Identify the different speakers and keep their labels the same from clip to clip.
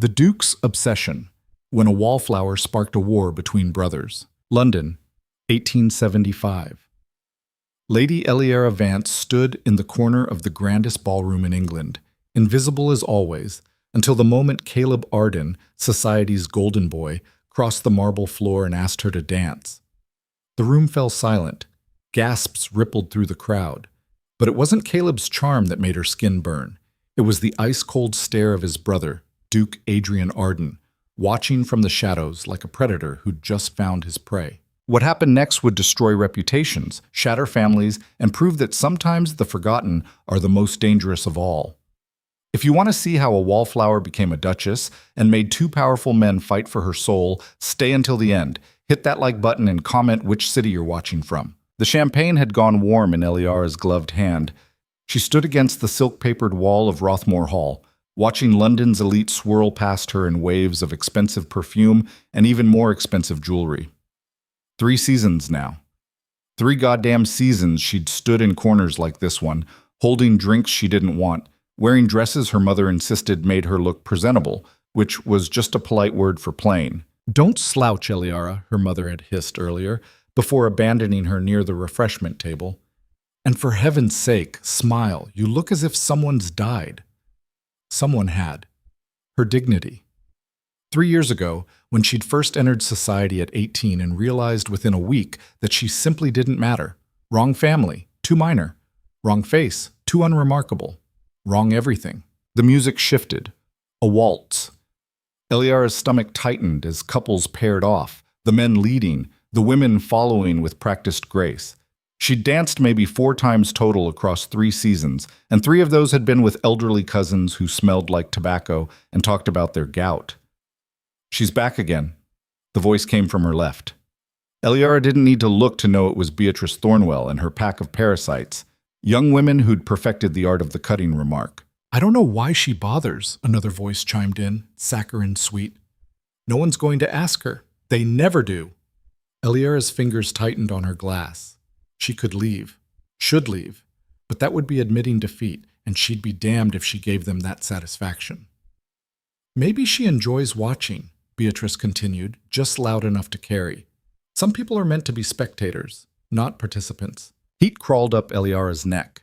Speaker 1: The Duke's Obsession, when a wallflower sparked a war between brothers. London, 1875. Lady Eliara Vance stood in the corner of the grandest ballroom in England, invisible as always, until the moment Caleb Arden, society's golden boy, crossed the marble floor and asked her to dance. The room fell silent. Gasps rippled through the crowd. But it wasn't Caleb's charm that made her skin burn. It was the ice-cold stare of his brother, Duke Adrian Arden, watching from the shadows like a predator who'd just found his prey. What happened next would destroy reputations, shatter families, and prove that sometimes the forgotten are the most dangerous of all. If you want to see how a wallflower became a duchess and made two powerful men fight for her soul, stay until the end. Hit that like button and comment which city you're watching from. The champagne had gone warm in Eliara's gloved hand. She stood against the silk-papered wall of Rothmore Hall, watching London's elite swirl past her in waves of expensive perfume and even more expensive jewelry. 3 seasons now. 3 goddamn seasons she'd stood in corners like this one, holding drinks she didn't want, wearing dresses her mother insisted made her look presentable, which was just a polite word for plain. "Don't slouch, Eliara," her mother had hissed earlier, before abandoning her near the refreshment table. "And for heaven's sake, smile. You look as if someone's died." Someone had. Her dignity. 3 years ago, when she'd first entered society at 18 and realized within a week that she simply didn't matter. Wrong family, too minor. Wrong face, too unremarkable. Wrong everything. The music shifted. A waltz. Eliara's stomach tightened as couples paired off, the men leading, the women following with practiced grace. She'd danced maybe 4 times total across 3 seasons, and 3 of those had been with elderly cousins who smelled like tobacco and talked about their gout. "She's back again." The voice came from her left. Eliara didn't need to look to know it was Beatrice Thornwell and her pack of parasites, young women who'd perfected the art of the cutting remark. "I don't know why she bothers," another voice chimed in, saccharine sweet. "No one's going to ask her. They never do." Eliara's fingers tightened on her glass. She could leave, should leave, but that would be admitting defeat, and she'd be damned if she gave them that satisfaction. "Maybe she enjoys watching," Beatrice continued, just loud enough to carry. "Some people are meant to be spectators, not participants." Heat crawled up Eliara's neck.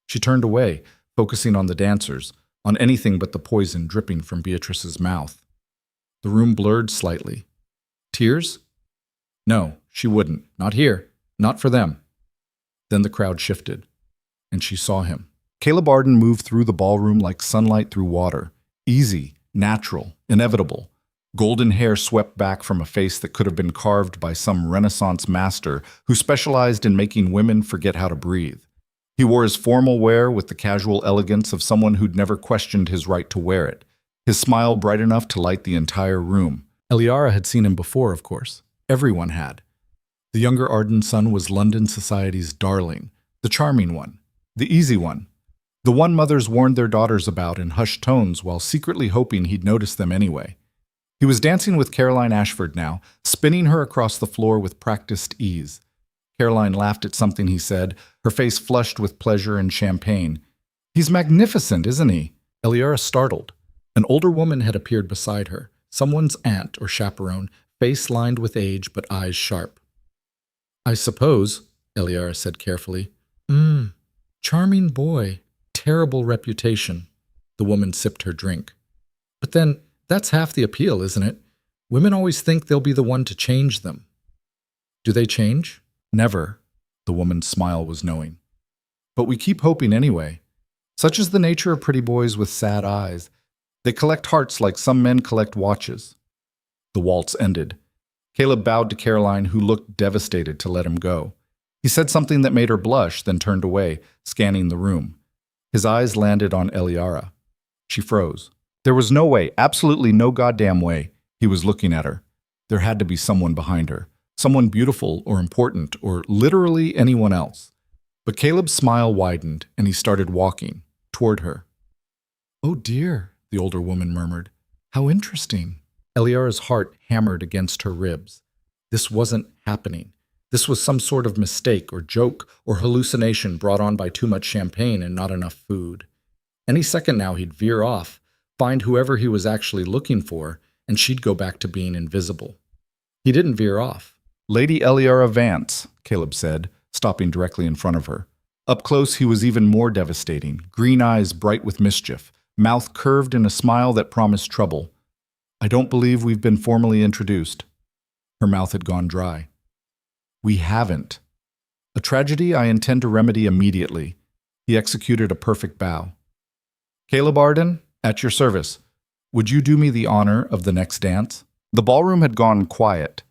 Speaker 1: She turned away, focusing on the dancers, on anything but the poison dripping from Beatrice's mouth. The room blurred slightly. Tears? No, she wouldn't. Not here. Not for them. Then the crowd shifted, and she saw him. Caleb Arden moved through the ballroom like sunlight through water. Easy, natural, inevitable. Golden hair swept back from a face that could have been carved by some Renaissance master who specialized in making women forget how to breathe. He wore his formal wear with the casual elegance of someone who'd never questioned his right to wear it, his smile bright enough to light the entire room. Eliara had seen him before, of course. Everyone had. The younger Arden son was London society's darling, the charming one, the easy one, the one mothers warned their daughters about in hushed tones while secretly hoping he'd notice them anyway. He was dancing with Caroline Ashford now, spinning her across the floor with practiced ease. Caroline laughed at something he said, her face flushed with pleasure and champagne. "He's magnificent, isn't he?" Eliara startled. An older woman had appeared beside her, someone's aunt or chaperone, face lined with age but eyes sharp. "I suppose," Eliara said carefully. Charming boy. Terrible reputation." The woman sipped her drink. "But then, that's half the appeal, isn't it? Women always think they'll be the one to change them." "Do they change?" "Never." The woman's smile was knowing. "But we keep hoping anyway. Such is the nature of pretty boys with sad eyes. They collect hearts like some men collect watches." The waltz ended. Caleb bowed to Caroline, who looked devastated to let him go. He said something that made her blush, then turned away, scanning the room. His eyes landed on Eliara. She froze. There was no way, absolutely no goddamn way, he was looking at her. There had to be someone behind her. Someone beautiful or important or literally anyone else. But Caleb's smile widened, and he started walking toward her. "Oh dear," the older woman murmured. "How interesting." Eliara's heart hammered against her ribs. This wasn't happening. This was some sort of mistake or joke or hallucination brought on by too much champagne and not enough food. Any second now he'd veer off, find whoever he was actually looking for, and she'd go back to being invisible. He didn't veer off. "Lady Eliara Vance," Caleb said, stopping directly in front of her. Up close, he was even more devastating, green eyes bright with mischief, mouth curved in a smile that promised trouble. "I don't believe we've been formally introduced." Her mouth had gone dry. "We haven't. A tragedy I intend to remedy immediately." He executed a perfect bow. "Caleb Arden, at your service. Would you do me the honor of the next dance?" The ballroom had gone quiet.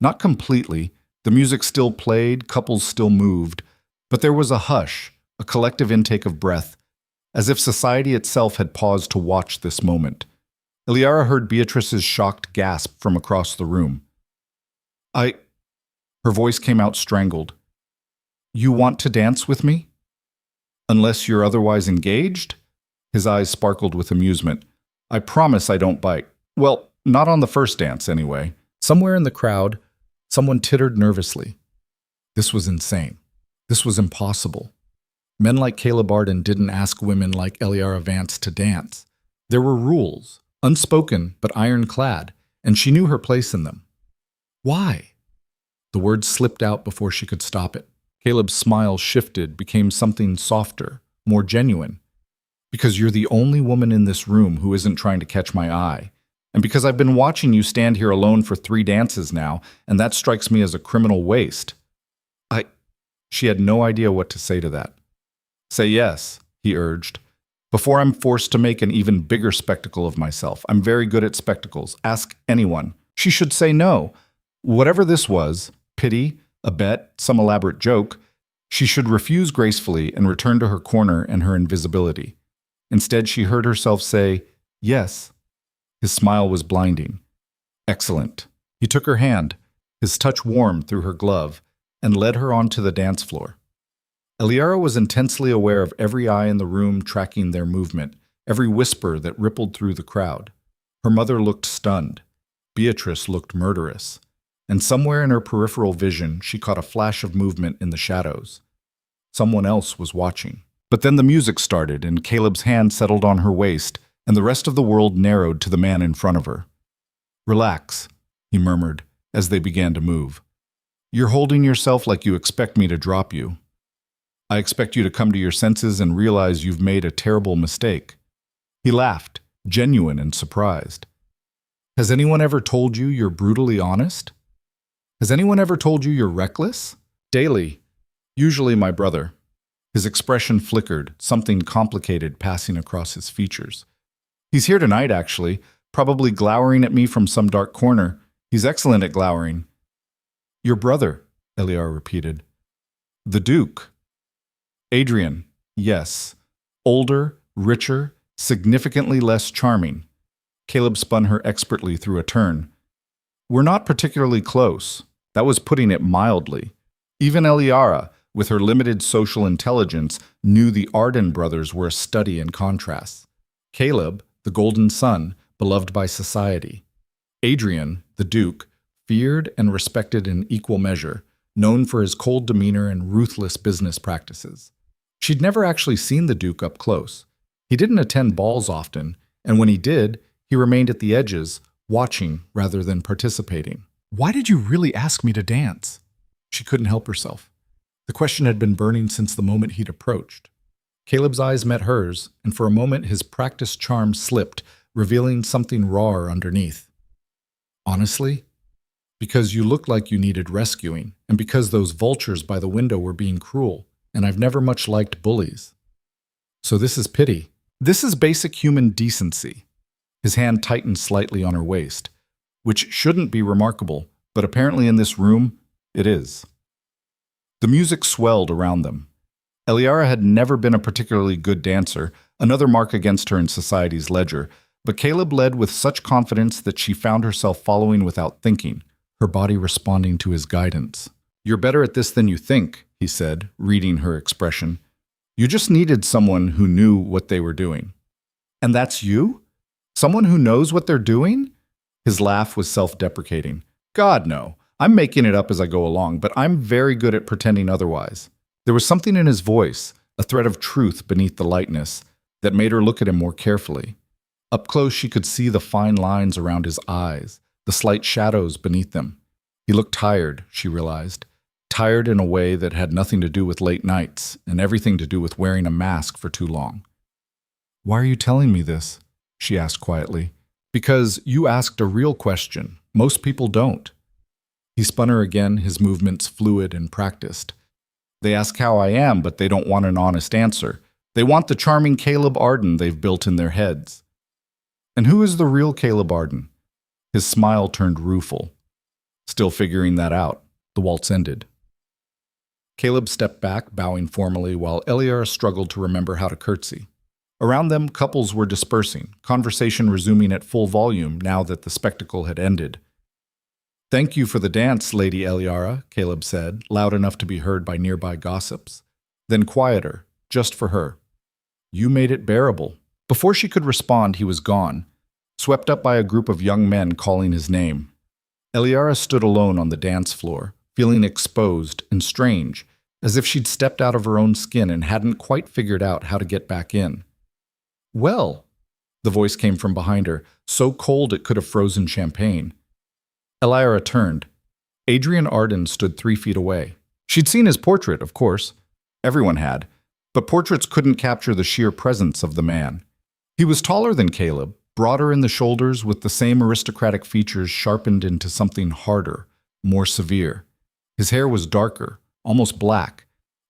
Speaker 1: Not completely. The music still played, couples still moved, but there was a hush, a collective intake of breath, as if society itself had paused to watch this moment. Eliara heard Beatrice's shocked gasp from across the room. Her voice came out strangled. "You want to dance with me? Unless you're otherwise engaged?" His eyes sparkled with amusement. "I promise I don't bite. Well, not on the first dance, anyway." Somewhere in the crowd, someone tittered nervously. This was insane. This was impossible. Men like Caleb Arden didn't ask women like Eliara Vance to dance. There were rules, unspoken but ironclad, and she knew her place in them. Why? The words slipped out before she could stop it. Caleb's smile shifted, became something softer, more genuine. "Because you're the only woman in this room who isn't trying to catch my eye. And because I've been watching you stand here alone for 3 dances now, and that strikes me as a criminal waste." She had no idea what to say to that. "Say yes," he urged. "Before I'm forced to make an even bigger spectacle of myself. I'm very good at spectacles. Ask anyone." She should say no. Whatever this was, pity, a bet, some elaborate joke, she should refuse gracefully and return to her corner and her invisibility. Instead, she heard herself say, "Yes." His smile was blinding. "Excellent." He took her hand, his touch warm through her glove, and led her onto the dance floor. Eliara was intensely aware of every eye in the room tracking their movement, every whisper that rippled through the crowd. Her mother looked stunned. Beatrice looked murderous. And somewhere in her peripheral vision, she caught a flash of movement in the shadows. Someone else was watching. But then the music started, and Caleb's hand settled on her waist, and the rest of the world narrowed to the man in front of her. "Relax," he murmured, as they began to move. "You're holding yourself like you expect me to drop you. I expect you to come to your senses and realize you've made a terrible mistake." He laughed, genuine and surprised. "Has anyone ever told you you're brutally honest? Has anyone ever told you you're reckless?" "Daily. Usually my brother." His expression flickered, something complicated passing across his features. "He's here tonight, actually, probably glowering at me from some dark corner. He's excellent at glowering." "Your brother," Eliara repeated. "The Duke." "Adrian, yes. Older, richer, significantly less charming." Caleb spun her expertly through a turn. "We're not particularly close." That was putting it mildly. Even Eliara, with her limited social intelligence, knew the Arden brothers were a study in contrasts. Caleb, the golden son, beloved by society. Adrian, the Duke, feared and respected in equal measure, known for his cold demeanor and ruthless business practices. She'd never actually seen the Duke up close. He didn't attend balls often, and when he did, he remained at the edges, watching rather than participating. "Why did you really ask me to dance?" She couldn't help herself. The question had been burning since the moment he'd approached. Caleb's eyes met hers, and for a moment his practiced charm slipped, revealing something rawer underneath. "Honestly? Because you looked like you needed rescuing, and because those vultures by the window were being cruel, and I've never much liked bullies. So this is pity. This is basic human decency." His hand tightened slightly on her waist, which shouldn't be remarkable, but apparently in this room, it is. The music swelled around them. Eliara had never been a particularly good dancer, another mark against her in society's ledger, but Caleb led with such confidence that she found herself following without thinking, her body responding to his guidance. "You're better at this than you think," he said, reading her expression. "You just needed someone who knew what they were doing." "And that's you? Someone who knows what they're doing?" His laugh was self-deprecating. "God, no. I'm making it up as I go along, but I'm very good at pretending otherwise." There was something in his voice, a thread of truth beneath the lightness, that made her look at him more carefully. Up close, she could see the fine lines around his eyes, the slight shadows beneath them. He looked tired, she realized. Tired in a way that had nothing to do with late nights and everything to do with wearing a mask for too long. "Why are you telling me this?" she asked quietly. "Because you asked a real question. Most people don't." He spun her again, his movements fluid and practiced. "They ask how I am, but they don't want an honest answer. They want the charming Caleb Arden they've built in their heads." "And who is the real Caleb Arden?" His smile turned rueful. "Still figuring that out." The waltz ended. Caleb stepped back, bowing formally, while Eliara struggled to remember how to curtsy. Around them, couples were dispersing, conversation resuming at full volume now that the spectacle had ended. "Thank you for the dance, Lady Eliara," Caleb said, loud enough to be heard by nearby gossips. Then quieter, just for her. "You made it bearable." Before she could respond, he was gone, swept up by a group of young men calling his name. Eliara stood alone on the dance floor, feeling exposed and strange, as if she'd stepped out of her own skin and hadn't quite figured out how to get back in. "Well," the voice came from behind her, so cold it could have frozen champagne. Eliara turned. Adrian Arden stood 3 feet away. She'd seen his portrait, of course. Everyone had. But portraits couldn't capture the sheer presence of the man. He was taller than Caleb, broader in the shoulders, with the same aristocratic features sharpened into something harder, more severe. His hair was darker, almost black,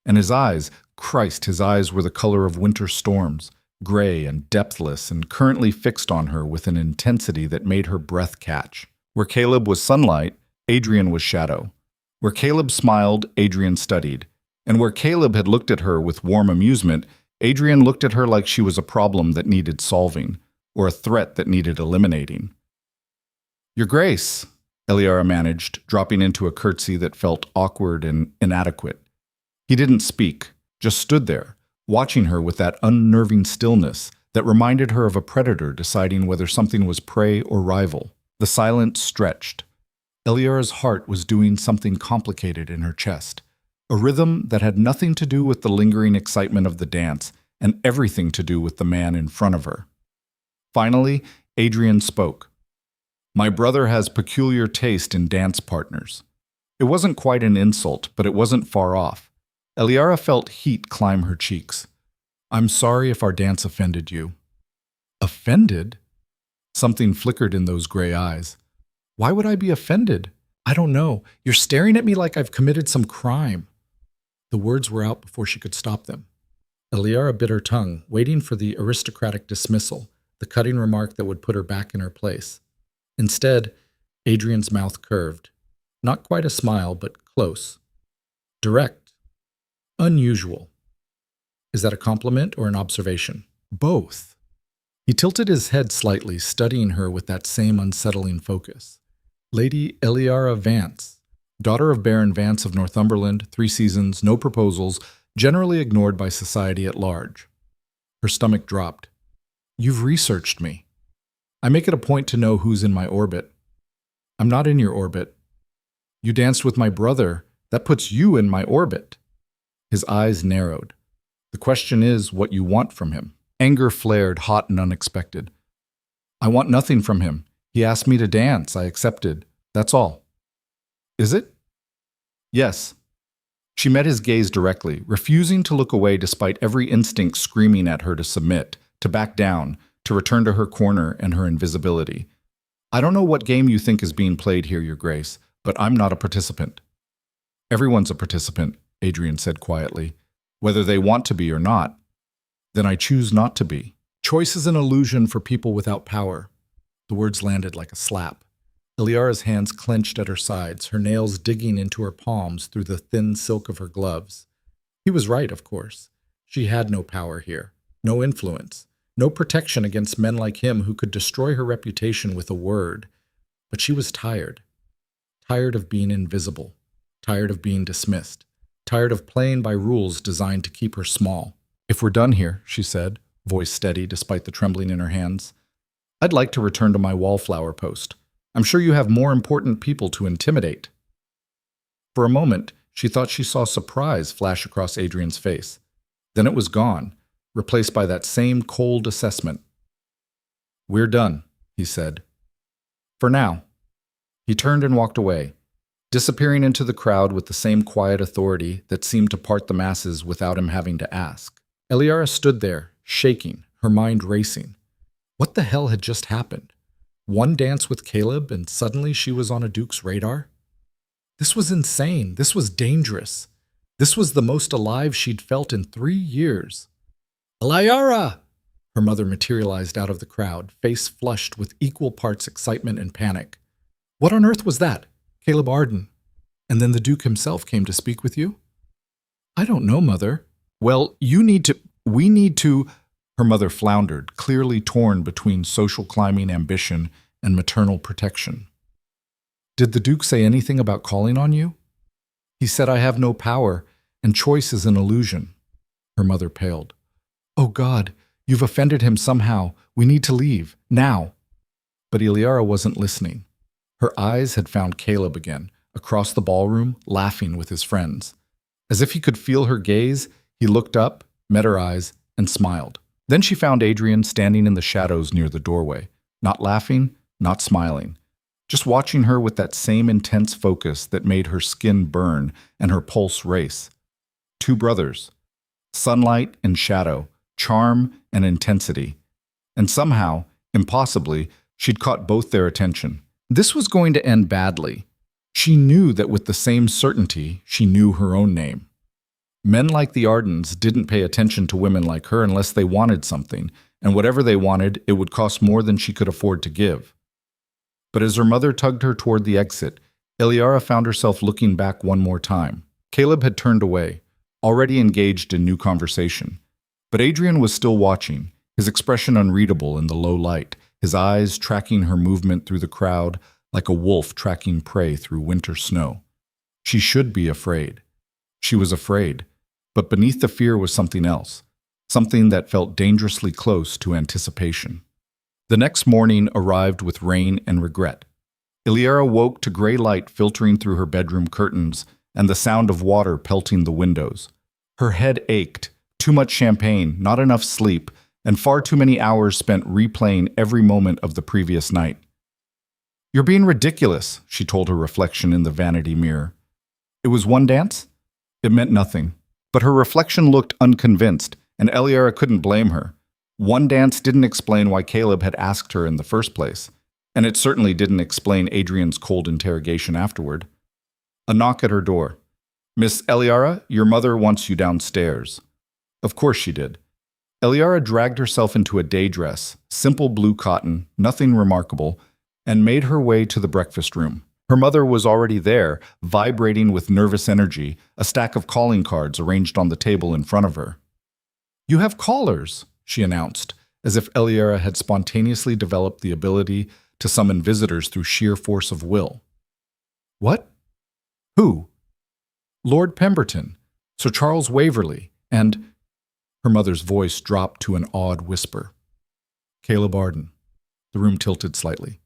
Speaker 1: and his eyes, Christ, his eyes were the color of winter storms, gray and depthless and currently fixed on her with an intensity that made her breath catch. Where Caleb was sunlight, Adrian was shadow. Where Caleb smiled, Adrian studied. And where Caleb had looked at her with warm amusement, Adrian looked at her like she was a problem that needed solving, or a threat that needed eliminating. "Your Grace," Eliara managed, dropping into a curtsy that felt awkward and inadequate. He didn't speak, just stood there, watching her with that unnerving stillness that reminded her of a predator deciding whether something was prey or rival. The silence stretched. Eliara's heart was doing something complicated in her chest. A rhythm that had nothing to do with the lingering excitement of the dance and everything to do with the man in front of her. Finally, Adrian spoke. "My brother has peculiar taste in dance partners." It wasn't quite an insult, but it wasn't far off. Eliara felt heat climb her cheeks. "I'm sorry if our dance offended you." "Offended?" Something flickered in those gray eyes. "Why would I be offended? I don't know. You're staring at me like I've committed some crime." The words were out before she could stop them. Eliara bit her tongue, waiting for the aristocratic dismissal, the cutting remark that would put her back in her place. Instead, Adrian's mouth curved. Not quite a smile, but close. Direct. Unusual. Is that a compliment or an observation? Both. He tilted his head slightly, studying her with that same unsettling focus. Lady Eliara Vance, daughter of Baron Vance of Northumberland, 3 seasons, no proposals, generally ignored by society at large. Her stomach dropped. "You've researched me. I make it a point to know who's in my orbit." "I'm not in your orbit." "You danced with my brother. That puts you in my orbit." His eyes narrowed. "The question is what you want from him." Anger flared, hot and unexpected. "I want nothing from him. He asked me to dance. I accepted. That's all." "Is it?" "Yes." She met his gaze directly, refusing to look away despite every instinct screaming at her to submit, to back down, to return to her corner and her invisibility. "I don't know what game you think is being played here, Your Grace, but I'm not a participant." "Everyone's a participant," Adrian said quietly, "whether they want to be or not. Then I choose not to be. Choice is an illusion for people without power." The words landed like a slap. Eliara's hands clenched at her sides, her nails digging into her palms through the thin silk of her gloves. He was right, of course. She had no power here, no influence, no protection against men like him who could destroy her reputation with a word. But she was tired. Tired of being invisible. Tired of being dismissed. Tired of playing by rules designed to keep her small. "If we're done here," she said, voice steady despite the trembling in her hands, "I'd like to return to my wallflower post. I'm sure you have more important people to intimidate." For a moment, she thought she saw surprise flash across Adrian's face. Then it was gone, replaced by that same cold assessment. "We're done," he said. "For now." He turned and walked away, disappearing into the crowd with the same quiet authority that seemed to part the masses without him having to ask. Eliara stood there, shaking, her mind racing. What the hell had just happened? One dance with Caleb and suddenly she was on a duke's radar? This was insane. This was dangerous. This was the most alive she'd felt in 3 years. "Eliara!" Her mother materialized out of the crowd, face flushed with equal parts excitement and panic. "What on earth was that? Caleb Arden. And then the Duke himself came to speak with you?" "I don't know, Mother." "Well, we need to," her mother floundered, clearly torn between social climbing ambition and maternal protection. "Did the Duke say anything about calling on you?" "He said I have no power, and choice is an illusion." Her mother paled. "Oh God, you've offended him somehow. We need to leave, now." But Eliara wasn't listening. Her eyes had found Caleb again, across the ballroom, laughing with his friends. As if he could feel her gaze, he looked up, met her eyes, and smiled. Then she found Adrian standing in the shadows near the doorway, not laughing, not smiling, just watching her with that same intense focus that made her skin burn and her pulse race. Two brothers, sunlight and shadow, charm and intensity. And somehow, impossibly, she'd caught both their attention. This was going to end badly. She knew that with the same certainty, she knew her own name. Men like the Ardens didn't pay attention to women like her unless they wanted something, and whatever they wanted, it would cost more than she could afford to give. But as her mother tugged her toward the exit, Eliara found herself looking back one more time. Caleb had turned away, already engaged in new conversation. But Adrian was still watching, his expression unreadable in the low light, his eyes tracking her movement through the crowd like a wolf tracking prey through winter snow. She should be afraid. She was afraid, but beneath the fear was something else, something that felt dangerously close to anticipation. The next morning arrived with rain and regret. Eliara woke to gray light filtering through her bedroom curtains and the sound of water pelting the windows. Her head ached, too much champagne, not enough sleep, and far too many hours spent replaying every moment of the previous night. "You're being ridiculous," she told her reflection in the vanity mirror. "It was one dance?" It meant nothing. But her reflection looked unconvinced, and Eliara couldn't blame her. One dance didn't explain why Caleb had asked her in the first place, and it certainly didn't explain Adrian's cold interrogation afterward. A knock at her door. "Miss Eliara, your mother wants you downstairs." Of course she did. Eliara dragged herself into a day dress, simple blue cotton, nothing remarkable, and made her way to the breakfast room. Her mother was already there, vibrating with nervous energy, a stack of calling cards arranged on the table in front of her. "You have callers," she announced, as if Eliara had spontaneously developed the ability to summon visitors through sheer force of will. "What? Who?" "Lord Pemberton, Sir Charles Waverley, and—" Her mother's voice dropped to an awed whisper. "Caleb Arden." The room tilted slightly.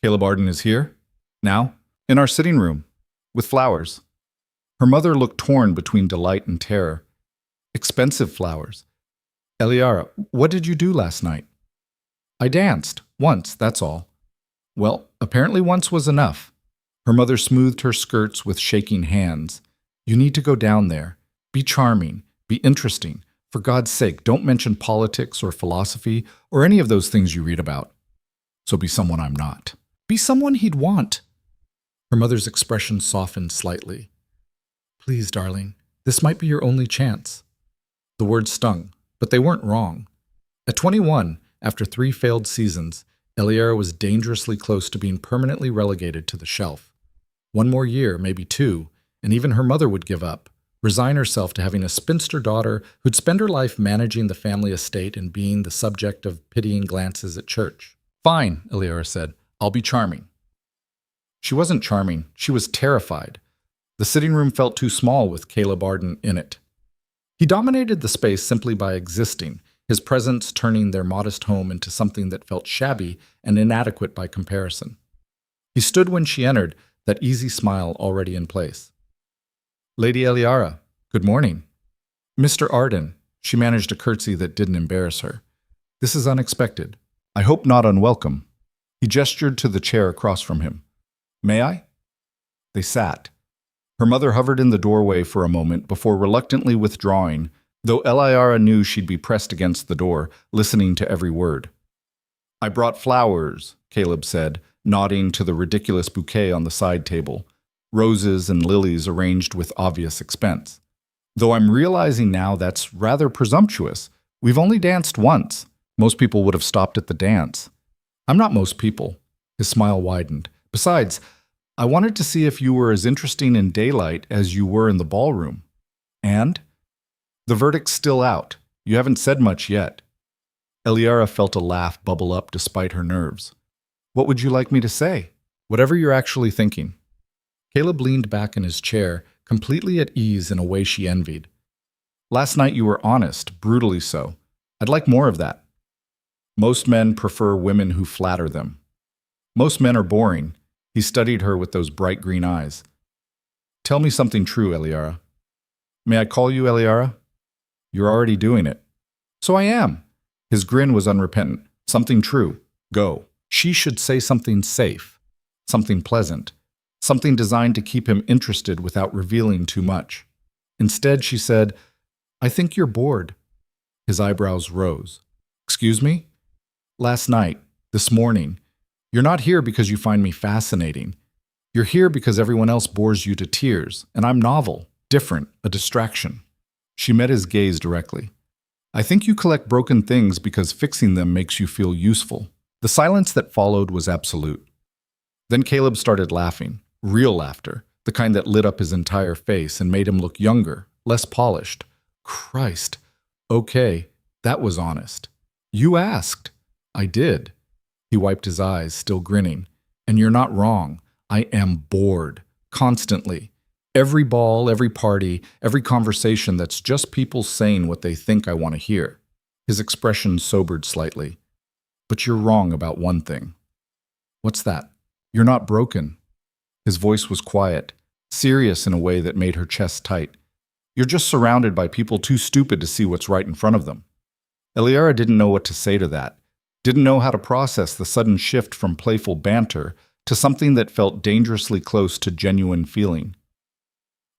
Speaker 1: "Caleb Arden is here? Now? In our sitting room. With flowers." Her mother looked torn between delight and terror. "Expensive flowers. Eliara, what did you do last night?" "I danced. Once, that's all." "Well, apparently once was enough." Her mother smoothed her skirts with shaking hands. "You need to go down there. Be charming. Be interesting. For God's sake, don't mention politics or philosophy or any of those things you read about. So be someone I'm not. Be someone he'd want." Her mother's expression softened slightly. "Please, darling, this might be your only chance." The words stung, but they weren't wrong. At 21, after 3 failed seasons, Eliara was dangerously close to being permanently relegated to the shelf. 1 more year, maybe 2, and even her mother would give up, resign herself to having a spinster daughter who'd spend her life managing the family estate and being the subject of pitying glances at church. "Fine," Eliara said. "I'll be charming." She wasn't charming. She was terrified. The sitting room felt too small with Caleb Arden in it. He dominated the space simply by existing, his presence turning their modest home into something that felt shabby and inadequate by comparison. He stood when she entered, that easy smile already in place. "Lady Eliara, good morning." "Mr. Arden," she managed a curtsy that didn't embarrass her. "This is unexpected. I hope not unwelcome. He gestured to the chair across from him. May I? They sat. Her mother hovered in the doorway for a moment before reluctantly withdrawing, though Eliara knew she'd be pressed against the door, listening to every word. I brought flowers, Caleb said, nodding to the ridiculous bouquet on the side table, roses and lilies arranged with obvious expense. Though I'm realizing now that's rather presumptuous. We've only danced once. Most people would have stopped at the dance. I'm not most people. His smile widened. Besides, I wanted to see if you were as interesting in daylight as you were in the ballroom. And? The verdict's still out. You haven't said much yet. Eliara felt a laugh bubble up despite her nerves. What would you like me to say? Whatever you're actually thinking. Caleb leaned back in his chair, completely at ease in a way she envied. Last night you were honest, brutally so. I'd like more of that. Most men prefer women who flatter them. Most men are boring. He studied her with those bright green eyes. Tell me something true, Eliara. May I call you Eliara? You're already doing it. So I am. His grin was unrepentant. Something true. Go. She should say something safe, something pleasant, something designed to keep him interested without revealing too much. Instead, she said, I think you're bored. His eyebrows rose. Excuse me? Last night, this morning, you're not here because you find me fascinating. You're here because everyone else bores you to tears, and I'm novel, different, a distraction. She met his gaze directly. I think you collect broken things because fixing them makes you feel useful. The silence that followed was absolute. Then Caleb started laughing, real laughter, the kind that lit up his entire face and made him look younger, less polished. Christ. Okay, that was honest. You asked. I did. He wiped his eyes, still grinning. And you're not wrong. I am bored. Constantly. Every ball, every party, every conversation that's just people saying what they think I want to hear. His expression sobered slightly. But you're wrong about one thing. What's that? You're not broken. His voice was quiet, serious in a way that made her chest tight. You're just surrounded by people too stupid to see what's right in front of them. Eliara didn't know what to say to that, didn't know how to process the sudden shift from playful banter to something that felt dangerously close to genuine feeling.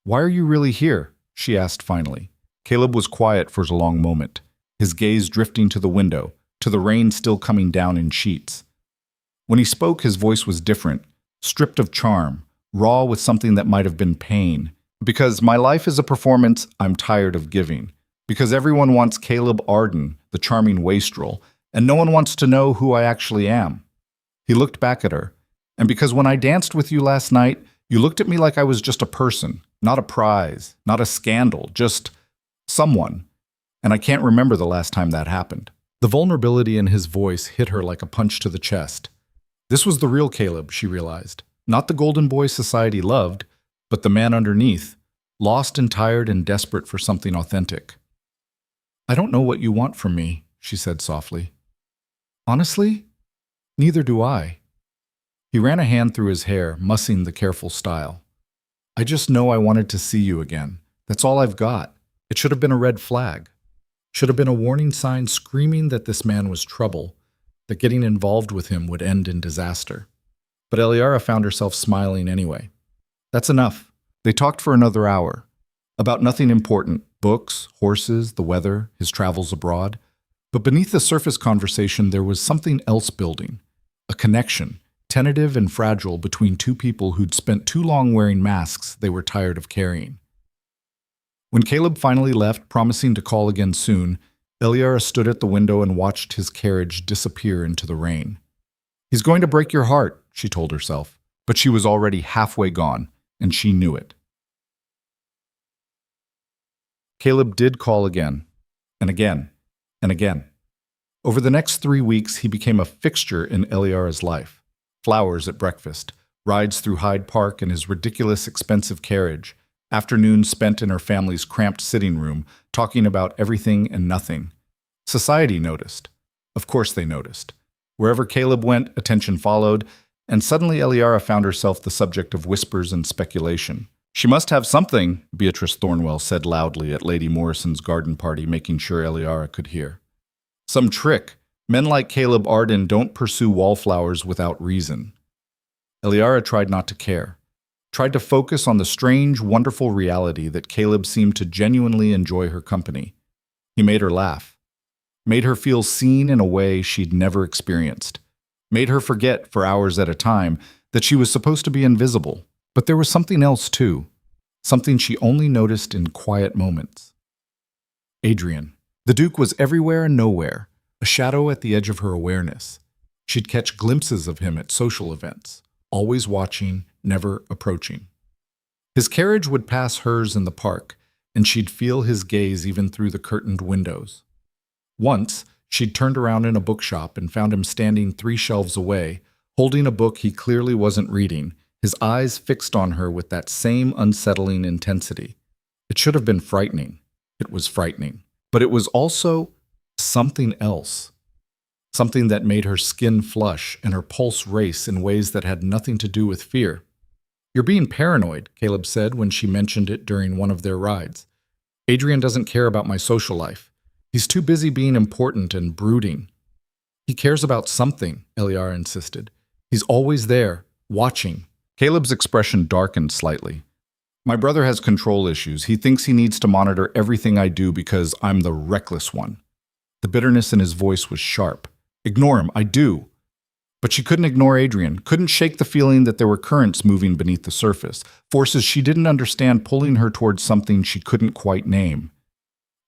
Speaker 1: Why are you really here? She asked finally. Caleb was quiet for a long moment, his gaze drifting to the window, to the rain still coming down in sheets. When he spoke, his voice was different, stripped of charm, raw with something that might have been pain. Because my life is a performance I'm tired of giving. Because everyone wants Caleb Arden, the charming wastrel, and no one wants to know who I actually am. He looked back at her. And because when I danced with you last night, you looked at me like I was just a person, not a prize, not a scandal, just someone. And I can't remember the last time that happened. The vulnerability in his voice hit her like a punch to the chest. This was the real Caleb, she realized. Not the golden boy society loved, but the man underneath, lost and tired and desperate for something authentic. I don't know what you want from me, she said softly. Honestly, neither do I. He ran a hand through his hair, mussing the careful style. I just know I wanted to see you again. That's all I've got. It should have been a red flag. Should have been a warning sign screaming that this man was trouble, that getting involved with him would end in disaster. But Eliara found herself smiling anyway. That's enough. They talked for another hour. About nothing important, books, horses, the weather, his travels abroad. But beneath the surface conversation there was something else building. A connection, tentative and fragile between two people who'd spent too long wearing masks they were tired of carrying. When Caleb finally left, promising to call again soon, Eliara stood at the window and watched his carriage disappear into the rain. He's going to break your heart, she told herself, but she was already halfway gone, and she knew it. Caleb did call again, and again, and again. Over the next 3 weeks, he became a fixture in Eliara's life. Flowers at breakfast, rides through Hyde Park in his ridiculous expensive carriage, afternoons spent in her family's cramped sitting room, talking about everything and nothing. Society noticed. Of course they noticed. Wherever Caleb went, attention followed, and suddenly Eliara found herself the subject of whispers and speculation. She must have something, Beatrice Thornwell said loudly at Lady Morrison's garden party, making sure Eliara could hear. Some trick, Men like Caleb Arden don't pursue wallflowers without reason. Eliara tried not to care, tried to focus on the strange, wonderful reality that Caleb seemed to genuinely enjoy her company. He made her laugh, made her feel seen in a way she'd never experienced, made her forget for hours at a time that she was supposed to be invisible. But there was something else too, something she only noticed in quiet moments. Adrian. The Duke was everywhere and nowhere, a shadow at the edge of her awareness. She'd catch glimpses of him at social events, always watching, never approaching. His carriage would pass hers in the park, and she'd feel his gaze even through the curtained windows. Once, she'd turned around in a bookshop and found him standing 3 shelves away, holding a book he clearly wasn't reading, his eyes fixed on her with that same unsettling intensity. It should have been frightening. It was frightening. But it was also something else. Something that made her skin flush and her pulse race in ways that had nothing to do with fear. "You're being paranoid," Caleb said when she mentioned it during one of their rides. "Adrian doesn't care about my social life. He's too busy being important and brooding." "He cares about something," Eliara insisted. "He's always there, watching." Caleb's expression darkened slightly. "My brother has control issues. He thinks he needs to monitor everything I do because I'm the reckless one." The bitterness in his voice was sharp. "Ignore him, I do." But she couldn't ignore Adrian, couldn't shake the feeling that there were currents moving beneath the surface, forces she didn't understand pulling her towards something she couldn't quite name.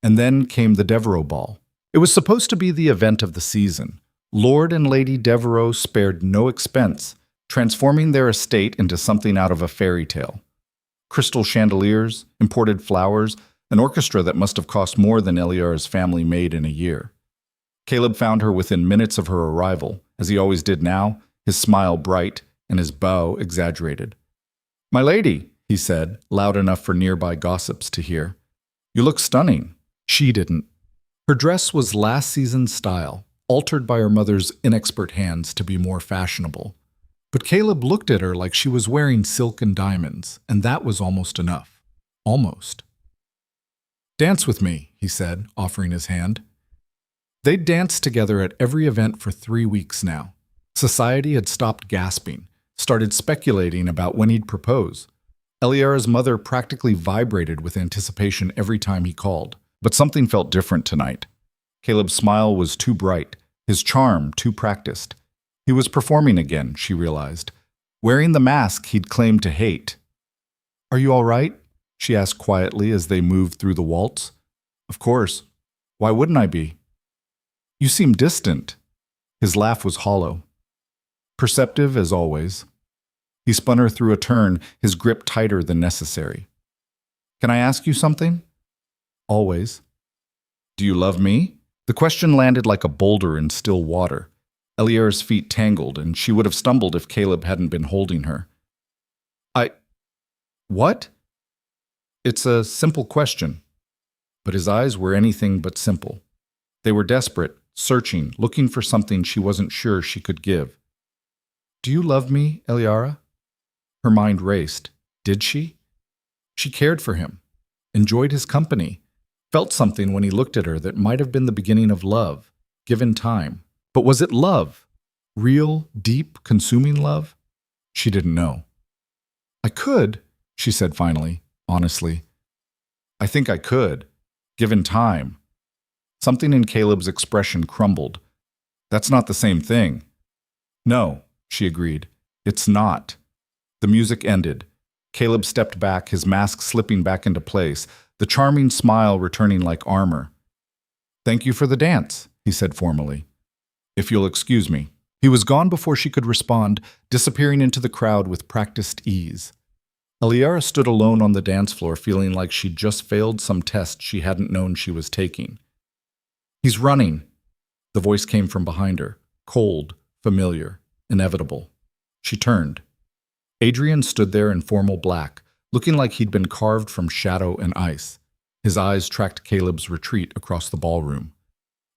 Speaker 1: And then came the Devereux Ball. It was supposed to be the event of the season. Lord and Lady Devereux spared no expense, transforming their estate into something out of a fairy tale. Crystal chandeliers, imported flowers, an orchestra that must have cost more than Eliara's family made in a year. Caleb found her within minutes of her arrival, as he always did now, his smile bright and his bow exaggerated. "My lady," he said, loud enough for nearby gossips to hear. "You look stunning." She didn't. Her dress was last season's style, altered by her mother's inexpert hands to be more fashionable. But Caleb looked at her like she was wearing silk and diamonds, and that was almost enough. Almost. "Dance with me," he said, offering his hand. They'd danced together at every event for 3 weeks now. Society had stopped gasping, started speculating about when he'd propose. Eliara's mother practically vibrated with anticipation every time he called. But something felt different tonight. Caleb's smile was too bright, his charm too practiced. He was performing again, she realized, wearing the mask he'd claimed to hate. "Are you all right?" she asked quietly as they moved through the waltz. "Of course. Why wouldn't I be?" "You seem distant." His laugh was hollow. Perceptive as always. He spun her through a turn, his grip tighter than necessary. "Can I ask you something?" "Always." "Do you love me?" The question landed like a boulder in still water. Eliara's feet tangled, and she would have stumbled if Caleb hadn't been holding her. What?" "It's a simple question." But his eyes were anything but simple. They were desperate, searching, looking for something she wasn't sure she could give. "Do you love me, Eliara?" Her mind raced. Did she? She cared for him, enjoyed his company, felt something when he looked at her that might have been the beginning of love, given time. But was it love? Real, deep, consuming love? She didn't know. "I could," she said finally, honestly. "I think I could, given time." Something in Caleb's expression crumbled. "That's not the same thing." "No," she agreed. "It's not." The music ended. Caleb stepped back, his mask slipping back into place, the charming smile returning like armor. "Thank you for the dance," he said formally. "If you'll excuse me." He was gone before she could respond, disappearing into the crowd with practiced ease. Eliara stood alone on the dance floor, feeling like she'd just failed some test she hadn't known she was taking. "He's running." The voice came from behind her, cold, familiar, inevitable. She turned. Adrian stood there in formal black, looking like he'd been carved from shadow and ice. His eyes tracked Caleb's retreat across the ballroom.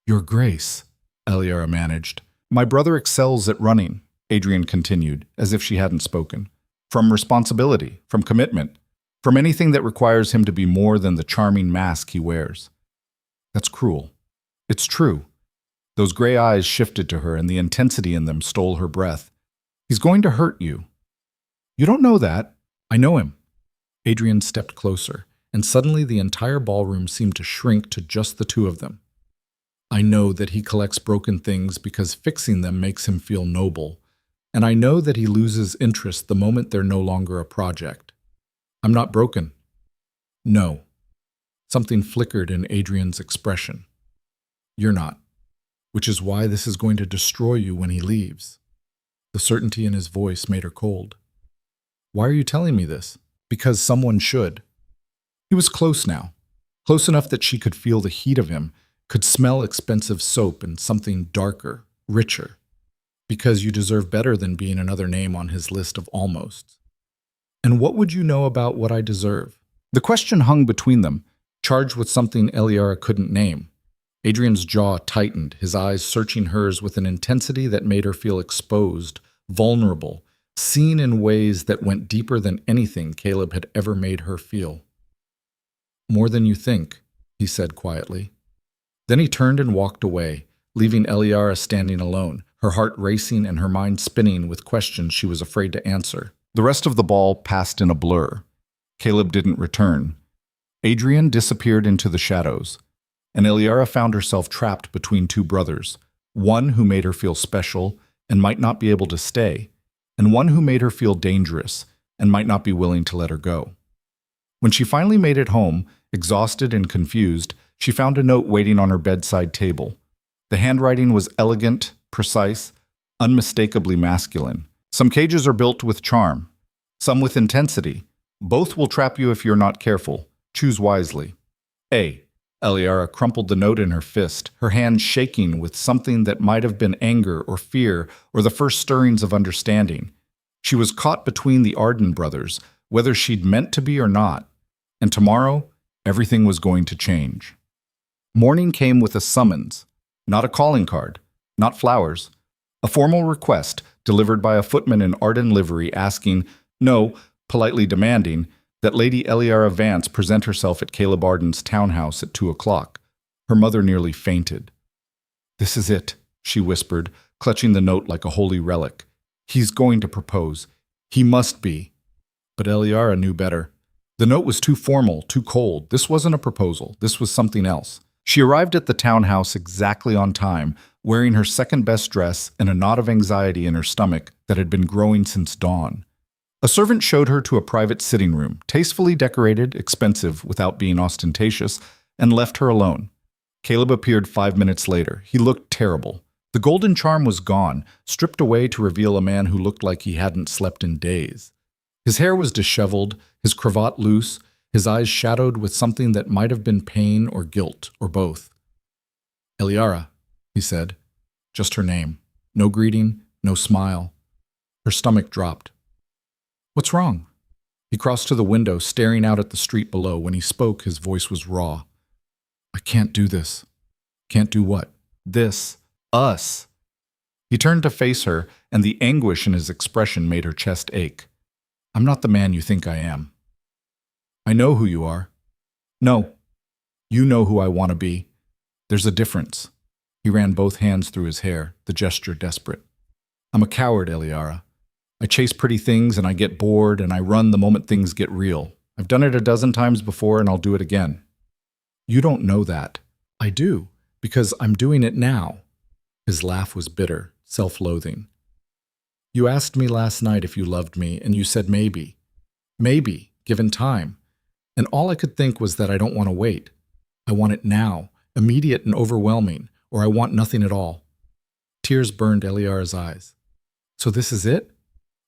Speaker 1: "Your Grace," Eliara managed. "My brother excels at running," Adrian continued, as if she hadn't spoken. "From responsibility, from commitment, from anything that requires him to be more than the charming mask he wears." "That's cruel." "It's true." Those gray eyes shifted to her, and the intensity in them stole her breath. He's going to hurt you. You don't know that. I know him. Adrian stepped closer, and suddenly the entire ballroom seemed to shrink to just the two of them. I know that he collects broken things because fixing them makes him feel noble, and I know that he loses interest the moment they're no longer a project. I'm not broken. No. Something flickered in Adrian's expression. You're not, which is why this is going to destroy you when he leaves. The certainty in his voice made her cold. Why are you telling me this? Because someone should. He was close now, close enough that she could feel the heat of him, could smell expensive soap and something darker, richer. Because you deserve better than being another name on his list of almosts. And what would you know about what I deserve? The question hung between them, charged with something Eliara couldn't name. Adrian's jaw tightened, his eyes searching hers with an intensity that made her feel exposed, vulnerable, seen in ways that went deeper than anything Caleb had ever made her feel. More than you think, he said quietly. Then he turned and walked away, leaving Eliara standing alone, her heart racing and her mind spinning with questions she was afraid to answer. The rest of the ball passed in a blur. Caleb didn't return. Adrian disappeared into the shadows, and Eliara found herself trapped between two brothers, one who made her feel special and might not be able to stay, and one who made her feel dangerous and might not be willing to let her go. When she finally made it home, exhausted and confused, she found a note waiting on her bedside table. The handwriting was elegant, precise, unmistakably masculine. Some cages are built with charm, some with intensity. Both will trap you if you're not careful. Choose wisely. A. Eliara crumpled the note in her fist, her hand shaking with something that might have been anger or fear or the first stirrings of understanding. She was caught between the Arden brothers, whether she'd meant to be or not, and tomorrow, everything was going to change. Morning came with a summons, not a calling card, not flowers, a formal request delivered by a footman in Arden livery asking, no, politely demanding, that Lady Eliara Vance present herself at Caleb Arden's townhouse at 2 o'clock. Her mother nearly fainted. This is it, she whispered, clutching the note like a holy relic. He's going to propose. He must be. But Eliara knew better. The note was too formal, too cold. This wasn't a proposal. This was something else. She arrived at the townhouse exactly on time, wearing her second-best dress and a knot of anxiety in her stomach that had been growing since dawn. A servant showed her to a private sitting room, tastefully decorated, expensive without being ostentatious, and left her alone. Caleb appeared 5 minutes later. He looked terrible. The golden charm was gone, stripped away to reveal a man who looked like he hadn't slept in days. His hair was disheveled, his cravat loose, his eyes shadowed with something that might have been pain or guilt, or both. Eliara, he said. Just her name. No greeting, no smile. Her stomach dropped. What's wrong? He crossed to the window, staring out at the street below. When he spoke, his voice was raw. I can't do this. Can't do what? This. Us. He turned to face her, and the anguish in his expression made her chest ache. I'm not the man you think I am. I know who you are. No. You know who I want to be. There's a difference. He ran both hands through his hair, the gesture desperate. I'm a coward, Eliara. I chase pretty things and I get bored and I run the moment things get real. I've done it a dozen times before and I'll do it again. You don't know that. I do, because I'm doing it now. His laugh was bitter, self-loathing. You asked me last night if you loved me and you said maybe. Maybe, given time. And all I could think was that I don't want to wait. I want it now, immediate and overwhelming, or I want nothing at all. Tears burned Eliara's eyes. So this is it?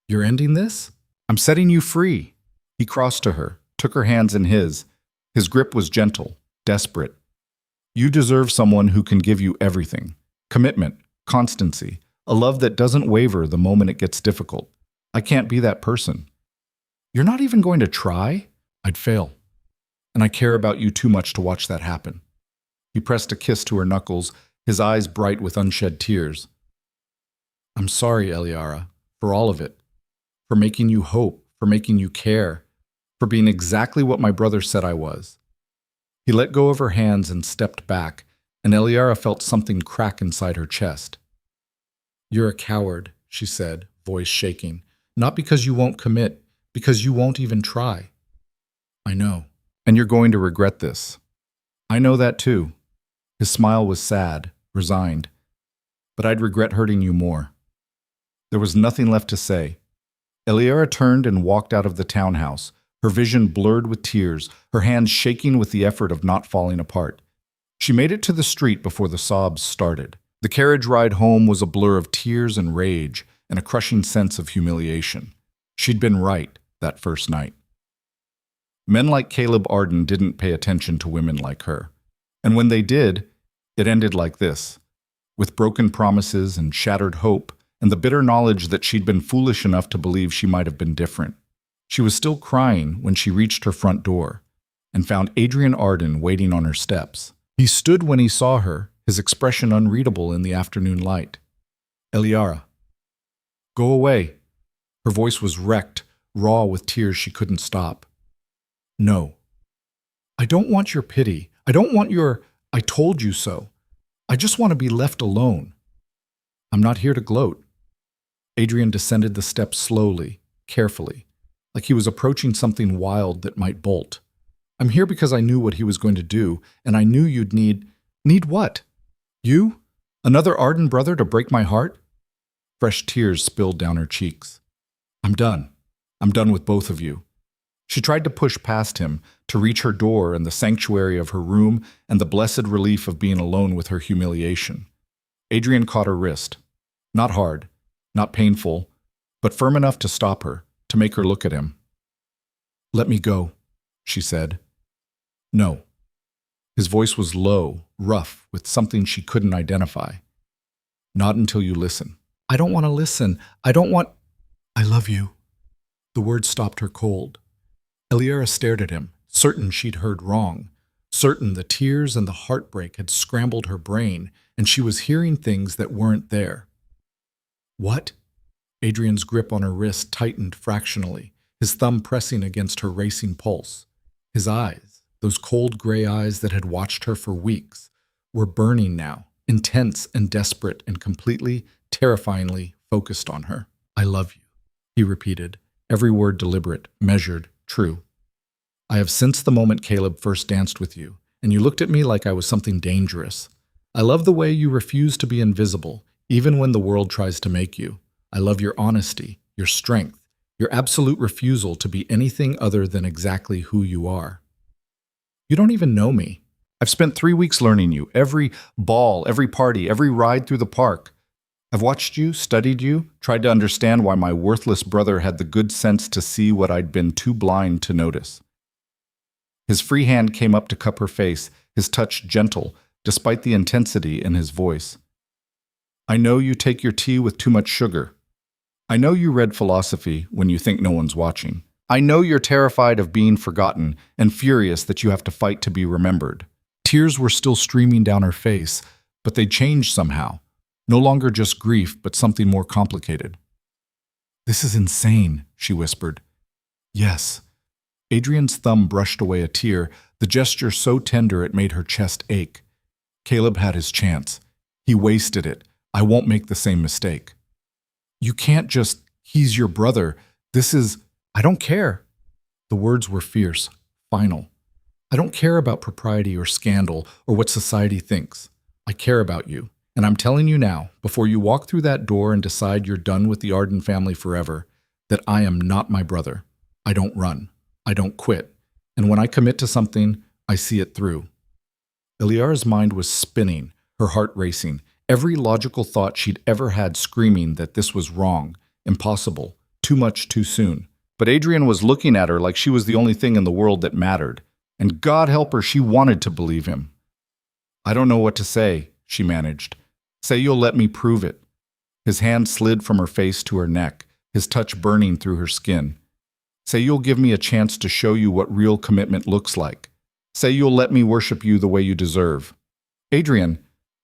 Speaker 1: You're ending this? I'm setting you free. He crossed to her, took her hands in his. His grip was gentle, desperate. You deserve someone who can give you everything. Commitment, constancy, a love that doesn't waver the moment it gets difficult. I can't be that person. You're not even going to try? I'd fail. And I care about you too much to watch that happen. He pressed a kiss to her knuckles, his eyes bright with unshed tears. I'm sorry, Eliara, for all of it. For making you hope, for making you care, for being exactly what my brother said I was. He let go of her hands and stepped back, and Eliara felt something crack inside her chest. "You're a coward," she said, voice shaking. "Not because you won't commit, because you won't even try." "I know. And you're going to regret this." "I know that too." His smile was sad, resigned. "But I'd regret hurting you more." There was nothing left to say. Eliara turned and walked out of the townhouse, her vision blurred with tears, her hands shaking with the effort of not falling apart. She made it to the street before the sobs started. The carriage ride home was a blur of tears and rage and a crushing sense of humiliation. She'd been right that first night. Men like Caleb Arden didn't pay attention to women like her. And when they did, it ended like this, with broken promises and shattered hope, and the bitter knowledge that she'd been foolish enough to believe she might have been different. She was still crying when she reached her front door and found Adrian Arden waiting on her steps. He stood when he saw her, his expression unreadable in the afternoon light. "Eliara." "Go away." Her voice was wrecked, raw with tears she couldn't stop. "No. I don't want your pity. I don't want your 'I told you so.' I just want to be left alone." "I'm not here to gloat." Adrian descended the steps slowly, carefully, like he was approaching something wild that might bolt. "I'm here because I knew what he was going to do, and I knew you'd need..." "Need what? You? Another Arden brother to break my heart?" Fresh tears spilled down her cheeks. "I'm done. I'm done with both of you." She tried to push past him, to reach her door and the sanctuary of her room and the blessed relief of being alone with her humiliation. Adrian caught her wrist. Not hard, not painful, but firm enough to stop her, to make her look at him. "Let me go," she said. "No." His voice was low, rough, with something she couldn't identify. "Not until you listen." "I don't want to listen. I don't want..." "I love you." The words stopped her cold. Eliara stared at him, certain she'd heard wrong, certain the tears and the heartbreak had scrambled her brain, and she was hearing things that weren't there. "What?" Adrian's grip on her wrist tightened fractionally, his thumb pressing against her racing pulse. His eyes, those cold gray eyes that had watched her for weeks, were burning now, intense and desperate and completely, terrifyingly focused on her. "I love you," he repeated, every word deliberate, measured, true. "I have since the moment Caleb first danced with you, and you looked at me like I was something dangerous. I love the way you refuse to be invisible, even when the world tries to make you. I love your honesty, your strength, your absolute refusal to be anything other than exactly who you are. You don't even know me. I've spent 3 weeks learning you, every ball, every party, every ride through the park. I've watched you, studied you, tried to understand why my worthless brother had the good sense to see what I'd been too blind to notice." His free hand came up to cup her face, his touch gentle, despite the intensity in his voice. "I know you take your tea with too much sugar. I know you read philosophy when you think no one's watching. I know you're terrified of being forgotten and furious that you have to fight to be remembered." Tears were still streaming down her face, but they'd changed somehow. No longer just grief, but something more complicated. "This is insane," she whispered. "Yes." Adrian's thumb brushed away a tear, the gesture so tender it made her chest ache. Caleb had his chance. He wasted it. I won't make the same mistake. "You can't just... He's your brother. This is... I don't care." The words were fierce, final. "I don't care about propriety or scandal or what society thinks. I care about you. And I'm telling you now, before you walk through that door and decide you're done with the Arden family forever, that I am not my brother. I don't run. I don't quit. And when I commit to something, I see it through." Eliara's mind was spinning, her heart racing, every logical thought she'd ever had screaming that this was wrong, impossible, too much too soon. But Adrian was looking at her like she was the only thing in the world that mattered. And God help her, she wanted to believe him. "I don't know what to say," she managed. "Say you'll let me prove it." His hand slid from her face to her neck, his touch burning through her skin. "Say you'll give me a chance to show you what real commitment looks like. Say you'll let me worship you the way you deserve." "Adrian."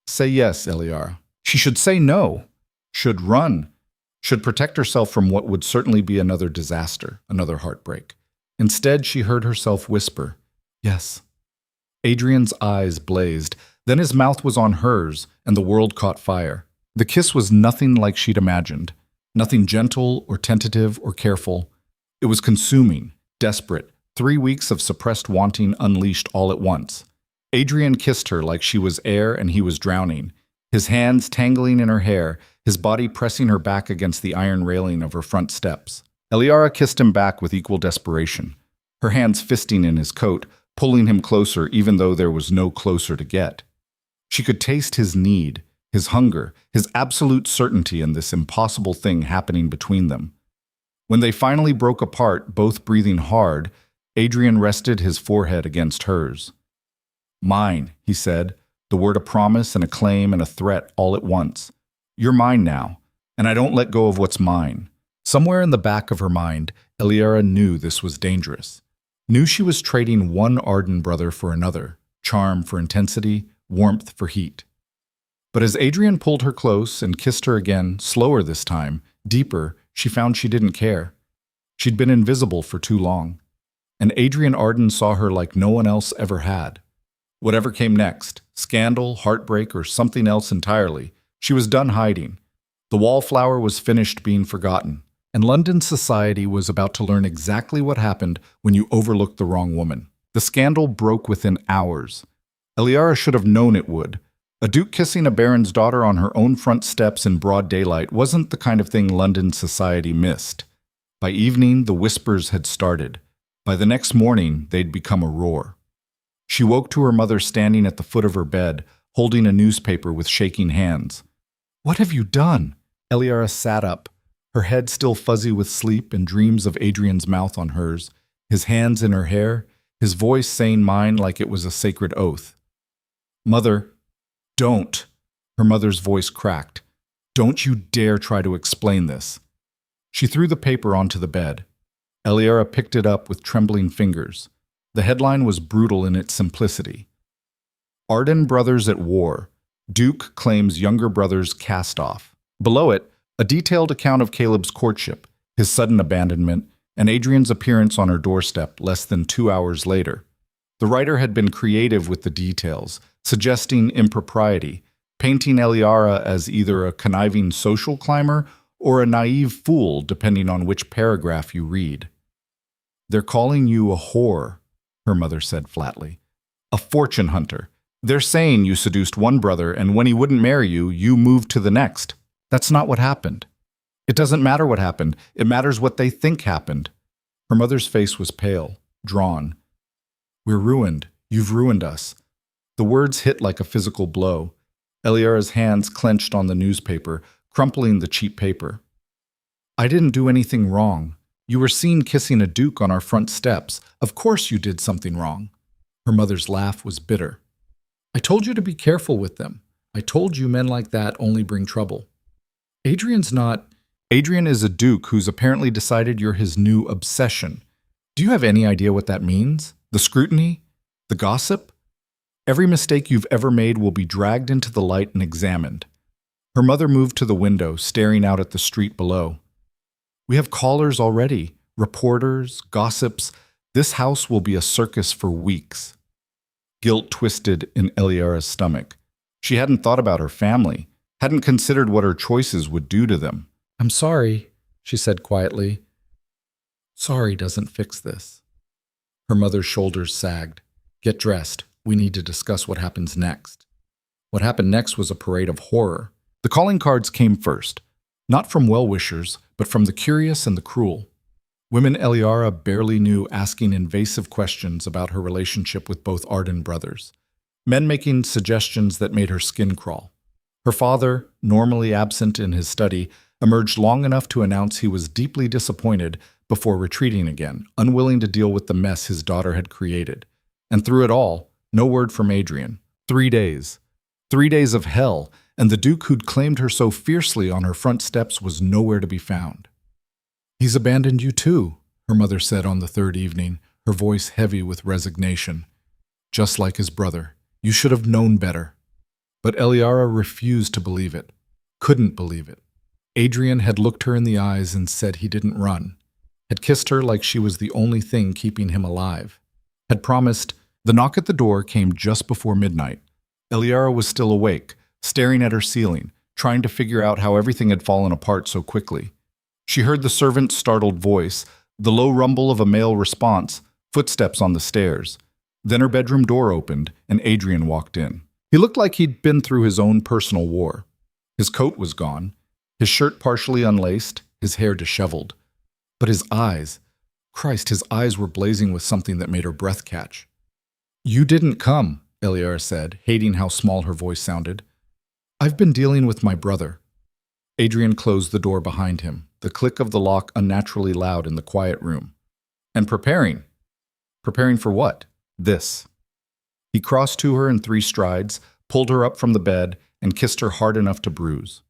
Speaker 1: "Say yes, Eliara." She should say no, should run, should protect herself from what would certainly be another disaster, another heartbreak. Instead, she heard herself whisper, "Yes." Adrian's eyes blazed, Then his mouth was on hers, and the world caught fire. The kiss was nothing like she'd imagined, nothing gentle or tentative or careful. It was consuming, desperate, 3 weeks of suppressed wanting unleashed all at once. Adrian kissed her like she was air and he was drowning, his hands tangling in her hair, his body pressing her back against the iron railing of her front steps. Eliara kissed him back with equal desperation, her hands fisting in his coat, pulling him closer even though there was no closer to get. She could taste his need, his hunger, his absolute certainty in this impossible thing happening between them. When they finally broke apart, both breathing hard, Adrian rested his forehead against hers. "Mine," he said, the word a promise and a claim and a threat all at once. "You're mine now, and I don't let go of what's mine." Somewhere in the back of her mind, Eliara knew this was dangerous. Knew she was trading one Arden brother for another, charm for intensity, warmth for heat. But as Adrian pulled her close and kissed her again, slower this time, deeper, she found she didn't care. She'd been invisible for too long. And Adrian Arden saw her like no one else ever had. Whatever came next, scandal, heartbreak, or something else entirely, she was done hiding. The wallflower was finished being forgotten, and London society was about to learn exactly what happened when you overlooked the wrong woman. The scandal broke within hours. Eliara should have known it would. A duke kissing a baron's daughter on her own front steps in broad daylight wasn't the kind of thing London society missed. By evening, the whispers had started. By the next morning, they'd become a roar. She woke to her mother standing at the foot of her bed, holding a newspaper with shaking hands. "What have you done?" Eliara sat up, her head still fuzzy with sleep and dreams of Adrian's mouth on hers, his hands in her hair, his voice saying mine like it was a sacred oath. "Mother, don't." Her mother's voice cracked. "Don't you dare try to explain this." She threw the paper onto the bed. Eliara picked it up with trembling fingers. The headline was brutal in its simplicity. Arden brothers at war. Duke claims younger brother's cast off. Below it, a detailed account of Caleb's courtship, his sudden abandonment, and Adrian's appearance on her doorstep less than 2 hours later. The writer had been creative with the details, suggesting impropriety, painting Eliara as either a conniving social climber or a naive fool, depending on which paragraph you read. "They're calling you a whore," her mother said flatly. "A fortune hunter. They're saying you seduced one brother, and when he wouldn't marry you, you moved to the next. That's not what happened. It doesn't matter what happened. It matters what they think happened." Her mother's face was pale, drawn. "We're ruined. You've ruined us." The words hit like a physical blow. Eliara's hands clenched on the newspaper, crumpling the cheap paper. "I didn't do anything wrong. You were seen kissing a duke on our front steps. Of course you did something wrong." Her mother's laugh was bitter. "I told you to be careful with them. I told you men like that only bring trouble. Adrian's not... Adrian is a duke who's apparently decided you're his new obsession. Do you have any idea what that means? The scrutiny? The gossip? Every mistake you've ever made will be dragged into the light and examined." Her mother moved to the window, staring out at the street below. "We have callers already, reporters, gossips. This house will be a circus for weeks." Guilt twisted in Eliara's stomach. She hadn't thought about her family, hadn't considered what her choices would do to them. "I'm sorry," she said quietly. "Sorry doesn't fix this." Her mother's shoulders sagged. "Get dressed. We need to discuss what happens next." What happened next was a parade of horror. The calling cards came first, not from well-wishers, but from the curious and the cruel. Women Eliara barely knew asking invasive questions about her relationship with both Arden brothers. Men making suggestions that made her skin crawl. Her father, normally absent in his study, emerged long enough to announce he was deeply disappointed before retreating again, unwilling to deal with the mess his daughter had created. And through it all, no word from Adrian. 3 days. 3 days of hell, and the duke who'd claimed her so fiercely on her front steps was nowhere to be found. "He's abandoned you too," her mother said on the 3rd evening, her voice heavy with resignation. "Just like his brother. You should have known better." But Eliara refused to believe it, couldn't believe it. Adrian had looked her in the eyes and said he didn't run, had kissed her like she was the only thing keeping him alive, had promised. The knock at the door came just before midnight. Eliara was still awake, staring at her ceiling, trying to figure out how everything had fallen apart so quickly. She heard the servant's startled voice, the low rumble of a male response, footsteps on the stairs. Then her bedroom door opened, and Adrian walked in. He looked like he'd been through his own personal war. His coat was gone, his shirt partially unlaced, his hair disheveled. But his eyes, Christ, his eyes were blazing with something that made her breath catch. "You didn't come," Eliara said, hating how small her voice sounded. "I've been dealing with my brother." Adrian closed the door behind him, the click of the lock unnaturally loud in the quiet room. "And preparing? Preparing for what?" "This." He crossed to her in 3 strides, pulled her up from the bed, and kissed her hard enough to bruise.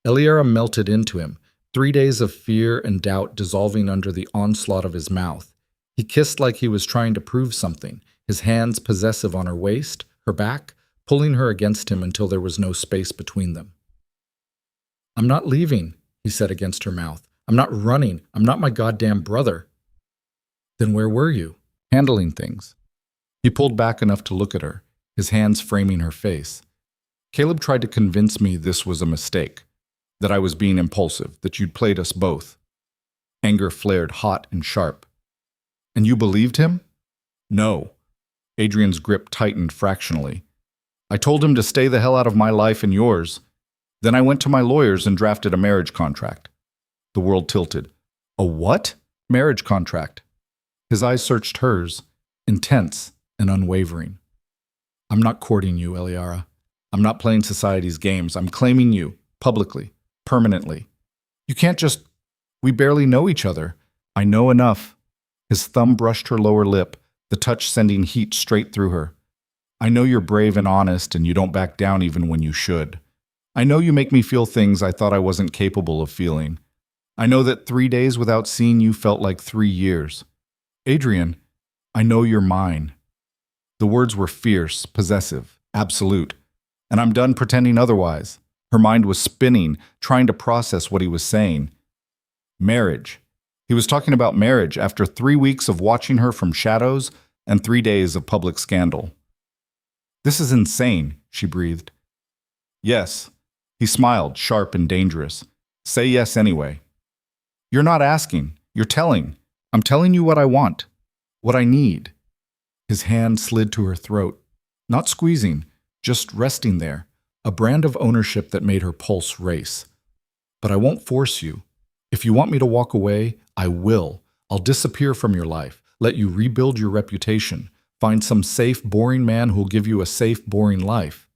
Speaker 1: Eliara melted into him, 3 days of fear and doubt dissolving under the onslaught of his mouth. He kissed like he was trying to prove something, his hands possessive on her waist, her back, pulling her against him until there was no space between them. "I'm not leaving," he said against her mouth. "I'm not running. I'm not my goddamn brother." "Then where were you?" "Handling things." He pulled back enough to look at her, his hands framing her face. "Caleb tried to convince me this was a mistake, that I was being impulsive, that you'd played us both." Anger flared hot and sharp. "And you believed him?" "No." Adrian's grip tightened fractionally. "I told him to stay the hell out of my life and yours. Then I went to my lawyers and drafted a marriage contract." The world tilted. "A what?" "Marriage contract." His eyes searched hers, intense and unwavering. "I'm not courting you, Eliara. I'm not playing society's games. I'm claiming you, publicly, permanently. You can't just... We barely know each other. I know enough." His thumb brushed her lower lip, the touch sending heat straight through her. "I know you're brave and honest, and you don't back down even when you should. I know you make me feel things I thought I wasn't capable of feeling. I know that 3 days without seeing you felt like 3 years. Adrian, I know you're mine." The words were fierce, possessive, absolute, and I'm done pretending otherwise. Her mind was spinning, trying to process what he was saying. Marriage. He was talking about marriage after 3 weeks of watching her from shadows and 3 days of public scandal. "This is insane," she breathed. "Yes." He smiled, sharp and dangerous. "Say yes anyway." "You're not asking. You're telling. I'm telling you what I want. What I need." His hand slid to her throat. Not squeezing, just resting there. A brand of ownership that made her pulse race. "But I won't force you. If you want me to walk away, I will. I'll disappear from your life, let you rebuild your reputation, find some safe, boring man who'll give you a safe, boring life."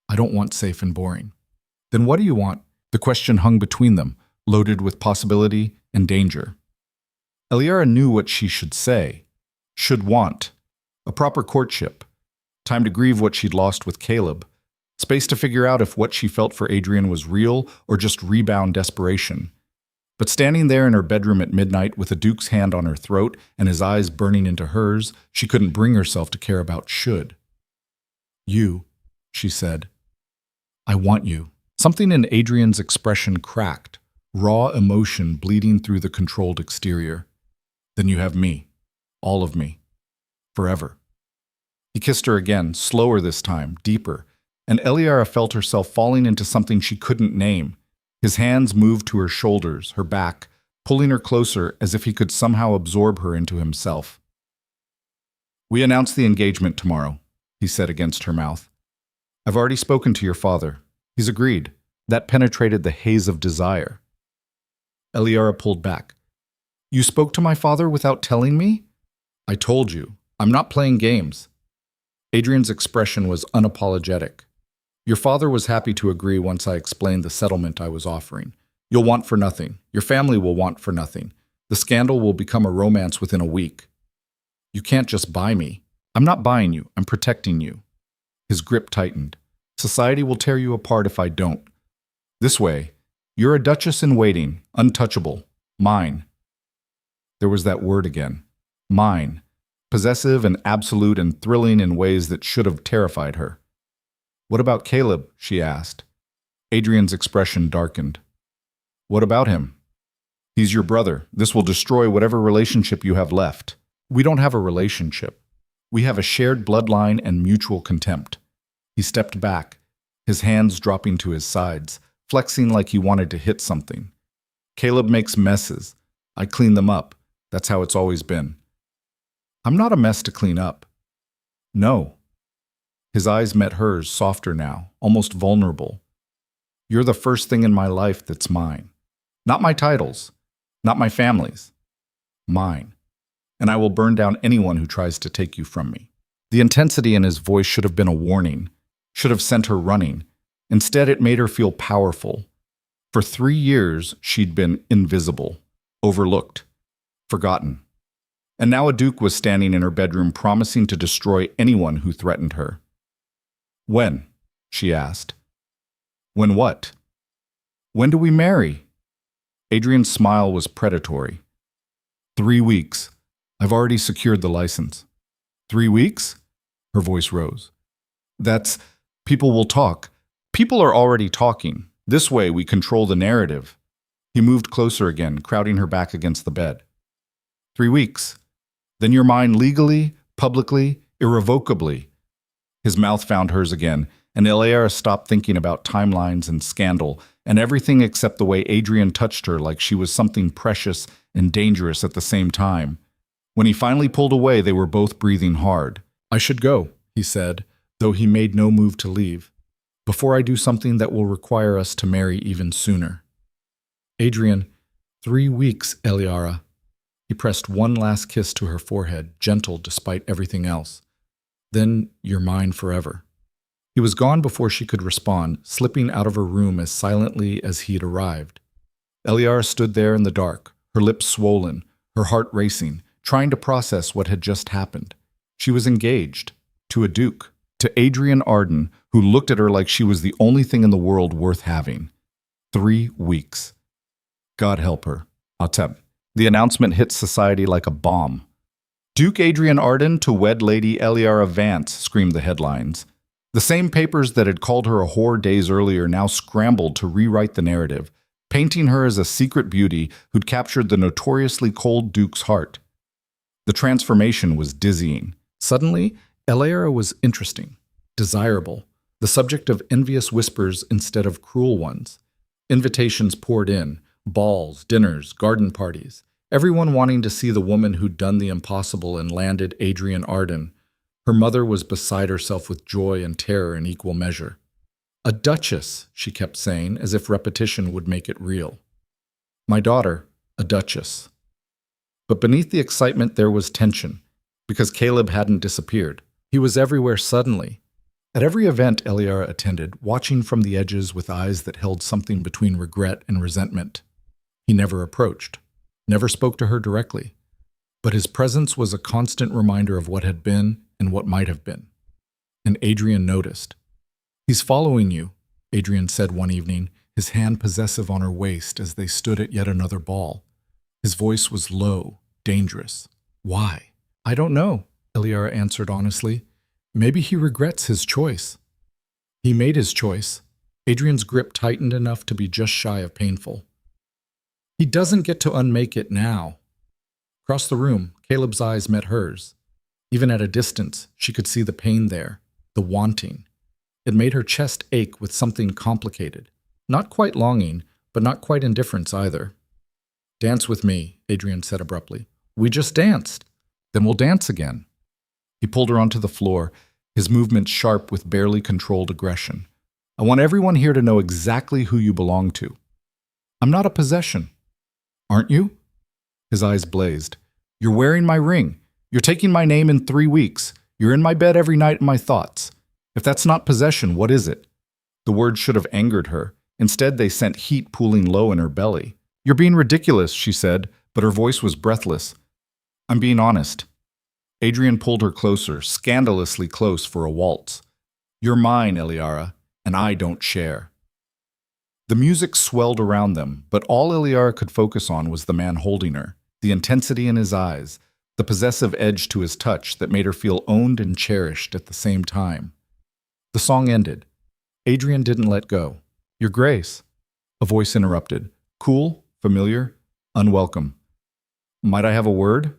Speaker 1: "I don't want safe and boring." "Then what do you want?" The question hung between them, loaded with possibility and danger. Eliara knew what she should say, should want. A proper courtship. Time to grieve what she'd lost with Caleb. Space to figure out if what she felt for Adrian was real or just rebound desperation. But standing there in her bedroom at midnight with a duke's hand on her throat and his eyes burning into hers, she couldn't bring herself to care about should. "You," she said. "I want you." Something in Adrian's expression cracked, raw emotion bleeding through the controlled exterior. "Then you have me. All of me. Forever." He kissed her again, slower this time, deeper, and Eliara felt herself falling into something she couldn't name. His hands moved to her shoulders, her back, pulling her closer as if he could somehow absorb her into himself. "We announce the engagement tomorrow," he said against her mouth. "I've already spoken to your father. He's agreed." That penetrated the haze of desire. Eliara pulled back. "You spoke to my father without telling me?" "I told you. I'm not playing games." Adrian's expression was unapologetic. "Your father was happy to agree once I explained the settlement I was offering. You'll want for nothing. Your family will want for nothing. The scandal will become a romance within a week. You can't just buy me. I'm not buying you. I'm protecting you." His grip tightened. "Society will tear you apart if I don't. This way, you're a duchess in waiting, untouchable, mine." There was that word again. Mine. Possessive and absolute and thrilling in ways that should have terrified her. "What about Caleb?" she asked. Adrian's expression darkened. "What about him?" "He's your brother. This will destroy whatever relationship you have left." "We don't have a relationship. We have a shared bloodline and mutual contempt." He stepped back, his hands dropping to his sides, flexing like he wanted to hit something. Caleb makes messes. I clean them up. That's how it's always been. I'm not a mess to clean up. No. His eyes met hers, softer now, almost vulnerable. You're the first thing in my life that's mine. Not my titles, not my family's. Mine. And I will burn down anyone who tries to take you from me. The intensity in his voice should have been a warning, should have sent her running. Instead, it made her feel powerful. For 3 years, she'd been invisible, overlooked, forgotten. And now a duke was standing in her bedroom promising to destroy anyone who threatened her. When? She asked. When what? When do we marry? Adrian's smile was predatory. 3 weeks. I've already secured the license. 3 weeks? Her voice rose. That's... People will talk. People are already talking. This way we control the narrative. He moved closer again, crowding her back against the bed. 3 weeks. Then you're mine legally, publicly, irrevocably. His mouth found hers again, and Eliara stopped thinking about timelines and scandal, and everything except the way Adrian touched her like she was something precious and dangerous at the same time. When he finally pulled away, they were both breathing hard. I should go, he said, though he made no move to leave, before I do something that will require us to marry even sooner. Adrian, 3 weeks, Eliara. He pressed one last kiss to her forehead, gentle despite everything else. Then you're mine forever. He was gone before she could respond, slipping out of her room as silently as he had arrived. Eliara stood there in the dark, her lips swollen, her heart racing, trying to process what had just happened. She was engaged, to a duke, to Adrian Arden, who looked at her like she was the only thing in the world worth having. 3 weeks. God help her. Ateb. The announcement hit society like a bomb. Duke Adrian Arden to wed Lady Eliara Vance, screamed the headlines. The same papers that had called her a whore days earlier now scrambled to rewrite the narrative, painting her as a secret beauty who'd captured the notoriously cold Duke's heart. The transformation was dizzying. Suddenly, Eliara was interesting, desirable, the subject of envious whispers instead of cruel ones. Invitations poured in, balls, dinners, garden parties, everyone wanting to see the woman who'd done the impossible and landed Adrian Arden. Her mother was beside herself with joy and terror in equal measure. A duchess, she kept saying, as if repetition would make it real. My daughter, a duchess. But beneath the excitement there was tension, because Caleb hadn't disappeared. He was everywhere suddenly. At every event Eliara attended, watching from the edges with eyes that held something between regret and resentment. He never approached, never spoke to her directly, but his presence was a constant reminder of what had been and what might have been. And Adrian noticed. He's following you, Adrian said one evening, his hand possessive on her waist as they stood at yet another ball. His voice was low, dangerous. Why? I don't know, Eliara answered honestly. Maybe he regrets his choice. He made his choice. Adrian's grip tightened enough to be just shy of painful. He doesn't get to unmake it now. Across the room, Caleb's eyes met hers. Even at a distance, she could see the pain there, the wanting. It made her chest ache with something complicated. Not quite longing, but not quite indifference either. Dance with me, Adrian said abruptly. We just danced. Then we'll dance again. He pulled her onto the floor, his movements sharp with barely controlled aggression. I want everyone here to know exactly who you belong to. I'm not a possession. Aren't you? His eyes blazed. You're wearing my ring. You're taking my name in 3 weeks. You're in my bed every night in my thoughts. If that's not possession, what is it? The words should have angered her. Instead, they sent heat pooling low in her belly. You're being ridiculous, she said, but her voice was breathless. I'm being honest. Adrian pulled her closer, scandalously close for a waltz. You're mine, Eliara, and I don't share. The music swelled around them, but all Eliara could focus on was the man holding her, the intensity in his eyes, the possessive edge to his touch that made her feel owned and cherished at the same time. The song ended. Adrian didn't let go. Your Grace, a voice interrupted. Cool, familiar, unwelcome. Might I have a word?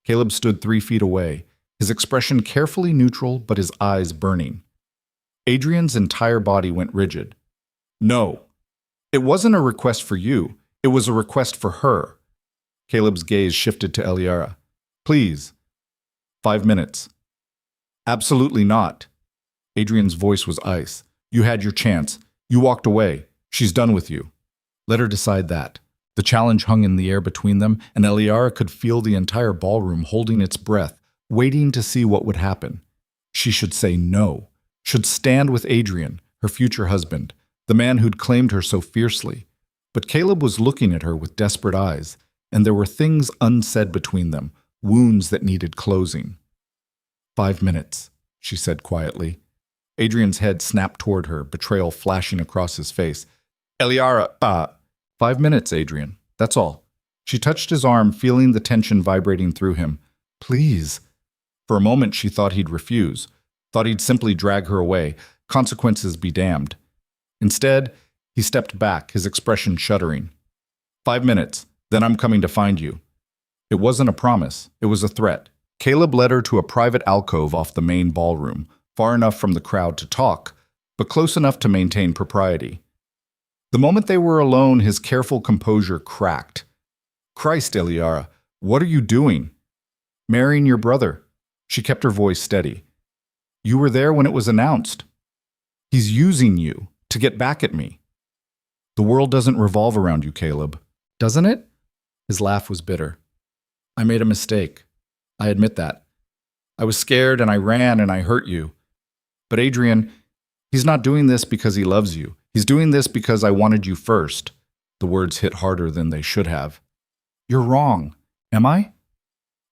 Speaker 1: Caleb stood 3 feet away, his expression carefully neutral but his eyes burning. Adrian's entire body went rigid. No, it wasn't a request for you. It was a request for her. Caleb's gaze shifted to Eliara. Please. 5 minutes. Absolutely not. Adrian's voice was ice. You had your chance. You walked away. She's done with you. Let her decide that. The challenge hung in the air between them, and Eliara could feel the entire ballroom holding its breath, waiting to see what would happen. She should say no, should stand with Adrian, her future husband, the man who'd claimed her so fiercely. But Caleb was looking at her with desperate eyes, and there were things unsaid between them, wounds that needed closing. 5 minutes, she said quietly. Adrian's head snapped toward her, betrayal flashing across his face. Eliara, 5 minutes, Adrian. That's all. She touched his arm, feeling the tension vibrating through him. Please. For a moment, she thought he'd refuse, thought he'd simply drag her away, consequences be damned. Instead, he stepped back, his expression shuddering. 5 minutes, then I'm coming to find you. It wasn't a promise, it was a threat. Caleb led her to a private alcove off the main ballroom, far enough from the crowd to talk, but close enough to maintain propriety. The moment they were alone, his careful composure cracked. Christ, Eliara, what are you doing? Marrying your brother. She kept her voice steady. You were there when it was announced. He's using you to get back at me. The world doesn't revolve around you, Caleb. Doesn't it? His laugh was bitter. I made a mistake. I admit that. I was scared and I ran and I hurt you. But Adrian, he's not doing this because he loves you. He's doing this because I wanted you first. The words hit harder than they should have. You're wrong. Am I?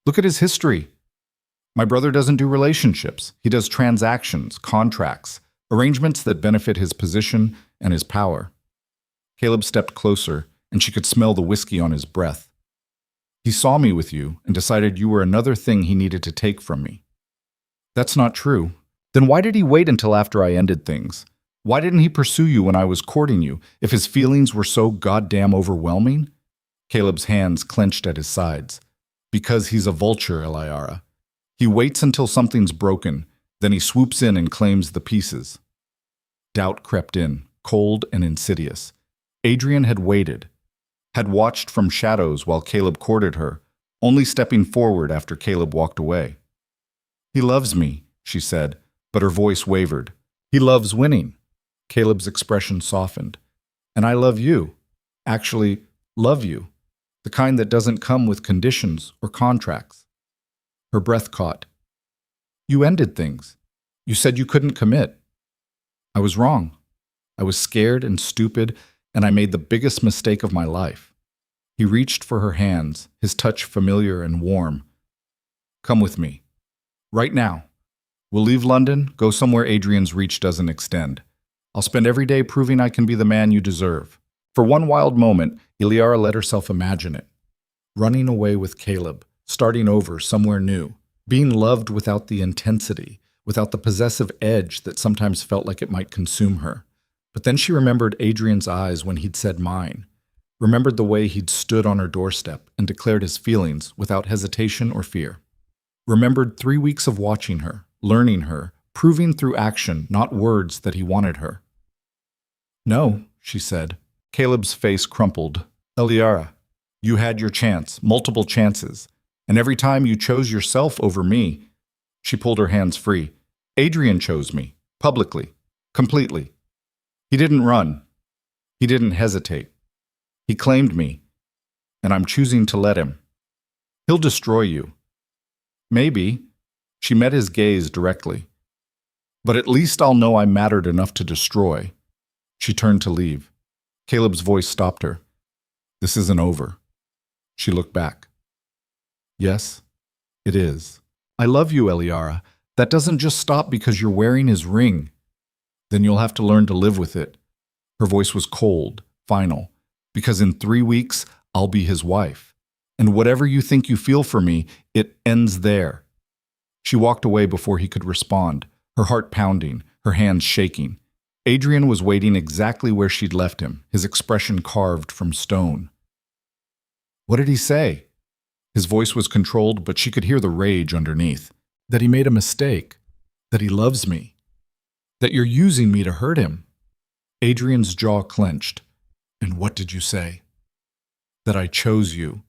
Speaker 1: Look at his history. My brother doesn't do relationships. He does transactions, contracts, arrangements that benefit his position and his power. Caleb stepped closer, and she could smell the whiskey on his breath. He saw me with you and decided you were another thing he needed to take from me. That's not true. Then why did he wait until after I ended things? Why didn't he pursue you when I was courting you, if his feelings were so goddamn overwhelming? Caleb's hands clenched at his sides. Because he's a vulture, Eliara. He waits until something's broken, then he swoops in and claims the pieces. Doubt crept in, cold and insidious. Adrian had waited, had watched from shadows while Caleb courted her, only stepping forward after Caleb walked away. He loves me, she said, but her voice wavered. He loves winning. Caleb's expression softened. And I love you. Actually, love you. The kind that doesn't come with conditions or contracts. Her breath caught. You ended things. You said you couldn't commit. I was wrong. I was scared and stupid, and I made the biggest mistake of my life. He reached for her hands, his touch familiar and warm. Come with me. Right now. We'll leave London, go somewhere Adrian's reach doesn't extend. I'll spend every day proving I can be the man you deserve. For one wild moment, Eliara let herself imagine it. Running away with Caleb, starting over somewhere new, being loved without the intensity, without the possessive edge that sometimes felt like it might consume her. But then she remembered Adrian's eyes when he'd said mine, remembered the way he'd stood on her doorstep and declared his feelings without hesitation or fear. Remembered 3 weeks of watching her, learning her, proving through action, not words, that he wanted her. No, she said. Caleb's face crumpled. Eliara, you had your chance, multiple chances, and every time you chose yourself over me. She pulled her hands free. Adrian chose me, publicly, completely. He didn't run. He didn't hesitate. He claimed me, and I'm choosing to let him. He'll destroy you. Maybe. She met his gaze directly. But at least I'll know I mattered enough to destroy. She turned to leave. Caleb's voice stopped her. This isn't over. She looked back. Yes, it is. I love you, Eliara. That doesn't just stop because you're wearing his ring. Then you'll have to learn to live with it. Her voice was cold, final, because in 3 weeks, I'll be his wife. And whatever you think you feel for me, it ends there. She walked away before he could respond, her heart pounding, her hands shaking. Adrian was waiting exactly where she'd left him, his expression carved from stone. What did he say? His voice was controlled, but she could hear the rage underneath. That he made a mistake. That he loves me. That you're using me to hurt him. Adrian's jaw clenched. And what did you say? That I chose you.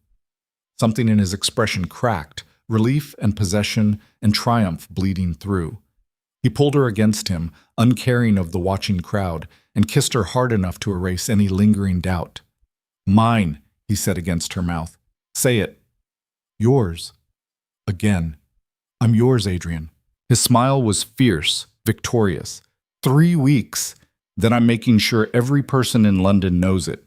Speaker 1: Something in his expression cracked, relief and possession and triumph bleeding through. He pulled her against him, uncaring of the watching crowd, and kissed her hard enough to erase any lingering doubt. Mine, he said against her mouth. Say it. Yours. Again. I'm yours, Adrian. His smile was fierce, victorious. 3 weeks. Then I'm making sure every person in London knows it.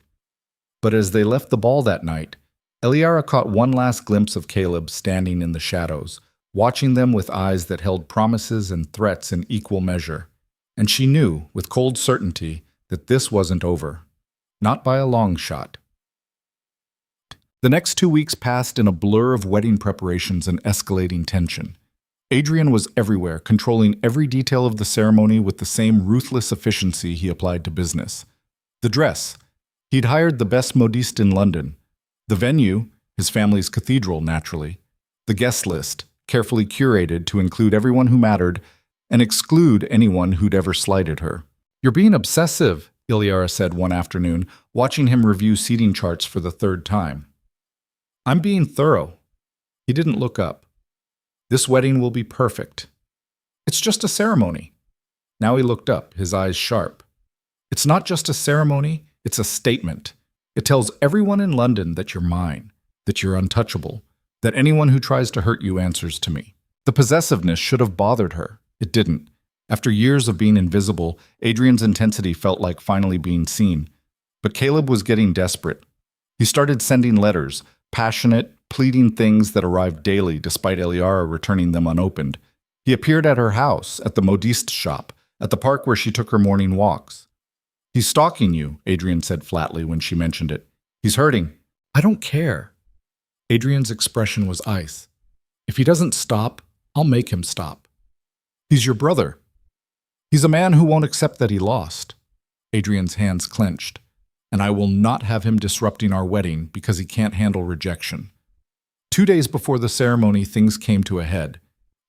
Speaker 1: But as they left the ball that night, Eliara caught one last glimpse of Caleb standing in the shadows, watching them with eyes that held promises and threats in equal measure. And she knew, with cold certainty, that this wasn't over. Not by a long shot. The next 2 weeks passed in a blur of wedding preparations and escalating tension. Adrian was everywhere, controlling every detail of the ceremony with the same ruthless efficiency he applied to business. The dress. He'd hired the best modiste in London. The venue, his family's cathedral, naturally. The guest list, carefully curated to include everyone who mattered and exclude anyone who'd ever slighted her. You're being obsessive, Eliara said one afternoon, watching him review seating charts for the 3rd time. I'm being thorough. He didn't look up. This wedding will be perfect. It's just a ceremony. Now he looked up, his eyes sharp. It's not just a ceremony, it's a statement. It tells everyone in London that you're mine, that you're untouchable, that anyone who tries to hurt you answers to me. The possessiveness should have bothered her. It didn't. After years of being invisible, Adrian's intensity felt like finally being seen. But Caleb was getting desperate. He started sending letters, passionate, pleading things that arrived daily despite Eliara returning them unopened. He appeared at her house, at the modiste shop, at the park where she took her morning walks. He's stalking you, Adrian said flatly when she mentioned it. He's hurting. I don't care. Adrian's expression was ice. If he doesn't stop, I'll make him stop. He's your brother. He's a man who won't accept that he lost. Adrian's hands clenched. And I will not have him disrupting our wedding because he can't handle rejection. 2 days before the ceremony, things came to a head.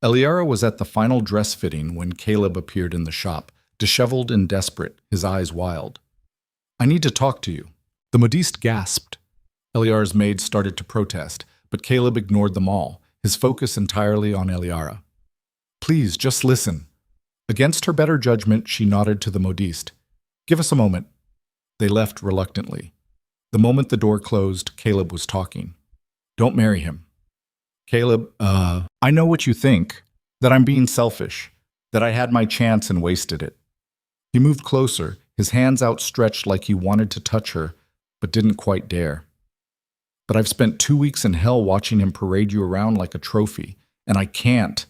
Speaker 1: Eliara was at the final dress fitting when Caleb appeared in the shop, disheveled and desperate, his eyes wild. I need to talk to you. The modiste gasped. Eliara's maid started to protest, but Caleb ignored them all, his focus entirely on Eliara. Please, just listen. Against her better judgment, she nodded to the modiste. Give us a moment. They left reluctantly. The moment the door closed, Caleb was talking. Don't marry him. Caleb, I know what you think, that I'm being selfish, that I had my chance and wasted it. He moved closer, his hands outstretched like he wanted to touch her, but didn't quite dare. But I've spent 2 weeks in hell watching him parade you around like a trophy, and I can't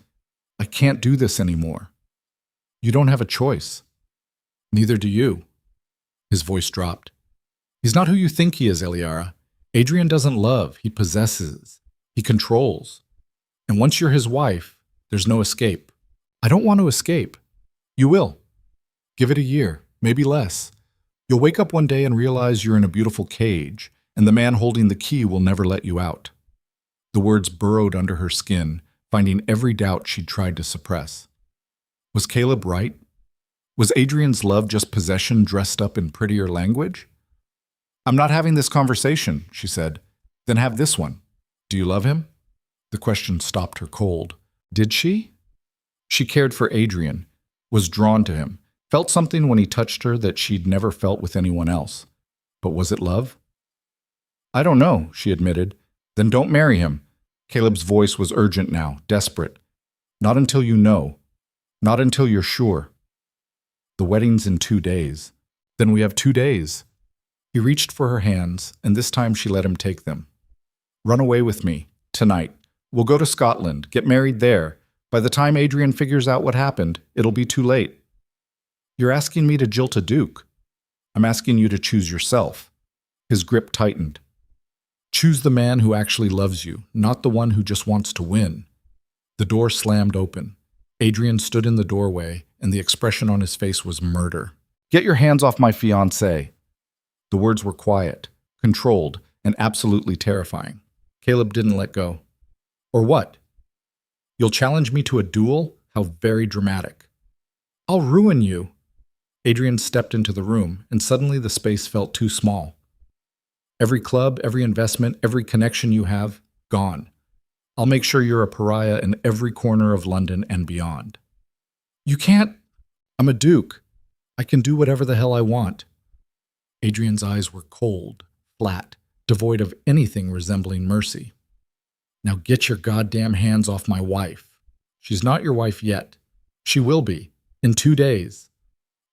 Speaker 1: do this anymore. You don't have a choice. Neither do you. His voice dropped. He's not who you think he is, Eliara. Adrian doesn't love, he possesses. He controls. And once you're his wife, there's no escape. I don't want to escape. You will. Give it a year, maybe less. You'll wake up one day and realize you're in a beautiful cage, and the man holding the key will never let you out. The words burrowed under her skin, finding every doubt she'd tried to suppress. Was Caleb right? Was Adrian's love just possession dressed up in prettier language? I'm not having this conversation, she said. Then have this one. Do you love him? The question stopped her cold. Did she? She cared for Adrian, was drawn to him, felt something when he touched her that she'd never felt with anyone else. But was it love? I don't know, she admitted. Then don't marry him. Caleb's voice was urgent now, desperate. Not until you know. Not until you're sure. The wedding's in 2 days. Then we have 2 days. He reached for her hands, and this time she let him take them. Run away with me, tonight. We'll go to Scotland, get married there. By the time Adrian figures out what happened, it'll be too late. You're asking me to jilt a duke. I'm asking you to choose yourself. His grip tightened. Choose the man who actually loves you, not the one who just wants to win. The door slammed open. Adrian stood in the doorway, and the expression on his face was murder. Get your hands off my fiancé. The words were quiet, controlled, and absolutely terrifying. Caleb didn't let go. Or what? You'll challenge me to a duel? How very dramatic. I'll ruin you. Adrian stepped into the room, and suddenly the space felt too small. Every club, every investment, every connection you have, gone. I'll make sure you're a pariah in every corner of London and beyond. You can't. I'm a duke. I can do whatever the hell I want. Adrian's eyes were cold, flat, devoid of anything resembling mercy. Now get your goddamn hands off my wife. She's not your wife yet. She will be, in 2 days.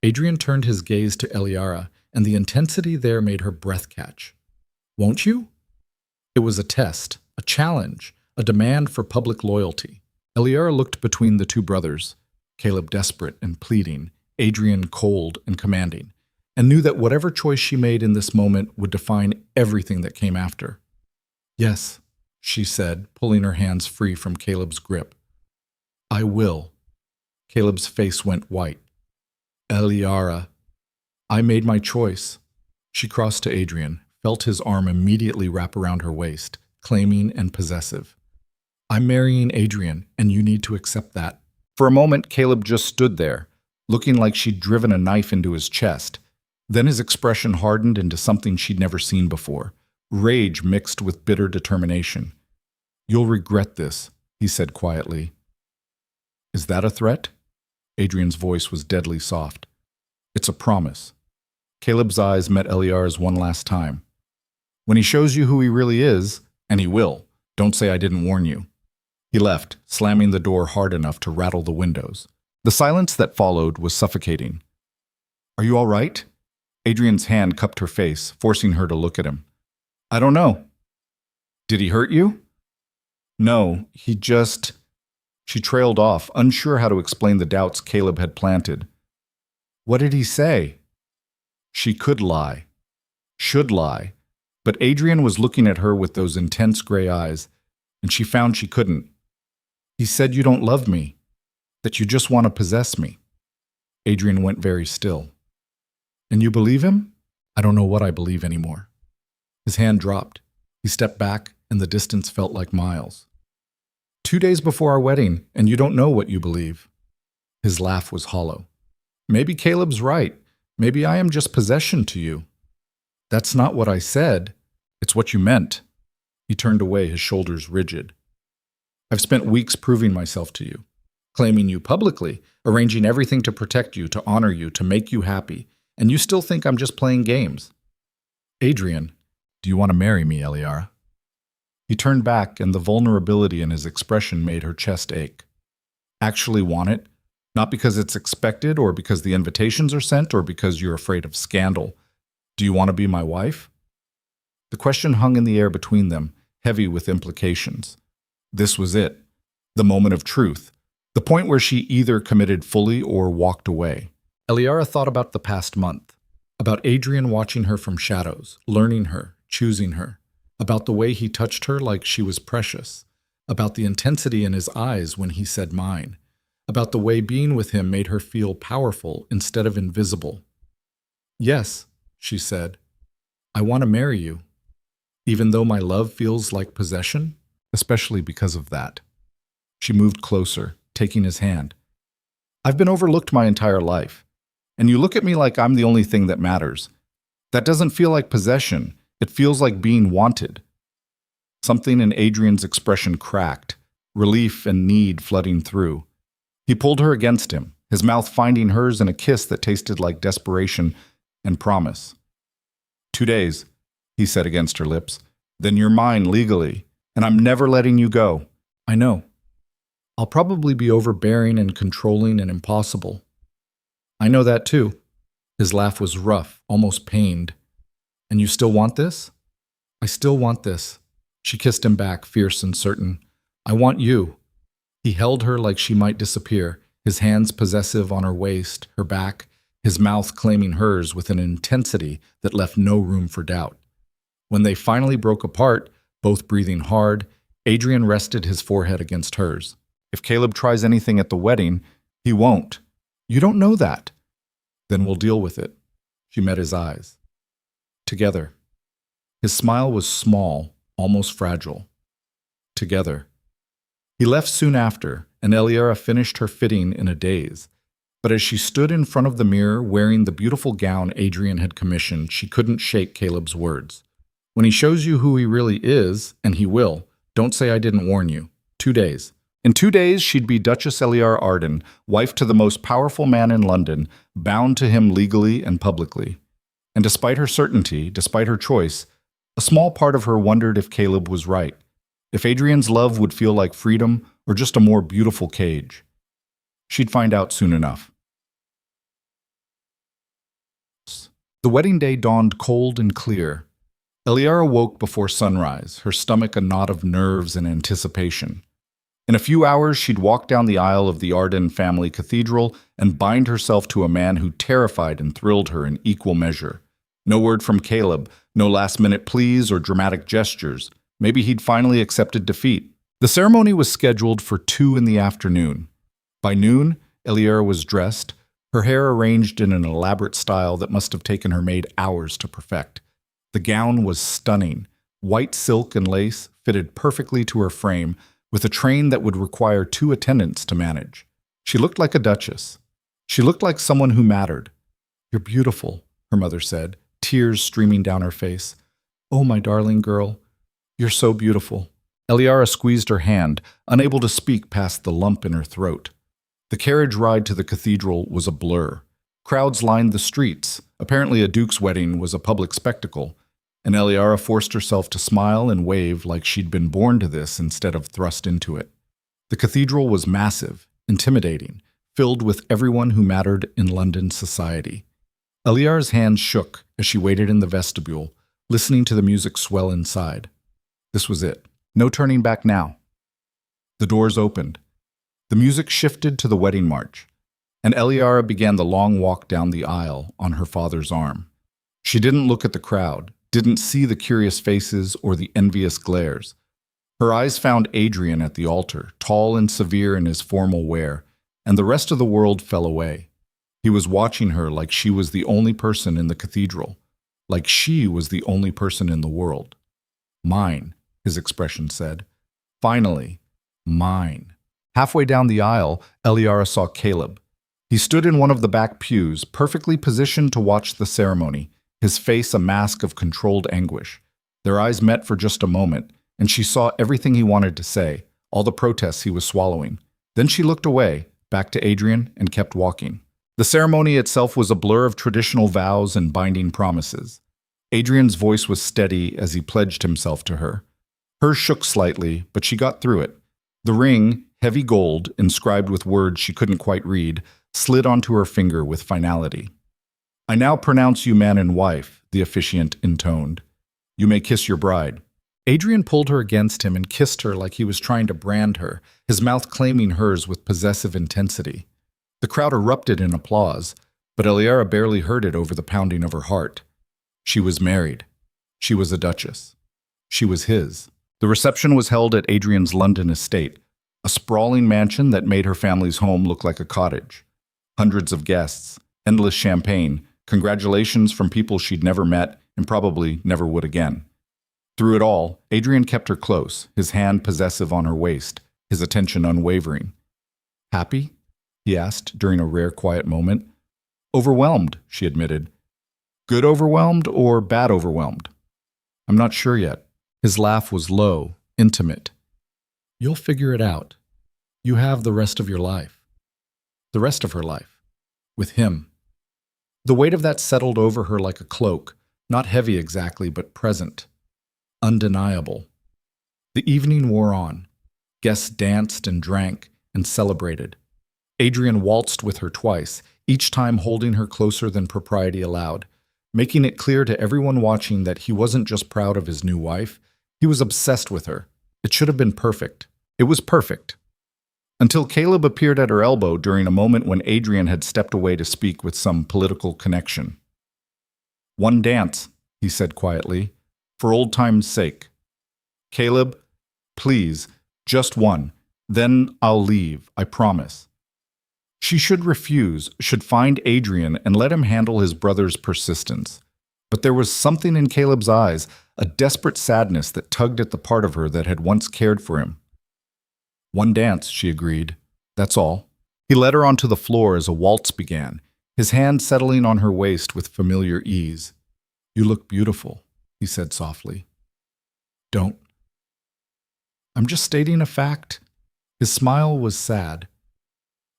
Speaker 1: Adrian turned his gaze to Eliara, and the intensity there made her breath catch. Won't you? It was a test, a challenge, a demand for public loyalty. Eliara looked between the two brothers, Caleb desperate and pleading, Adrian cold and commanding, and knew that whatever choice she made in this moment would define everything that came after. Yes, she said, pulling her hands free from Caleb's grip. I will. Caleb's face went white. Eliara, I made my choice. She crossed to Adrian, felt his arm immediately wrap around her waist, claiming and possessive. I'm marrying Adrian, and you need to accept that. For a moment, Caleb just stood there, looking like she'd driven a knife into his chest. Then his expression hardened into something she'd never seen before, rage mixed with bitter determination. You'll regret this, he said quietly. Is that a threat? Adrian's voice was deadly soft. It's a promise. Caleb's eyes met Eliara's one last time. When he shows you who he really is, and he will, don't say I didn't warn you. He left, slamming the door hard enough to rattle the windows. The silence that followed was suffocating. Are you all right? Adrian's hand cupped her face, forcing her to look at him. I don't know. Did he hurt you? No, he just... She trailed off, unsure how to explain the doubts Caleb had planted. What did he say? She could lie. Should lie. But Adrian was looking at her with those intense gray eyes, and she found she couldn't. He said you don't love me, that you just want to possess me. Adrian went very still. And you believe him? I don't know what I believe anymore. His hand dropped. He stepped back, and the distance felt like miles. 2 days before our wedding, and you don't know what you believe. His laugh was hollow. Maybe Caleb's right. Maybe I am just possession to you. That's not what I said. It's what you meant. He turned away, his shoulders rigid. I've spent weeks proving myself to you, claiming you publicly, arranging everything to protect you, to honor you, to make you happy, and you still think I'm just playing games. Adrian, do you want to marry me, Eliara? He turned back, and the vulnerability in his expression made her chest ache. Actually want it? Not because it's expected, or because the invitations are sent, or because you're afraid of scandal. Do you want to be my wife? The question hung in the air between them, heavy with implications. This was it, the moment of truth, the point where she either committed fully or walked away. Eliara thought about the past month, about Adrian watching her from shadows, learning her, choosing her, about the way he touched her like she was precious, about the intensity in his eyes when he said mine, about the way being with him made her feel powerful instead of invisible. Yes, she said, I want to marry you, even though my love feels like possession, especially because of that. She moved closer, taking his hand. I've been overlooked my entire life, and you look at me like I'm the only thing that matters. That doesn't feel like possession. It feels like being wanted. Something in Adrian's expression cracked, relief and need flooding through. He pulled her against him, his mouth finding hers in a kiss that tasted like desperation and promise. 2 days, he said against her lips. Then you're mine legally, and I'm never letting you go. I know. I'll probably be overbearing and controlling and impossible. I know that too. His laugh was rough, almost pained. And you still want this? I still want this. She kissed him back, fierce and certain. I want you. He held her like she might disappear, his hands possessive on her waist, her back, his mouth claiming hers with an intensity that left no room for doubt. When they finally broke apart, both breathing hard, Adrian rested his forehead against hers. If Caleb tries anything at the wedding, he won't. You don't know that. Then we'll deal with it. She met his eyes. Together. His smile was small, almost fragile. Together. He left soon after, and Eliara finished her fitting in a daze. But as she stood in front of the mirror wearing the beautiful gown Adrian had commissioned, she couldn't shake Caleb's words. When he shows you who he really is, and he will, don't say I didn't warn you. 2 days. In 2 days, she'd be Duchess Eliara Arden, wife to the most powerful man in London, bound to him legally and publicly. And despite her certainty, despite her choice, a small part of her wondered if Caleb was right, if Adrian's love would feel like freedom or just a more beautiful cage. She'd find out soon enough. The wedding day dawned cold and clear. Eliara woke before sunrise, her stomach a knot of nerves and anticipation. In a few hours, she'd walk down the aisle of the Arden family cathedral and bind herself to a man who terrified and thrilled her in equal measure. No word from Caleb, no last-minute pleas or dramatic gestures. Maybe he'd finally accepted defeat. The ceremony was scheduled for 2 in the afternoon. By noon, Eliara was dressed, her hair arranged in an elaborate style that must have taken her maid hours to perfect. The gown was stunning. White silk and lace fitted perfectly to her frame, with a train that would require 2 attendants to manage. She looked like a duchess. She looked like someone who mattered. "You're beautiful," her mother said, tears streaming down her face. "Oh, my darling girl, you're so beautiful." Eliara squeezed her hand, unable to speak past the lump in her throat. The carriage ride to the cathedral was a blur. Crowds lined the streets. Apparently a duke's wedding was a public spectacle, and Eliara forced herself to smile and wave like she'd been born to this instead of thrust into it. The cathedral was massive, intimidating, filled with everyone who mattered in London society. Eliara's hands shook as she waited in the vestibule, listening to the music swell inside. This was it. No turning back now. The doors opened. The music shifted to the wedding march, and Eliara began the long walk down the aisle on her father's arm. She didn't look at the crowd, didn't see the curious faces or the envious glares. Her eyes found Adrian at the altar, tall and severe in his formal wear, and the rest of the world fell away. He was watching her like she was the only person in the cathedral, like she was the only person in the world. "Mine," his expression said. "Finally, mine." Halfway down the aisle, Eliara saw Caleb. He stood in one of the back pews, perfectly positioned to watch the ceremony, his face a mask of controlled anguish. Their eyes met for just a moment, and she saw everything he wanted to say, all the protests he was swallowing. Then she looked away, back to Adrian, and kept walking. The ceremony itself was a blur of traditional vows and binding promises. Adrian's voice was steady as he pledged himself to her. Hers shook slightly, but she got through it. The ring, heavy gold, inscribed with words she couldn't quite read, slid onto her finger with finality. "I now pronounce you man and wife," the officiant intoned. "You may kiss your bride." Adrian pulled her against him and kissed her like he was trying to brand her, his mouth claiming hers with possessive intensity. The crowd erupted in applause, but Eliara barely heard it over the pounding of her heart. She was married. She was a duchess. She was his. The reception was held at Adrian's London estate, a sprawling mansion that made her family's home look like a cottage. Hundreds of guests, endless champagne, congratulations from people she'd never met and probably never would again. Through it all, Adrian kept her close, his hand possessive on her waist, his attention unwavering. "Happy?" he asked during a rare quiet moment. "Overwhelmed," she admitted. "Good overwhelmed or bad overwhelmed?" "I'm not sure yet." His laugh was low, intimate. "You'll figure it out. You have the rest of your life." The rest of her life. With him. The weight of that settled over her like a cloak, not heavy exactly, but present. Undeniable. The evening wore on. Guests danced and drank and celebrated. Adrian waltzed with her twice, each time holding her closer than propriety allowed, making it clear to everyone watching that he wasn't just proud of his new wife, he was obsessed with her. It should have been perfect. It was perfect. Until Caleb appeared at her elbow during a moment when Adrian had stepped away to speak with some political connection. "One dance," he said quietly, "for old time's sake. Caleb, please, just one. Then I'll leave, I promise." She should refuse, should find Adrian and let him handle his brother's persistence. But there was something in Caleb's eyes, a desperate sadness that tugged at the part of her that had once cared for him. "One dance," she agreed. "That's all." He led her onto the floor as a waltz began, his hand settling on her waist with familiar ease. "You look beautiful," he said softly. "Don't." "I'm just stating a fact." His smile was sad.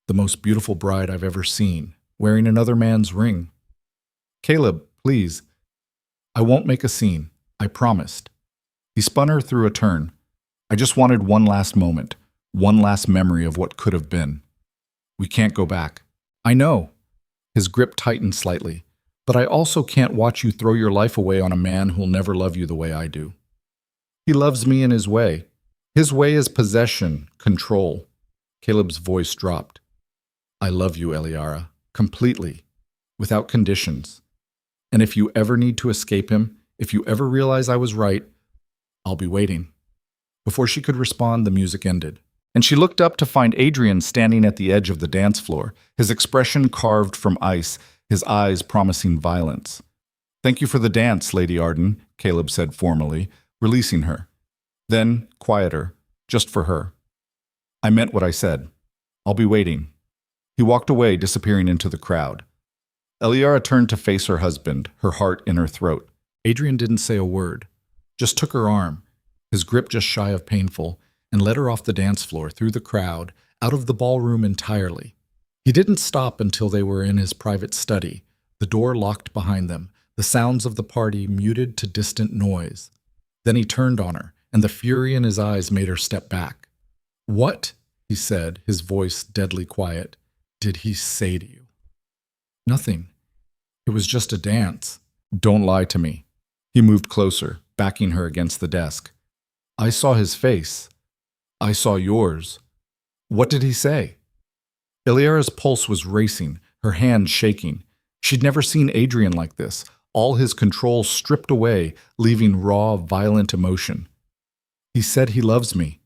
Speaker 1: "The most beautiful bride I've ever seen, wearing another man's ring." "Caleb, please." "I won't make a scene. I promised." He spun her through a turn. "I just wanted one last moment, one last memory of what could have been. We can't go back." "I know." His grip tightened slightly. "But I also can't watch you throw your life away on a man who'll never love you the way I do." "He loves me in his way. His way is possession, control." Caleb's voice dropped. "I love you, Eliara, completely, without conditions. And if you ever need to escape him, if you ever realize I was right, I'll be waiting." Before she could respond, the music ended, and she looked up to find Adrian standing at the edge of the dance floor, his expression carved from ice, his eyes promising violence. "Thank you for the dance, Lady Arden," Caleb said formally, releasing her. Then, quieter, just for her. "I meant what I said. I'll be waiting." He walked away, disappearing into the crowd. Eliara turned to face her husband, her heart in her throat. Adrian didn't say a word, just took her arm, his grip just shy of painful, and led her off the dance floor, through the crowd, out of the ballroom entirely. He didn't stop until they were in his private study, the door locked behind them, the sounds of the party muted to distant noise. Then he turned on her, and the fury in his eyes made her step back. "What," he said, his voice deadly quiet, "did he say to you?" "Nothing. It was just a dance." "Don't lie to me." He moved closer, backing her against the desk. "I saw his face. I saw yours." "What did he say?" Eliara's pulse was racing, her hand shaking. She'd never seen Adrian like this, all his control stripped away, leaving raw, violent emotion. "He said he loves me,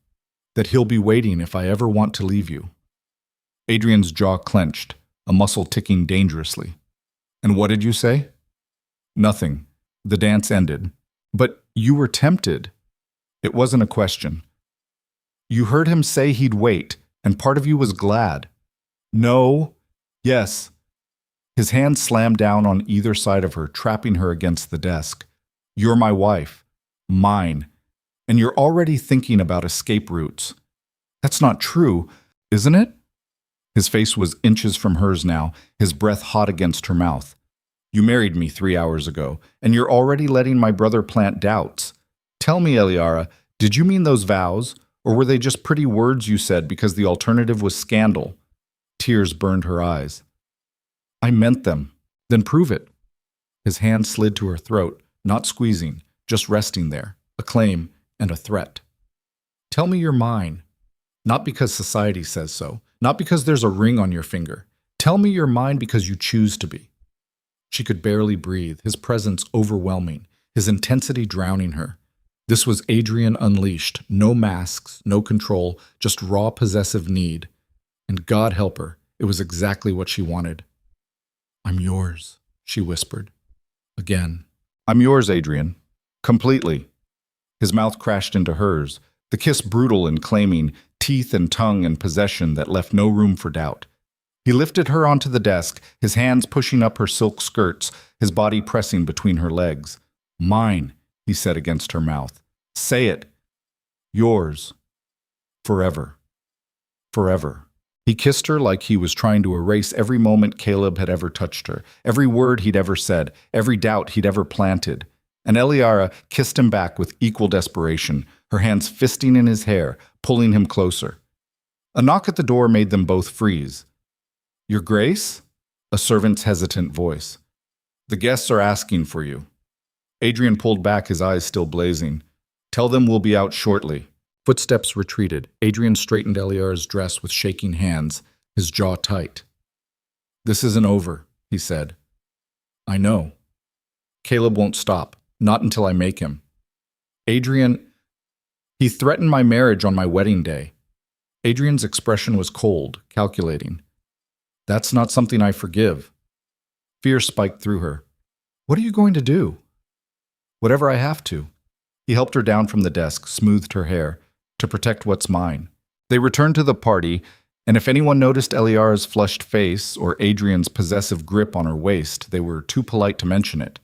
Speaker 1: that he'll be waiting if I ever want to leave you." Adrian's jaw clenched, a muscle ticking dangerously. "And what did you say?" "Nothing. The dance ended." "But you were tempted." "It wasn't a question." "You heard him say he'd wait, and part of you was glad." "No." "Yes." His hand slammed down on either side of her, trapping her against the desk. "You're my wife. Mine. And you're already thinking about escape routes." "That's not true, isn't it?" His face was inches from hers now, his breath hot against her mouth. "You married me 3 hours ago, and you're already letting my brother plant doubts. Tell me, Eliara, did you mean those vows, or were they just pretty words you said because the alternative was scandal?" Tears burned her eyes. "I meant them." "Then prove it." His hand slid to her throat, not squeezing, just resting there, a claim and a threat. "Tell me you're mine. Not because society says so, not because there's a ring on your finger. Tell me you're mine because you choose to be." She could barely breathe, his presence overwhelming, his intensity drowning her. This was Adrian unleashed, no masks, no control, just raw possessive need. And God help her, it was exactly what she wanted. "I'm yours," she whispered. Again. "I'm yours, Adrian. Completely." His mouth crashed into hers, the kiss brutal and claiming, teeth and tongue and possession that left no room for doubt. He lifted her onto the desk, his hands pushing up her silk skirts, his body pressing between her legs. "Mine," he said against her mouth. "Say it." "Yours. Forever. Forever." He kissed her like he was trying to erase every moment Caleb had ever touched her, every word he'd ever said, every doubt he'd ever planted. And Eliara kissed him back with equal desperation, her hands fisting in his hair, pulling him closer. A knock at the door made them both freeze. "Your Grace?" A servant's hesitant voice. "The guests are asking for you." Adrian pulled back, his eyes still blazing. "Tell them we'll be out shortly." Footsteps retreated. Adrian straightened Eliara's dress with shaking hands, his jaw tight. "This isn't over," he said. "I know. Caleb won't stop, not until I make him. Adrian, he threatened my marriage on my wedding day." Adrian's expression was cold, calculating. "That's not something I forgive." Fear spiked through her. "What are you going to do?" "Whatever I have to." He helped her down from the desk, smoothed her hair, "to protect what's mine." They returned to the party, And if anyone noticed Eliara's flushed face or Adrian's possessive grip on her waist, they were too polite to mention it.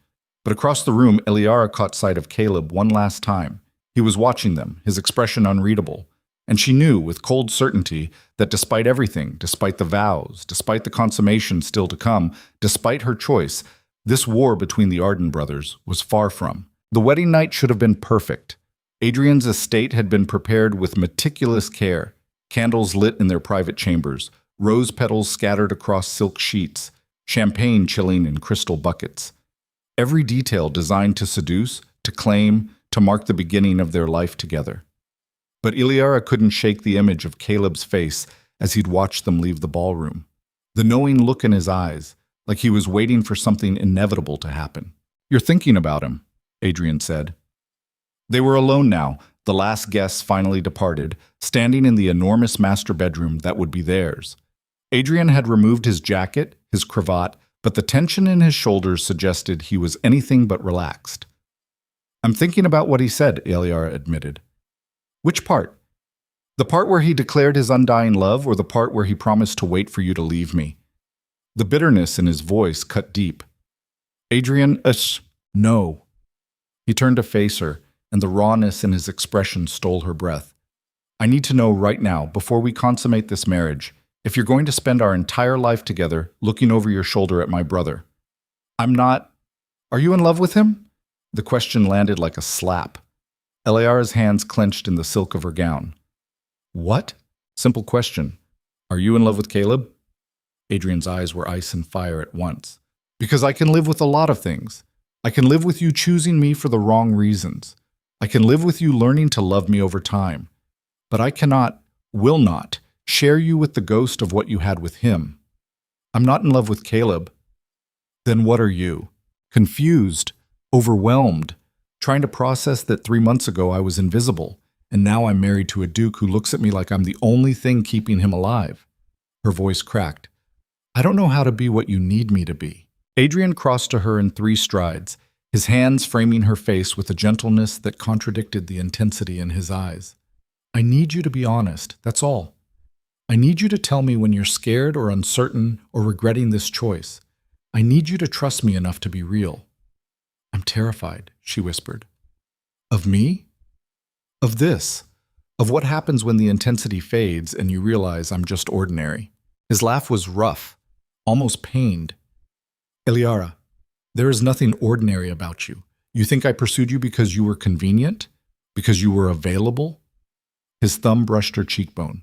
Speaker 1: But across the room, Eliara caught sight of Caleb one last time. He was watching them, his expression unreadable. And she knew with cold certainty that despite everything, despite the vows, despite the consummation still to come, despite her choice, this war between the Arden brothers was far from. The wedding night should have been perfect. Adrian's estate had been prepared with meticulous care, candles lit in their private chambers, rose petals scattered across silk sheets, champagne chilling in crystal buckets. Every detail designed to seduce, to claim, to mark the beginning of their life together. But Eliara couldn't shake the image of Caleb's face as he'd watched them leave the ballroom. The knowing look in his eyes, like he was waiting for something inevitable to happen. "You're thinking about him," Adrian said. They were alone now, the last guests finally departed, standing in the enormous master bedroom that would be theirs. Adrian had removed his jacket, his cravat, but the tension in his shoulders suggested he was anything but relaxed. "I'm thinking about what he said," Eliara admitted. "Which part? The part where he declared his undying love, or the part where he promised to wait for you to leave me?" The bitterness in his voice cut deep. "Adrian, no." He turned to face her, and the rawness in his expression stole her breath. "I need to know right now, before we consummate this marriage, if you're going to spend our entire life together looking over your shoulder at my brother." "I'm not. Are you in love with him?" The question landed like a slap. Eliara's hands clenched in the silk of her gown. "What?" Simple question. "Are you in love with Caleb?" Adrian's eyes were ice and fire at once. "Because I can live with a lot of things. I can live with you choosing me for the wrong reasons. I can live with you learning to love me over time. But I cannot, will not, share you with the ghost of what you had with him. I'm not in love with Caleb." "Then what are you?" Confused, overwhelmed, trying to process that 3 months ago I was invisible, and now I'm married to a duke who looks at me like I'm the only thing keeping him alive. Her voice cracked. "I don't know how to be what you need me to be." Adrian crossed to her in 3 strides, his hands framing her face with a gentleness that contradicted the intensity in his eyes. "I need you to be honest, that's all. I need you to tell me when you're scared or uncertain or regretting this choice. I need you to trust me enough to be real." "I'm terrified," she whispered. "Of me? Of this? Of what happens when the intensity fades and you realize I'm just ordinary?" His laugh was rough, almost pained. "Eliara, there is nothing ordinary about you. You think I pursued you because you were convenient? Because you were available?" His thumb brushed her cheekbone.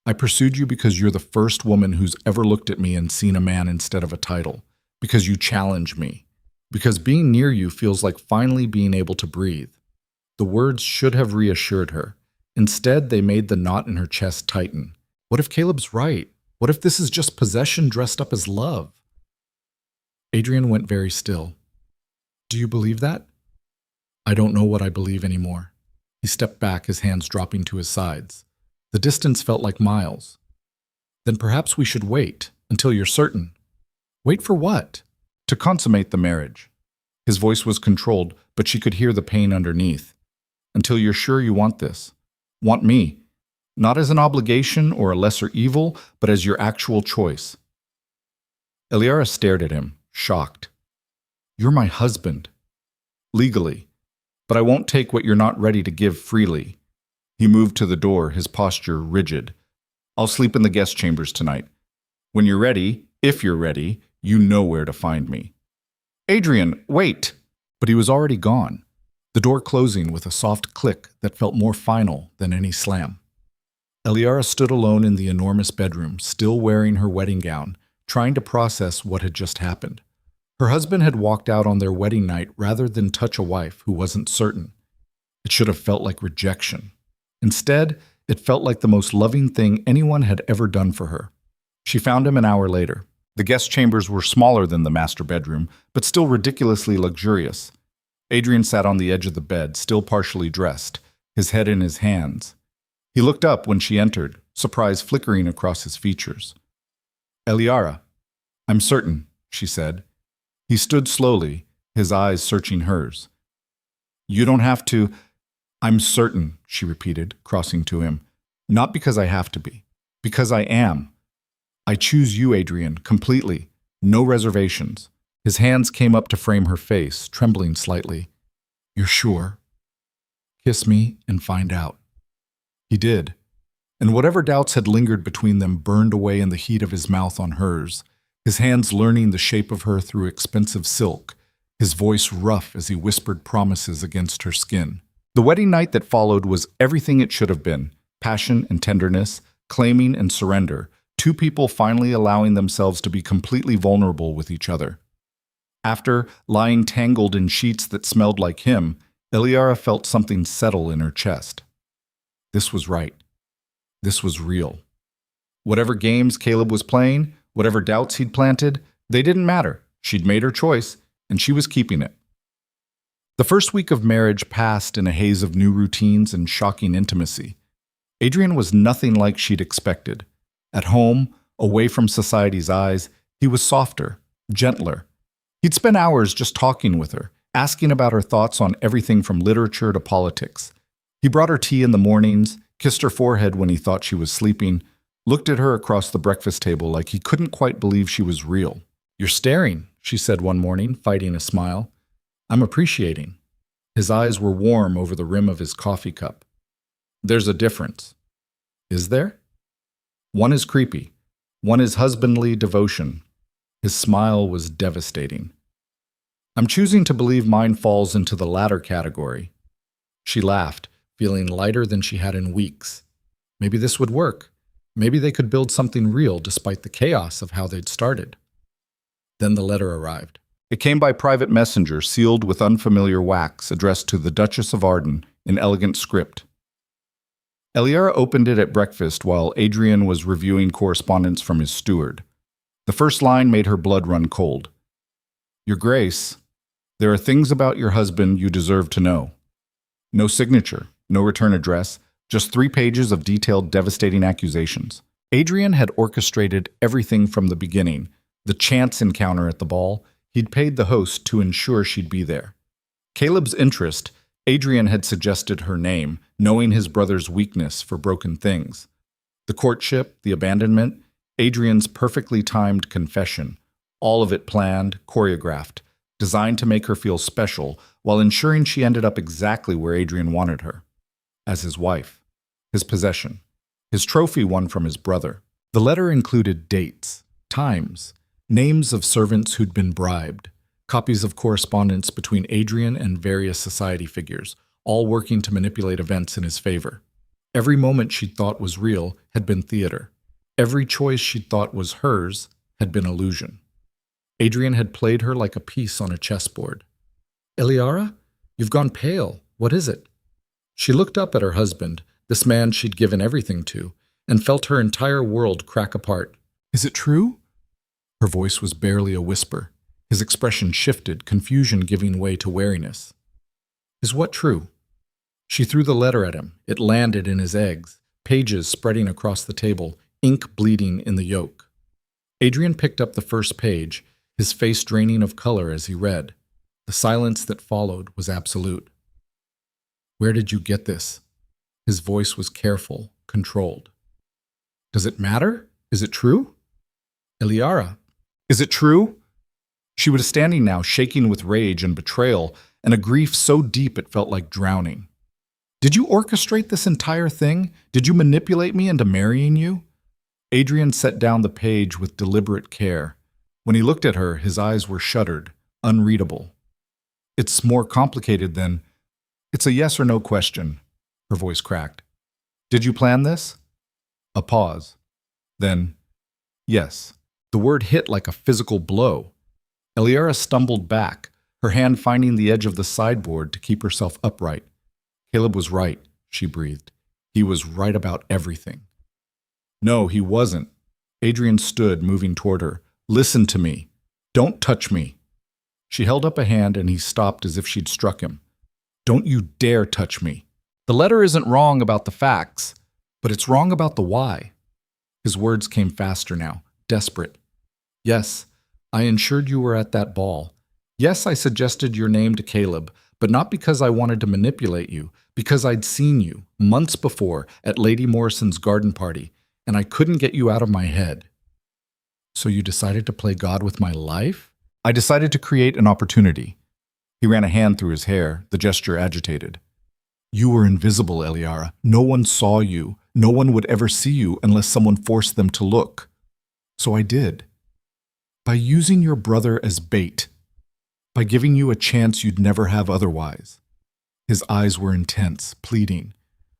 Speaker 1: "I pursued you because you're the first woman who's ever looked at me and seen a man instead of a title. Because you challenge me. Because being near you feels like finally being able to breathe." The words should have reassured her. Instead, they made the knot in her chest tighten. What if Caleb's right? What if this is just possession dressed up as love? Adrian went very still. "Do you believe that?" "I don't know what I believe anymore." He stepped back, his hands dropping to his sides. The distance felt like miles. "Then perhaps we should wait, until you're certain." "Wait for what?" "To consummate the marriage." His voice was controlled, but she could hear the pain underneath. "Until you're sure you want this. Want me. Not as an obligation or a lesser evil, but as your actual choice." Eliara stared at him, shocked. "You're my husband." "Legally. But I won't take what you're not ready to give freely." He moved to the door, his posture rigid. "I'll sleep in the guest chambers tonight. When you're ready, if you're ready, you know where to find me." "Adrian, wait!" But he was already gone, the door closing with a soft click that felt more final than any slam. Eliara stood alone in the enormous bedroom, still wearing her wedding gown, trying to process what had just happened. Her husband had walked out on their wedding night rather than touch a wife who wasn't certain. It should have felt like rejection. Instead, it felt like the most loving thing anyone had ever done for her. She found him an hour later. The guest chambers were smaller than the master bedroom, but still ridiculously luxurious. Adrian sat on the edge of the bed, still partially dressed, his head in his hands. He looked up when she entered, surprise flickering across his features. "Eliara, I'm certain," she said. He stood slowly, his eyes searching hers. "You don't have to—" "I'm certain," she repeated, crossing to him. "Not because I have to be. Because I am. I choose you, Adrian, completely. No reservations. His hands came up to frame her face, trembling slightly. You're sure? Kiss me and find out. He did. And whatever doubts had lingered between them burned away in the heat of his mouth on hers, his hands learning the shape of her through expensive silk, his voice rough as he whispered promises against her skin. The wedding night that followed was everything it should have been: passion and tenderness, claiming and surrender, two people finally allowing themselves to be completely vulnerable with each other. After lying tangled in sheets that smelled like him, Eliara felt something settle in her chest. This was right. This was real. Whatever games Caleb was playing, whatever doubts he'd planted, they didn't matter. She'd made her choice, and she was keeping it. The first week of marriage passed in a haze of new routines and shocking intimacy. Adrian was nothing like she'd expected. At home, away from society's eyes, he was softer, gentler. He'd spend hours just talking with her, asking about her thoughts on everything from literature to politics. He brought her tea in the mornings, kissed her forehead when he thought she was sleeping, looked at her across the breakfast table like he couldn't quite believe she was real. You're staring, she said one morning, fighting a smile. I'm appreciating. His eyes were warm over the rim of his coffee cup. There's a difference. Is there? One is creepy. One is husbandly devotion. His smile was devastating. I'm choosing to believe mine falls into the latter category. She laughed, feeling lighter than she had in weeks. Maybe this would work. Maybe they could build something real despite the chaos of how they'd started. Then the letter arrived. It came by private messenger, sealed with unfamiliar wax, addressed to the Duchess of Arden in elegant script. Eliara opened it at breakfast while Adrian was reviewing correspondence from his steward. The first line made her blood run cold. Your Grace, there are things about your husband you deserve to know. No signature, no return address, just 3 pages of detailed, devastating accusations. Adrian had orchestrated everything from the beginning. The chance encounter at the ball, he'd paid the host to ensure she'd be there. Caleb's interest, Adrian had suggested her name, knowing his brother's weakness for broken things. The courtship, the abandonment, Adrian's perfectly timed confession, all of it planned, choreographed, designed to make her feel special while ensuring she ended up exactly where Adrian wanted her. As his wife, his possession, his trophy won from his brother. The letter included dates, times, names of servants who'd been bribed, copies of correspondence between Adrian and various society figures, all working to manipulate events in his favor. Every moment she'd thought was real had been theater. Every choice she'd thought was hers had been illusion. Adrian had played her like a piece on a chessboard. Eliara, you've gone pale. What is it? She looked up at her husband, this man she'd given everything to, and felt her entire world crack apart. Is it true? Her voice was barely a whisper. His expression shifted, confusion giving way to wariness. Is what true? She threw the letter at him. It landed in his eggs, pages spreading across the table, ink bleeding in the yolk. Adrian picked up the first page, his face draining of color as he read. The silence that followed was absolute. Where did you get this? His voice was careful, controlled. Does it matter? Is it true? Eliara, is it true? She was standing now, shaking with rage and betrayal, and a grief so deep it felt like drowning. Did you orchestrate this entire thing? Did you manipulate me into marrying you? Adrian set down the page with deliberate care. When he looked at her, his eyes were shuttered, unreadable. It's more complicated than... It's a yes or no question, her voice cracked. Did you plan this? A pause. Then, yes. The word hit like a physical blow. Eliara stumbled back, her hand finding the edge of the sideboard to keep herself upright. Caleb was right, she breathed. He was right about everything. No, he wasn't. Adrian stood, moving toward her. Listen to me. Don't touch me. She held up a hand and he stopped as if she'd struck him. Don't you dare touch me. The letter isn't wrong about the facts, but it's wrong about the why. His words came faster now, desperate. Yes, I ensured you were at that ball. Yes, I suggested your name to Caleb, but not because I wanted to manipulate you, because I'd seen you, months before, at Lady Morrison's garden party, and I couldn't get you out of my head. So you decided to play God with my life? I decided to create an opportunity. He ran a hand through his hair, the gesture agitated. You were invisible, Eliara. No one saw you. No one would ever see you unless someone forced them to look. So I did. By using your brother as bait. By giving you a chance you'd never have otherwise. His eyes were intense, pleading.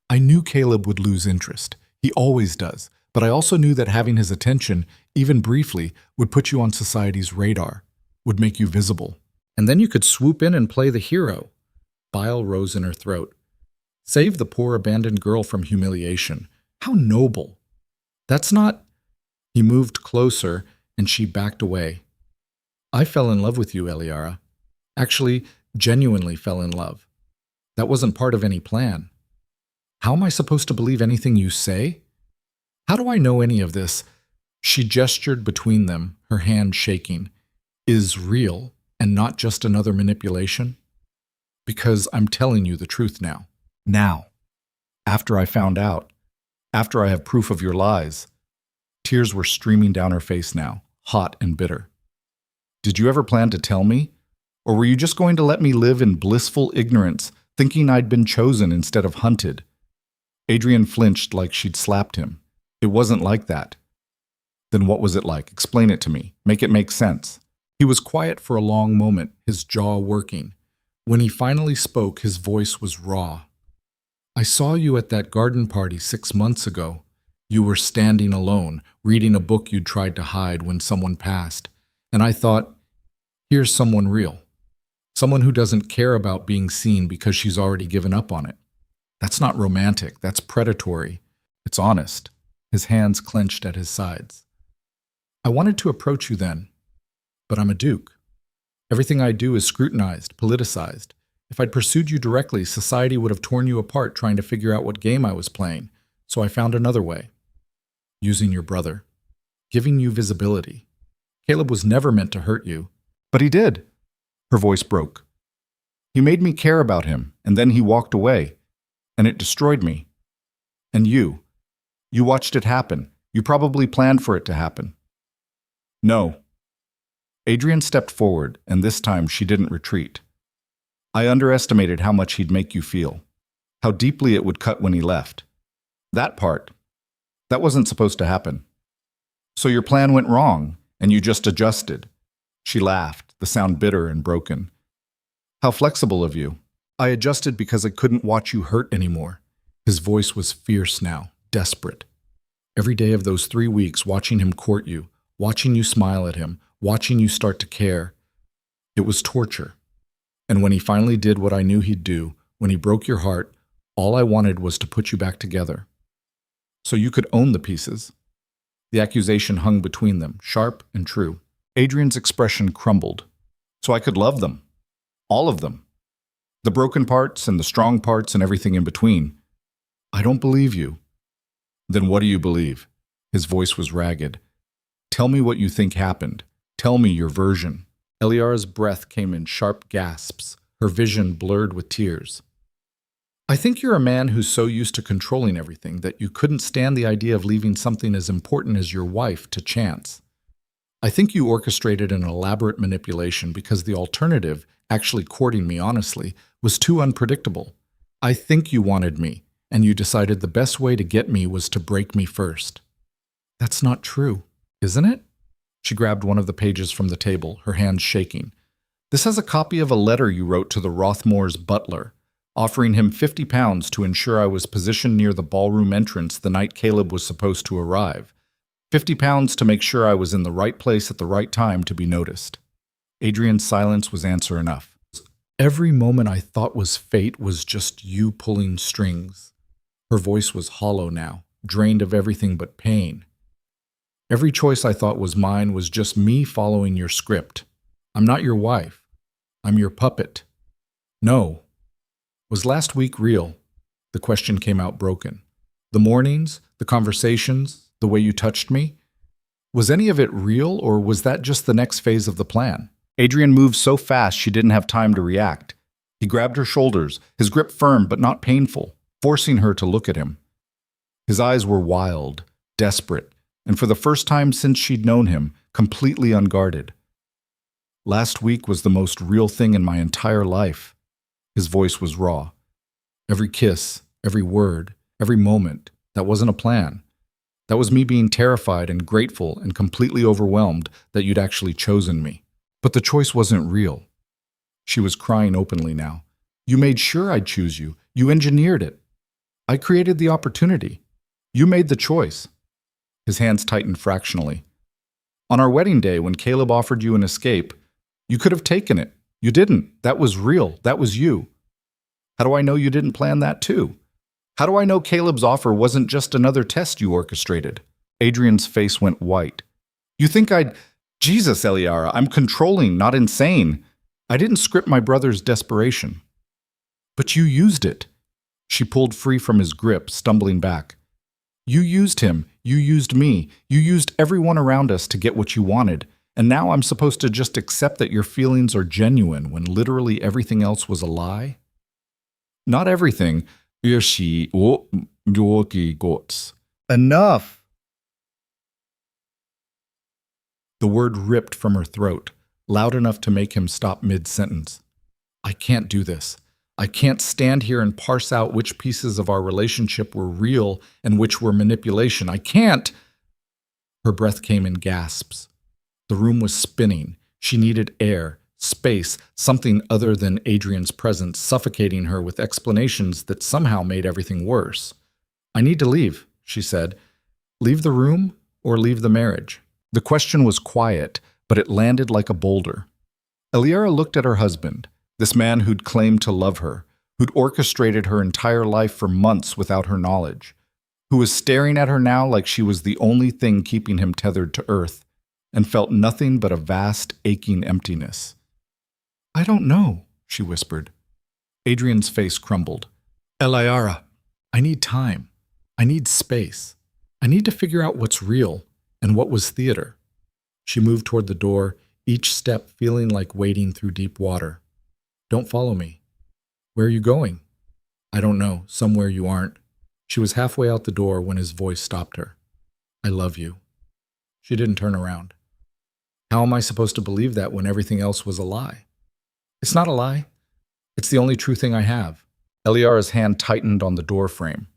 Speaker 1: I knew Caleb would lose interest. He always does. But I also knew that having his attention, even briefly, would put you on society's radar, would make you visible. And then you could swoop in and play the hero. Bile rose in her throat. Save the poor abandoned girl from humiliation. How noble. That's not... He moved closer, and she backed away. I fell in love with you, Eliara. Actually, genuinely fell in love. That wasn't part of any plan. How am I supposed to believe anything you say? How do I know any of this? She gestured between them, her hand shaking. Is real, and not just another manipulation? Because I'm telling you the truth now. Now. After I found out. After I have proof of your lies. Tears were streaming down her face now, hot and bitter. Did you ever plan to tell me? Or were you just going to let me live in blissful ignorance, thinking I'd been chosen instead of hunted? Adrian flinched like she'd slapped him. It wasn't like that. Then what was it like? Explain it to me. Make it make sense. He was quiet for a long moment, his jaw working. When he finally spoke, his voice was raw. I saw you at that garden party 6 months ago. You were standing alone, reading a book you'd tried to hide when someone passed. And I thought, here's someone real. Someone who doesn't care about being seen because she's already given up on it. That's not romantic, that's predatory. It's honest. His hands clenched at his sides. I wanted to approach you then, but I'm a duke. Everything I do is scrutinized, politicized. If I'd pursued you directly, society would have torn you apart trying to figure out what game I was playing. So I found another way. Using your brother. Giving you visibility. Caleb was never meant to hurt you. But he did. Her voice broke. He made me care about him, and then he walked away. And it destroyed me. And you. You watched it happen. You probably planned for it to happen. No. Adrian stepped forward, and this time she didn't retreat. I underestimated how much he'd make you feel. How deeply it would cut when he left. That part. That wasn't supposed to happen. So your plan went wrong, and you just adjusted. She laughed, the sound bitter and broken. How flexible of you. I adjusted because I couldn't watch you hurt anymore. His voice was fierce now, desperate. Every day of those 3 weeks, watching him court you, watching you smile at him, watching you start to care. It was torture. And when he finally did what I knew he'd do, when he broke your heart, all I wanted was to put you back together. So you could own the pieces. The accusation hung between them, sharp and true. Adrian's expression crumbled. So I could love them. All of them. The broken parts and the strong parts and everything in between. I don't believe you. Then what do you believe? His voice was ragged. Tell me what you think happened. Tell me your version. Eliara's breath came in sharp gasps, her vision blurred with tears. I think you're a man who's so used to controlling everything that you couldn't stand the idea of leaving something as important as your wife to chance. I think you orchestrated an elaborate manipulation because the alternative, actually courting me honestly, was too unpredictable. I think you wanted me, and you decided the best way to get me was to break me first. That's not true, isn't it? She grabbed one of the pages from the table, her hands shaking. This has a copy of a letter you wrote to the Rothmore's butler, offering him £50 to ensure I was positioned near the ballroom entrance the night Caleb was supposed to arrive. £50 to make sure I was in the right place at the right time to be noticed. Adrian's silence was answer enough. Every moment I thought was fate was just you pulling strings. Her voice was hollow now, drained of everything but pain. Every choice I thought was mine was just me following your script. I'm not your wife. I'm your puppet. No. Was last week real? The question came out broken. The mornings, the conversations, the way you touched me? Was any of it real, or was that just the next phase of the plan? Adrian moved so fast she didn't have time to react. He grabbed her shoulders, his grip firm but not painful, forcing her to look at him. His eyes were wild, desperate, and for the first time since she'd known him, completely unguarded. Last week was the most real thing in my entire life. His voice was raw. Every kiss, every word, every moment, that wasn't a plan. That was me being terrified and grateful and completely overwhelmed that you'd actually chosen me. But the choice wasn't real. She was crying openly now. You made sure I'd choose you. You engineered it. I created the opportunity. You made the choice. His hands tightened fractionally. On our wedding day, when Caleb offered you an escape, you could have taken it. You didn't. That was real. That was you. How do I know you didn't plan that too? How do I know Caleb's offer wasn't just another test you orchestrated? Adrian's face went white. You think I'd... Jesus, Eliara, I'm controlling, not insane. I didn't script my brother's desperation. But you used it. She pulled free from his grip, stumbling back. You used him. You used me. You used everyone around us to get what you wanted. And now I'm supposed to just accept that your feelings are genuine when literally everything else was a lie? Not everything. Enough! The word ripped from her throat, loud enough to make him stop mid-sentence. I can't do this. I can't stand here and parse out which pieces of our relationship were real and which were manipulation. I can't! Her breath came in gasps. The room was spinning. She needed air, space, something other than Adrian's presence, suffocating her with explanations that somehow made everything worse. I need to leave, she said. Leave the room or leave the marriage? The question was quiet, but it landed like a boulder. Eliara looked at her husband, this man who'd claimed to love her, who'd orchestrated her entire life for months without her knowledge, who was staring at her now like she was the only thing keeping him tethered to earth, and felt nothing but a vast, aching emptiness. I don't know, she whispered. Adrian's face crumbled. Eliara, I need time. I need space. I need to figure out what's real and what was theater. She moved toward the door, each step feeling like wading through deep water. Don't follow me. Where are you going? I don't know, somewhere you aren't. She was halfway out the door when his voice stopped her. I love you. She didn't turn around. How am I supposed to believe that when everything else was a lie? It's not a lie. It's the only true thing I have. Eliara's hand tightened on the door frame.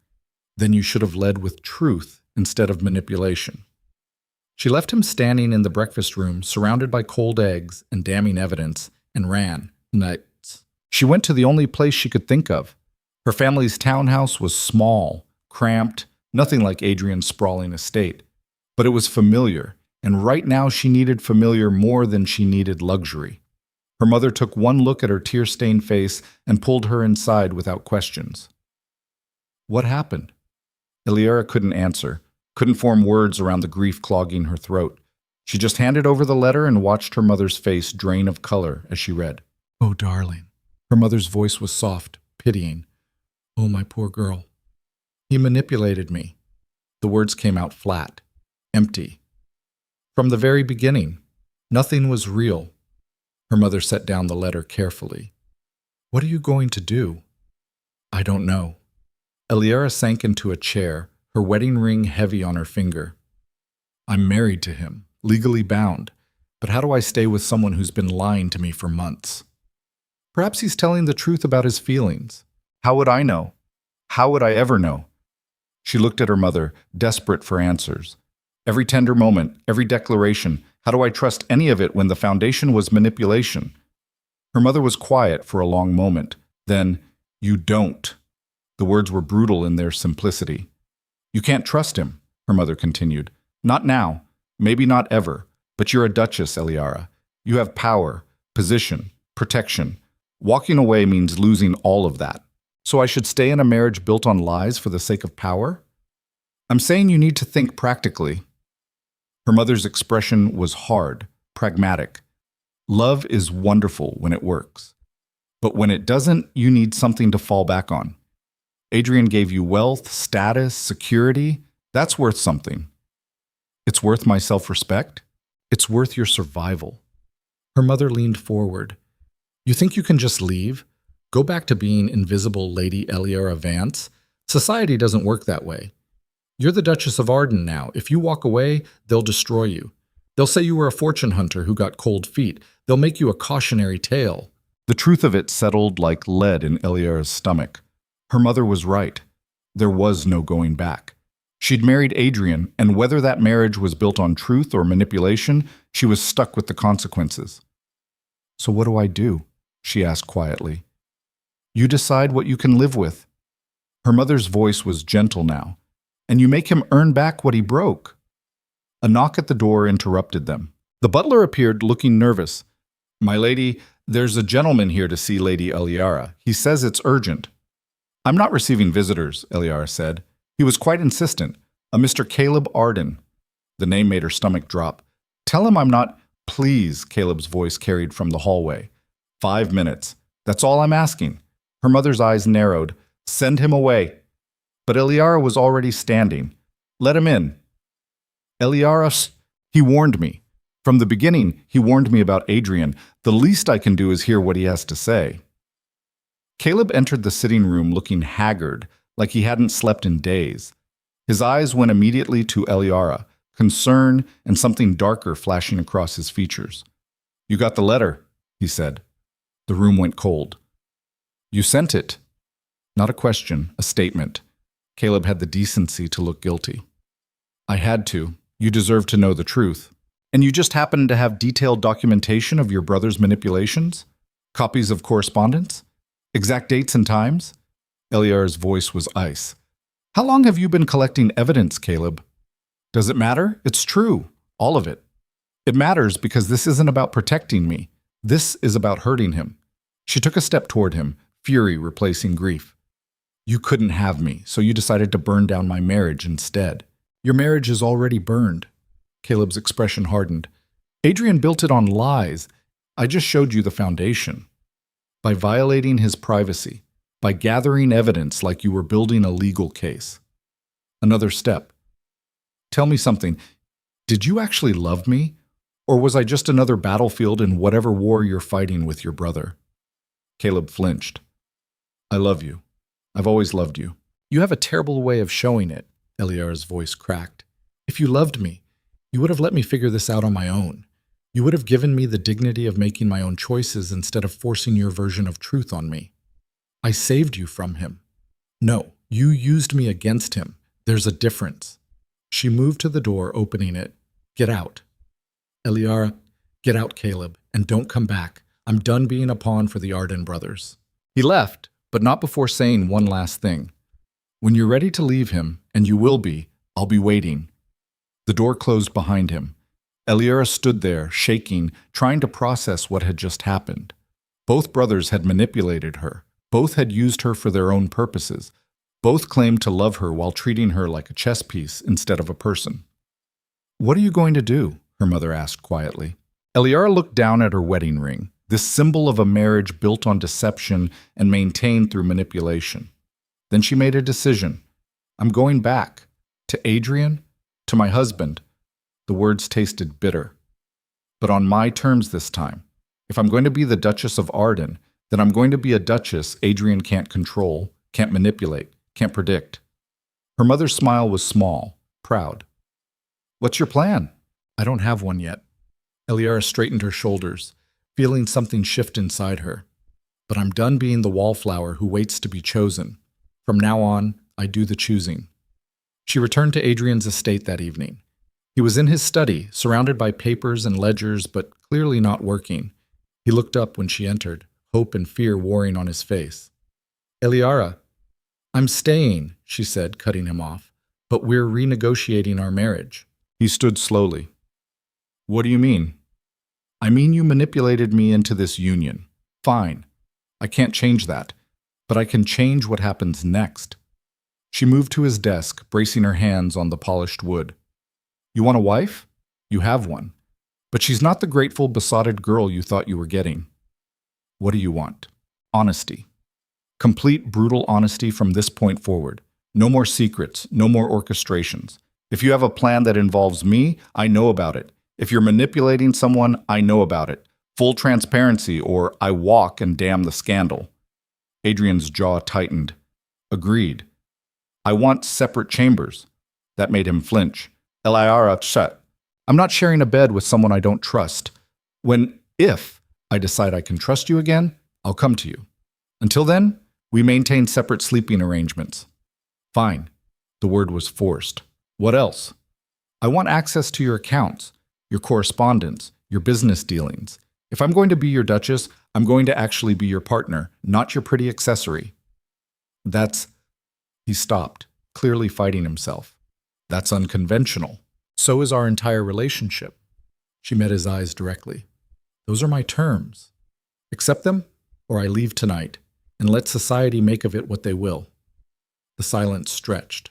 Speaker 1: Then you should have led with truth instead of manipulation. She left him standing in the breakfast room, surrounded by cold eggs and damning evidence, and ran. She went to the only place she could think of. Her family's townhouse was small, cramped, nothing like Adrian's sprawling estate. But it was familiar, and right now she needed familiar more than she needed luxury. Her mother took one look at her tear-stained face and pulled her inside without questions. What happened? Eliara couldn't answer, couldn't form words around the grief clogging her throat. She just handed over the letter and watched her mother's face drain of color as she read. Oh, darling. Her mother's voice was soft, pitying. Oh, my poor girl. He manipulated me. The words came out flat, empty. From the very beginning, nothing was real. Her mother set down the letter carefully. What are you going to do? I don't know. Eliara sank into a chair, her wedding ring heavy on her finger. I'm married to him, legally bound, but how do I stay with someone who's been lying to me for months? Perhaps he's telling the truth about his feelings. How would I know? How would I ever know? She looked at her mother, desperate for answers. Every tender moment, every declaration, how do I trust any of it when the foundation was manipulation? Her mother was quiet for a long moment. Then, you don't. The words were brutal in their simplicity. You can't trust him, her mother continued. Not now, maybe not ever, but you're a duchess, Eliara. You have power, position, protection. Walking away means losing all of that. So I should stay in a marriage built on lies for the sake of power? I'm saying you need to think practically. Her mother's expression was hard, pragmatic. Love is wonderful when it works. But when it doesn't, you need something to fall back on. Adrian gave you wealth, status, security. That's worth something. It's worth my self-respect. It's worth your survival. Her mother leaned forward. You think you can just leave? Go back to being invisible Lady Eliara Vance? Society doesn't work that way. You're the Duchess of Arden now. If you walk away, they'll destroy you. They'll say you were a fortune hunter who got cold feet. They'll make you a cautionary tale." The truth of it settled like lead in Eliara's stomach. Her mother was right. There was no going back. She'd married Adrian, and whether that marriage was built on truth or manipulation, she was stuck with the consequences. "So what do I do?" she asked quietly. "You decide what you can live with." Her mother's voice was gentle now. "And you make him earn back what he broke." A knock at the door interrupted them. The butler appeared, looking nervous. "My lady, there's a gentleman here to see Lady Eliara. He says it's urgent." "I'm not receiving visitors," Eliara said. He was quite insistent. "A Mr. Caleb Arden." The name made her stomach drop. "Tell him I'm not—" "Please," Caleb's voice carried from the hallway. 5 minutes. That's all I'm asking." Her mother's eyes narrowed. "Send him away." But Eliara was already standing. "Let him in." "Eliara, he warned me. From the beginning, he warned me about Adrian. The least I can do is hear what he has to say." Caleb entered the sitting room looking haggard, like he hadn't slept in days. His eyes went immediately to Eliara, concern and something darker flashing across his features. "You got the letter," he said. The room went cold. "You sent it." Not a question, a statement. Caleb had the decency to look guilty. "I had to. You deserve to know the truth. And you just happen to have detailed documentation of your brother's manipulations? Copies of correspondence? Exact dates and times?" Eliara's voice was ice. "How long have you been collecting evidence, Caleb?" "Does it matter? It's true. All of it. It matters because this isn't about protecting me. This is about hurting him." She took a step toward him, fury replacing grief. "You couldn't have me, so you decided to burn down my marriage instead." "Your marriage is already burned." Caleb's expression hardened. "Adrian built it on lies. I just showed you the foundation. By violating his privacy, by gathering evidence like you were building a legal case." Another step. "Tell me something. Did you actually love me? Or was I just another battlefield in whatever war you're fighting with your brother?" Caleb flinched. "I love you. I've always loved you." "You have a terrible way of showing it," Eliara's voice cracked. "If you loved me, you would have let me figure this out on my own. You would have given me the dignity of making my own choices instead of forcing your version of truth on me. I saved you from him. No, you used me against him. There's a difference." She moved to the door, opening it. "Get out." "Eliara, get out, Caleb, and don't come back. I'm done being a pawn for the Arden brothers." He left, but not before saying one last thing. "When you're ready to leave him, and you will be, I'll be waiting." The door closed behind him. Eliara stood there, shaking, trying to process what had just happened. Both brothers had manipulated her. Both had used her for their own purposes. Both claimed to love her while treating her like a chess piece instead of a person. "What are you going to do?" her mother asked quietly. Eliara looked down at her wedding ring, this symbol of a marriage built on deception and maintained through manipulation. Then she made a decision. "I'm going back. To Adrian, to my husband." The words tasted bitter. "But on my terms this time. If I'm going to be the Duchess of Arden, then I'm going to be a duchess Adrian can't control, can't manipulate, can't predict." Her mother's smile was small, proud. "What's your plan?" "I don't have one yet." Eliara straightened her shoulders, feeling something shift inside her. "But I'm done being the wallflower who waits to be chosen. From now on, I do the choosing." She returned to Adrian's estate that evening. He was in his study, surrounded by papers and ledgers, but clearly not working. He looked up when she entered, hope and fear warring on his face. "Eliara, I'm staying," she said, cutting him off, "but we're renegotiating our marriage." He stood slowly. "What do you mean?" "I mean you manipulated me into this union. Fine. I can't change that, but I can change what happens next." She moved to his desk, bracing her hands on the polished wood. "You want a wife? You have one. But she's not the grateful, besotted girl you thought you were getting. What do you want? Honesty. Complete, brutal honesty from this point forward. No more secrets, no more orchestrations. If you have a plan that involves me, I know about it. If you're manipulating someone, I know about it. Full transparency, or I walk and damn the scandal." Adrian's jaw tightened. "Agreed. I want separate chambers. That made him flinch. Eliara shut. I'm not sharing a bed with someone I don't trust. If I decide I can trust you again, I'll come to you. Until then, we maintain separate sleeping arrangements. Fine. The word was forced. What else? I want access to your accounts, your correspondence, your business dealings. If I'm going to be your duchess, I'm going to actually be your partner, not your pretty accessory. He stopped, clearly fighting himself. That's unconventional. So is our entire relationship. She met his eyes directly. Those are my terms. Accept them, or I leave tonight, and let society make of it what they will. The silence stretched.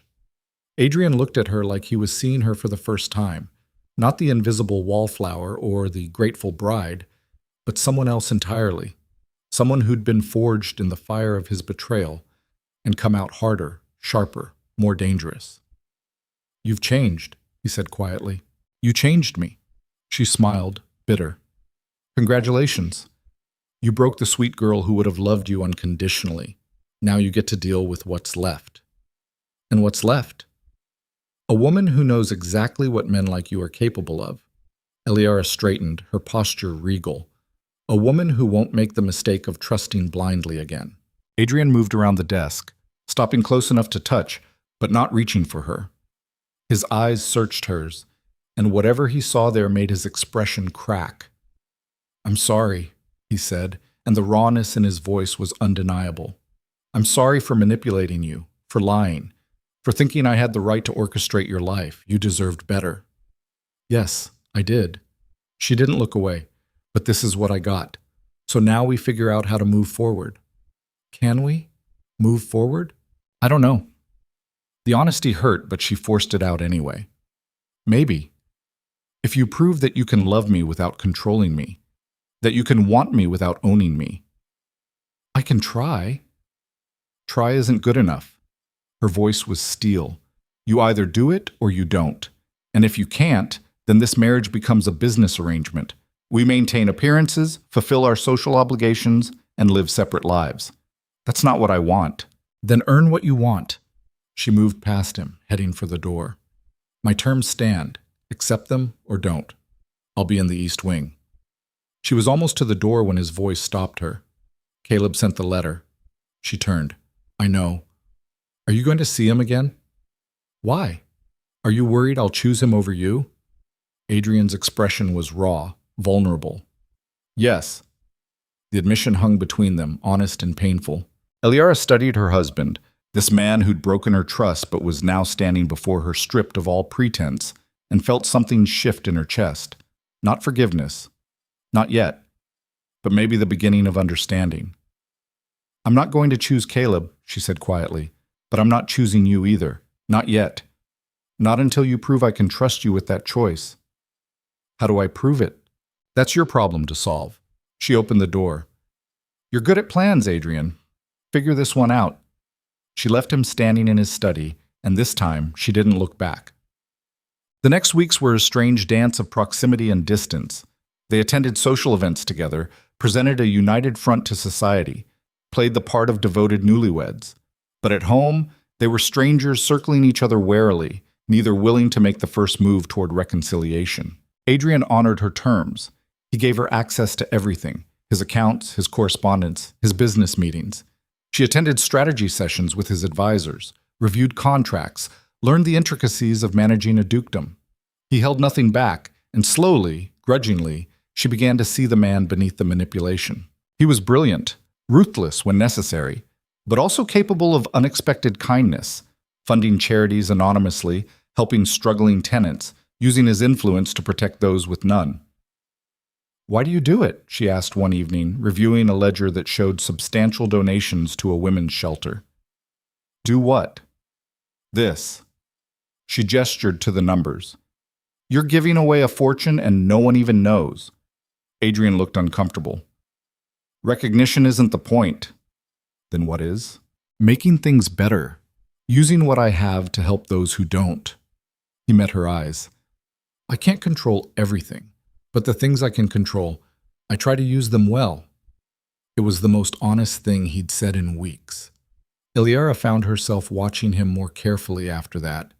Speaker 1: Adrian looked at her like he was seeing her for the first time, not the invisible wallflower or the grateful bride, but someone else entirely, someone who'd been forged in the fire of his betrayal and come out harder, sharper, more dangerous. You've changed, he said quietly. You changed me. She smiled, bitter. Congratulations. You broke the sweet girl who would have loved you unconditionally. Now you get to deal with what's left. And what's left? A woman who knows exactly what men like you are capable of. Eliara straightened, her posture regal. A woman who won't make the mistake of trusting blindly again. Adrian moved around the desk, stopping close enough to touch, but not reaching for her. His eyes searched hers, and whatever he saw there made his expression crack. I'm sorry, he said, and the rawness in his voice was undeniable. I'm sorry for manipulating you, for lying, for thinking I had the right to orchestrate your life. You deserved better. Yes, I did. She didn't look away, but this is what I got. So now we figure out how to move forward. Can we? Move forward? I don't know. The honesty hurt, but she forced it out anyway. Maybe. If you prove that you can love me without controlling me, that you can want me without owning me. I can try. Try isn't good enough. Her voice was steel. You either do it or you don't. And if you can't, then this marriage becomes a business arrangement. We maintain appearances, fulfill our social obligations, and live separate lives. That's not what I want. Then earn what you want. She moved past him, heading for the door. My terms stand. Accept them or don't. I'll be in the East Wing. She was almost to the door when his voice stopped her. Caleb sent the letter. She turned. I know. Are you going to see him again? Why? Are you worried I'll choose him over you? Adrian's expression was raw, vulnerable. Yes. The admission hung between them, honest and painful. Eliara studied her husband, this man who'd broken her trust but was now standing before her stripped of all pretense, and felt something shift in her chest. Not forgiveness. Not yet. But maybe the beginning of understanding. I'm not going to choose Caleb, she said quietly, but I'm not choosing you either. Not yet. Not until you prove I can trust you with that choice. How do I prove it? That's your problem to solve. She opened the door. You're good at plans, Adrian. Figure this one out. She left him standing in his study, and this time she didn't look back. The next weeks were a strange dance of proximity and distance. They attended social events together, presented a united front to society, played the part of devoted newlyweds. But at home, they were strangers circling each other warily, neither willing to make the first move toward reconciliation. Adrian honored her terms. He gave her access to everything, his accounts, his correspondence, his business meetings. She attended strategy sessions with his advisors, reviewed contracts, learned the intricacies of managing a dukedom. He held nothing back, and slowly, grudgingly, she began to see the man beneath the manipulation. He was brilliant, ruthless when necessary, but also capable of unexpected kindness, funding charities anonymously, helping struggling tenants, using his influence to protect those with none. Why do you do it? She asked one evening, reviewing a ledger that showed substantial donations to a women's shelter. Do what? This. She gestured to the numbers. You're giving away a fortune and no one even knows. Adrian looked uncomfortable. Recognition isn't the point. Then what is? Making things better. Using what I have to help those who don't. He met her eyes. I can't control everything, but the things I can control, I try to use them well. It was the most honest thing he'd said in weeks. Eliara found herself watching him more carefully after that.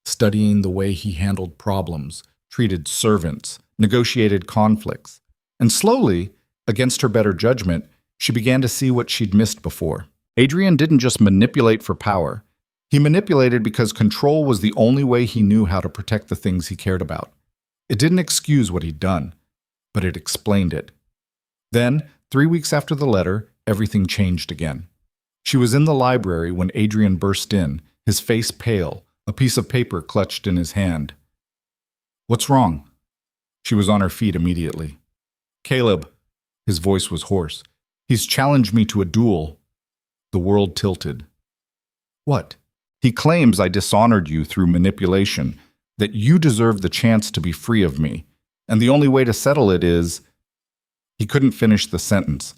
Speaker 1: studying the way he handled problems, treated servants, negotiated conflicts. And slowly, against her better judgment, she began to see what she'd missed before. Adrian didn't just manipulate for power. He manipulated because control was the only way he knew how to protect the things he cared about. It didn't excuse what he'd done, but it explained it. Then, 3 weeks after the letter, everything changed again. She was in the library when Adrian burst in, his face pale, a piece of paper clutched in his hand. "What's wrong?" She was on her feet immediately. "Caleb," his voice was hoarse, "he's challenged me to a duel." The world tilted. "What?" "He claims I dishonored you through manipulation, that you deserve the chance to be free of me, and the only way to settle it is—" He couldn't finish the sentence.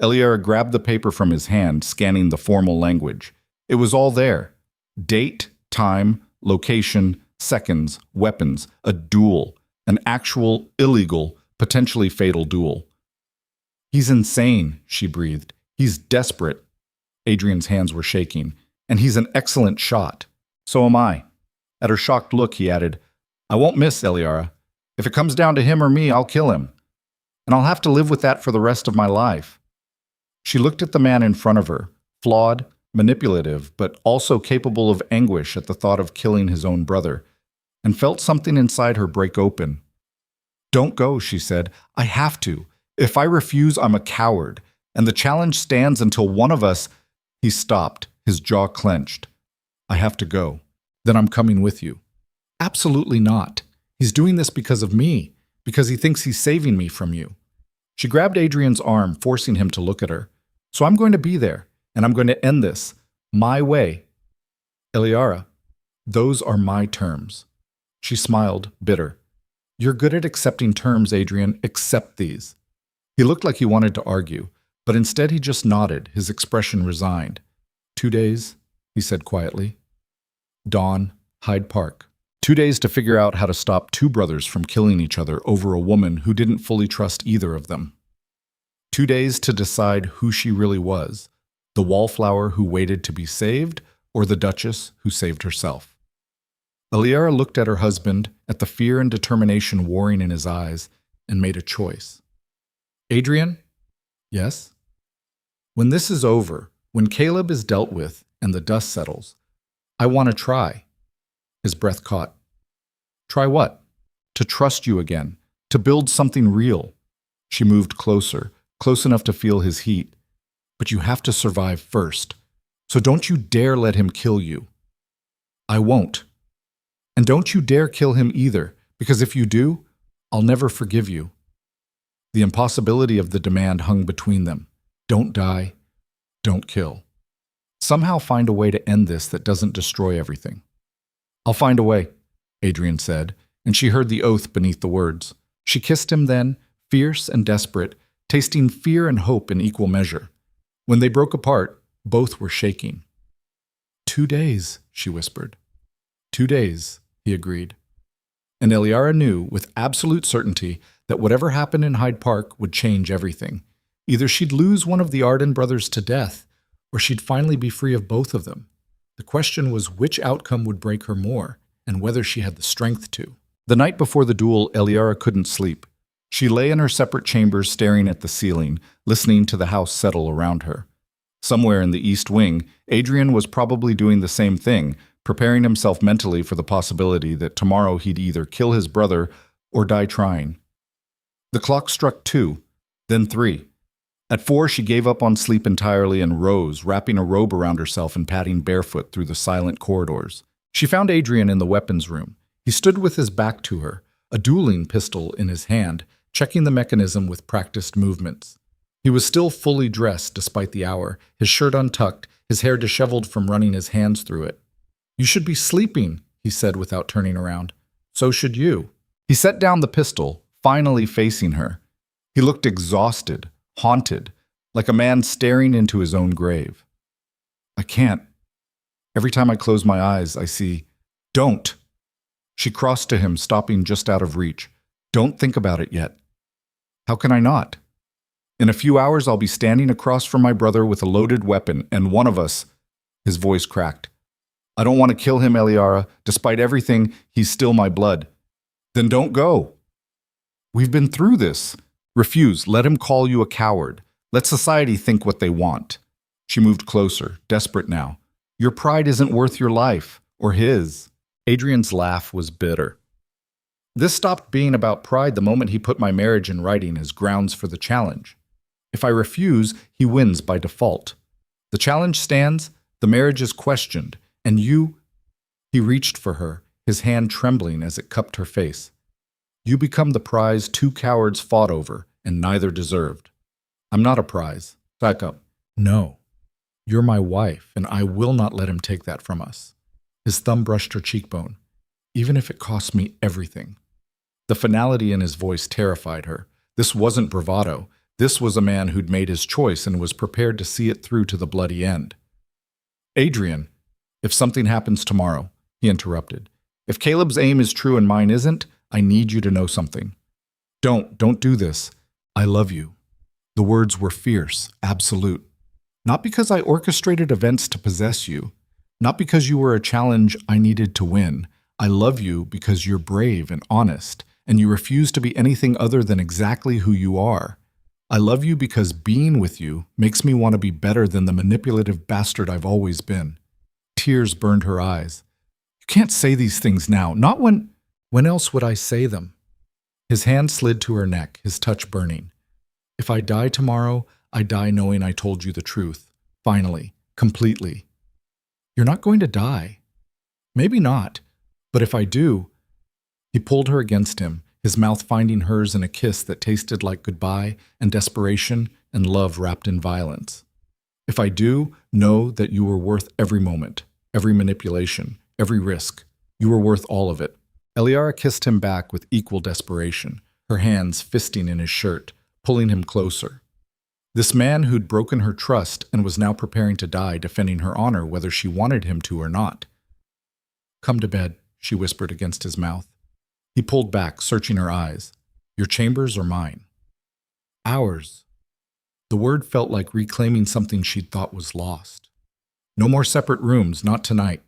Speaker 1: Eliara grabbed the paper from his hand, scanning the formal language. It was all there. Date, time, location, seconds, weapons, a duel, an actual, illegal, potentially fatal duel. "He's insane," she breathed. "He's desperate." Adrian's hands were shaking. "And he's an excellent shot. So am I." At her shocked look, he added, "I won't miss, Eliara. If it comes down to him or me, I'll kill him. And I'll have to live with that for the rest of my life." She looked at the man in front of her, flawed, manipulative, but also capable of anguish at the thought of killing his own brother, and felt something inside her break open. "Don't go," she said. "I have to. If I refuse, I'm a coward, and the challenge stands until one of us—" He stopped, his jaw clenched. "I have to go. Then I'm coming with you." "Absolutely not. He's doing this because of me, because he thinks he's saving me from you." She grabbed Adrian's arm, forcing him to look at her. "So I'm going to be there, and I'm going to end this, my way." "Eliara, those are my terms." She smiled, bitter. "You're good at accepting terms, Adrian. Accept these." He looked like he wanted to argue, but instead he just nodded, his expression resigned. 2 days, he said quietly. Dawn, Hyde Park. 2 days to figure out how to stop two brothers from killing each other over a woman who didn't fully trust either of them. 2 days to decide who she really was, the wallflower who waited to be saved or the Duchess who saved herself. Eliara looked at her husband, at the fear and determination warring in his eyes, and made a choice. "Adrian?" "Yes?" "When this is over, when Caleb is dealt with and the dust settles, I want to try." His breath caught. "Try what?" "To trust you again, to build something real." She moved closer, close enough to feel his heat. "But you have to survive first, so don't you dare let him kill you." "I won't. And don't you dare kill him either, because if you do, I'll never forgive you." The impossibility of the demand hung between them. Don't die, don't kill. Somehow find a way to end this that doesn't destroy everything. "I'll find a way," Adrian said, and she heard the oath beneath the words. She kissed him then, fierce and desperate, tasting fear and hope in equal measure. When they broke apart, both were shaking. 2 days, she whispered. 2 days, he agreed. And Eliara knew, with absolute certainty, that whatever happened in Hyde Park would change everything. Either she'd lose one of the Arden brothers to death, or she'd finally be free of both of them. The question was which outcome would break her more, and whether she had the strength to. The night before the duel, Eliara couldn't sleep. She lay in her separate chambers staring at the ceiling, listening to the house settle around her. Somewhere in the East Wing, Adrian was probably doing the same thing, preparing himself mentally for the possibility that tomorrow he'd either kill his brother or die trying. The clock struck 2, then 3. At 4, she gave up on sleep entirely and rose, wrapping a robe around herself and padding barefoot through the silent corridors. She found Adrian in the weapons room. He stood with his back to her, a dueling pistol in his hand, checking the mechanism with practiced movements. He was still fully dressed despite the hour, his shirt untucked, his hair disheveled from running his hands through it. "You should be sleeping," he said without turning around. "So should you." He set down the pistol, finally facing her. He looked exhausted, haunted, like a man staring into his own grave. "I can't. Every time I close my eyes, I see—" "Don't!" She crossed to him, stopping just out of reach. "Don't think about it yet." "How can I not? In a few hours, I'll be standing across from my brother with a loaded weapon, and one of us—" His voice cracked. I don't want to kill him, Eliara. Despite everything, he's still my blood. Then don't go. We've been through this. Refuse. Let him call you a coward. Let society think what they want. She moved closer, desperate now. Your pride isn't worth your life, or his. Adrian's laugh was bitter. This stopped being about pride the moment he put my marriage in writing as grounds for the challenge. If I refuse, he wins by default. The challenge stands, the marriage is questioned, and you— He reached for her, his hand trembling as it cupped her face. You become the prize two cowards fought over, and neither deserved. I'm not a prize. Back up. No. You're my wife, and I will not let him take that from us. His thumb brushed her cheekbone. Even if it costs me everything. The finality in his voice terrified her. This wasn't bravado. This was a man who'd made his choice and was prepared to see it through to the bloody end. Adrian, if something happens tomorrow, he interrupted. If Caleb's aim is true and mine isn't, I need you to know something. Don't do this. I love you. The words were fierce, absolute. Not because I orchestrated events to possess you. Not because you were a challenge I needed to win. I love you because you're brave and honest, and you refuse to be anything other than exactly who you are. I love you because being with you makes me want to be better than the manipulative bastard I've always been. Tears burned her eyes. You can't say these things now, not when— When else would I say them? His hand slid to her neck, his touch burning. If I die tomorrow, I die knowing I told you the truth. Finally, completely. You're not going to die. Maybe not, but if I do— He pulled her against him, his mouth finding hers in a kiss that tasted like goodbye and desperation and love wrapped in violence. If I do, know that you were worth every moment, every manipulation, every risk. You were worth all of it. Eliara kissed him back with equal desperation, her hands fisting in his shirt, pulling him closer. This man who'd broken her trust and was now preparing to die defending her honor whether she wanted him to or not. Come to bed, she whispered against his mouth. He pulled back, searching her eyes. Your chambers or mine? Ours. The word felt like reclaiming something she'd thought was lost. No more separate rooms, not tonight.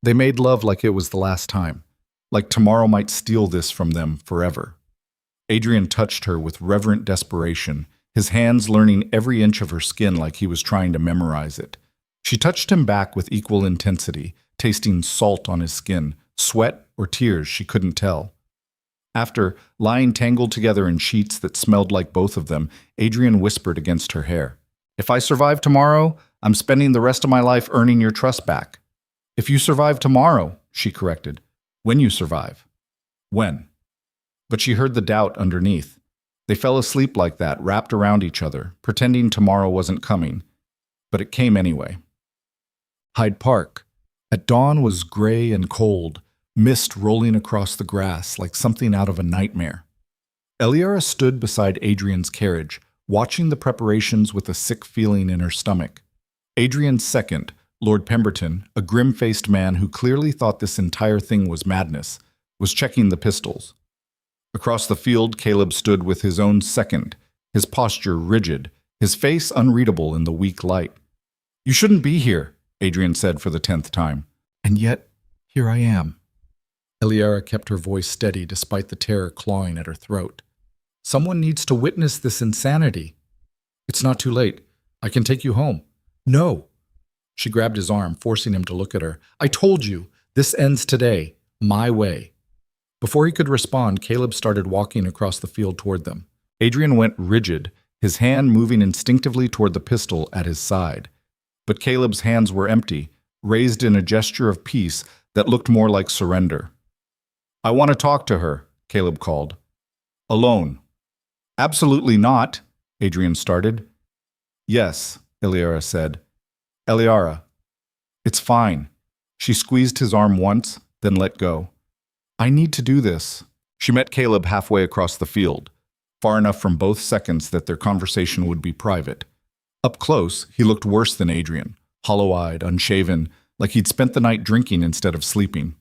Speaker 1: They made love like it was the last time, like tomorrow might steal this from them forever. Adrian touched her with reverent desperation, his hands learning every inch of her skin like he was trying to memorize it. She touched him back with equal intensity, tasting salt on his skin, sweat or tears she couldn't tell. After, lying tangled together in sheets that smelled like both of them, Adrian whispered against her hair. If I survive tomorrow, I'm spending the rest of my life earning your trust back. If you survive tomorrow, she corrected. When you survive. When? But she heard the doubt underneath. They fell asleep like that, wrapped around each other, pretending tomorrow wasn't coming. But it came anyway. Hyde Park. At dawn was gray and cold, mist rolling across the grass like something out of a nightmare. Eliara stood beside Adrian's carriage, watching the preparations with a sick feeling in her stomach. Adrian's second, Lord Pemberton, a grim-faced man who clearly thought this entire thing was madness, was checking the pistols. Across the field, Caleb stood with his own second, his posture rigid, his face unreadable in the weak light. You shouldn't be here, Adrian said for the 10th time. And yet, here I am. Eliara kept her voice steady despite the terror clawing at her throat. Someone needs to witness this insanity. It's not too late. I can take you home. No. She grabbed his arm, forcing him to look at her. I told you, this ends today, my way. Before he could respond, Caleb started walking across the field toward them. Adrian went rigid, his hand moving instinctively toward the pistol at his side. But Caleb's hands were empty, raised in a gesture of peace that looked more like surrender. I want to talk to her, Caleb called. Alone. Absolutely not, Adrian started. Yes, Eliara said. Eliara. It's fine. She squeezed his arm once, then let go. I need to do this. She met Caleb halfway across the field, far enough from both seconds that their conversation would be private. Up close, he looked worse than Adrian, hollow-eyed, unshaven, like he'd spent the night drinking instead of sleeping.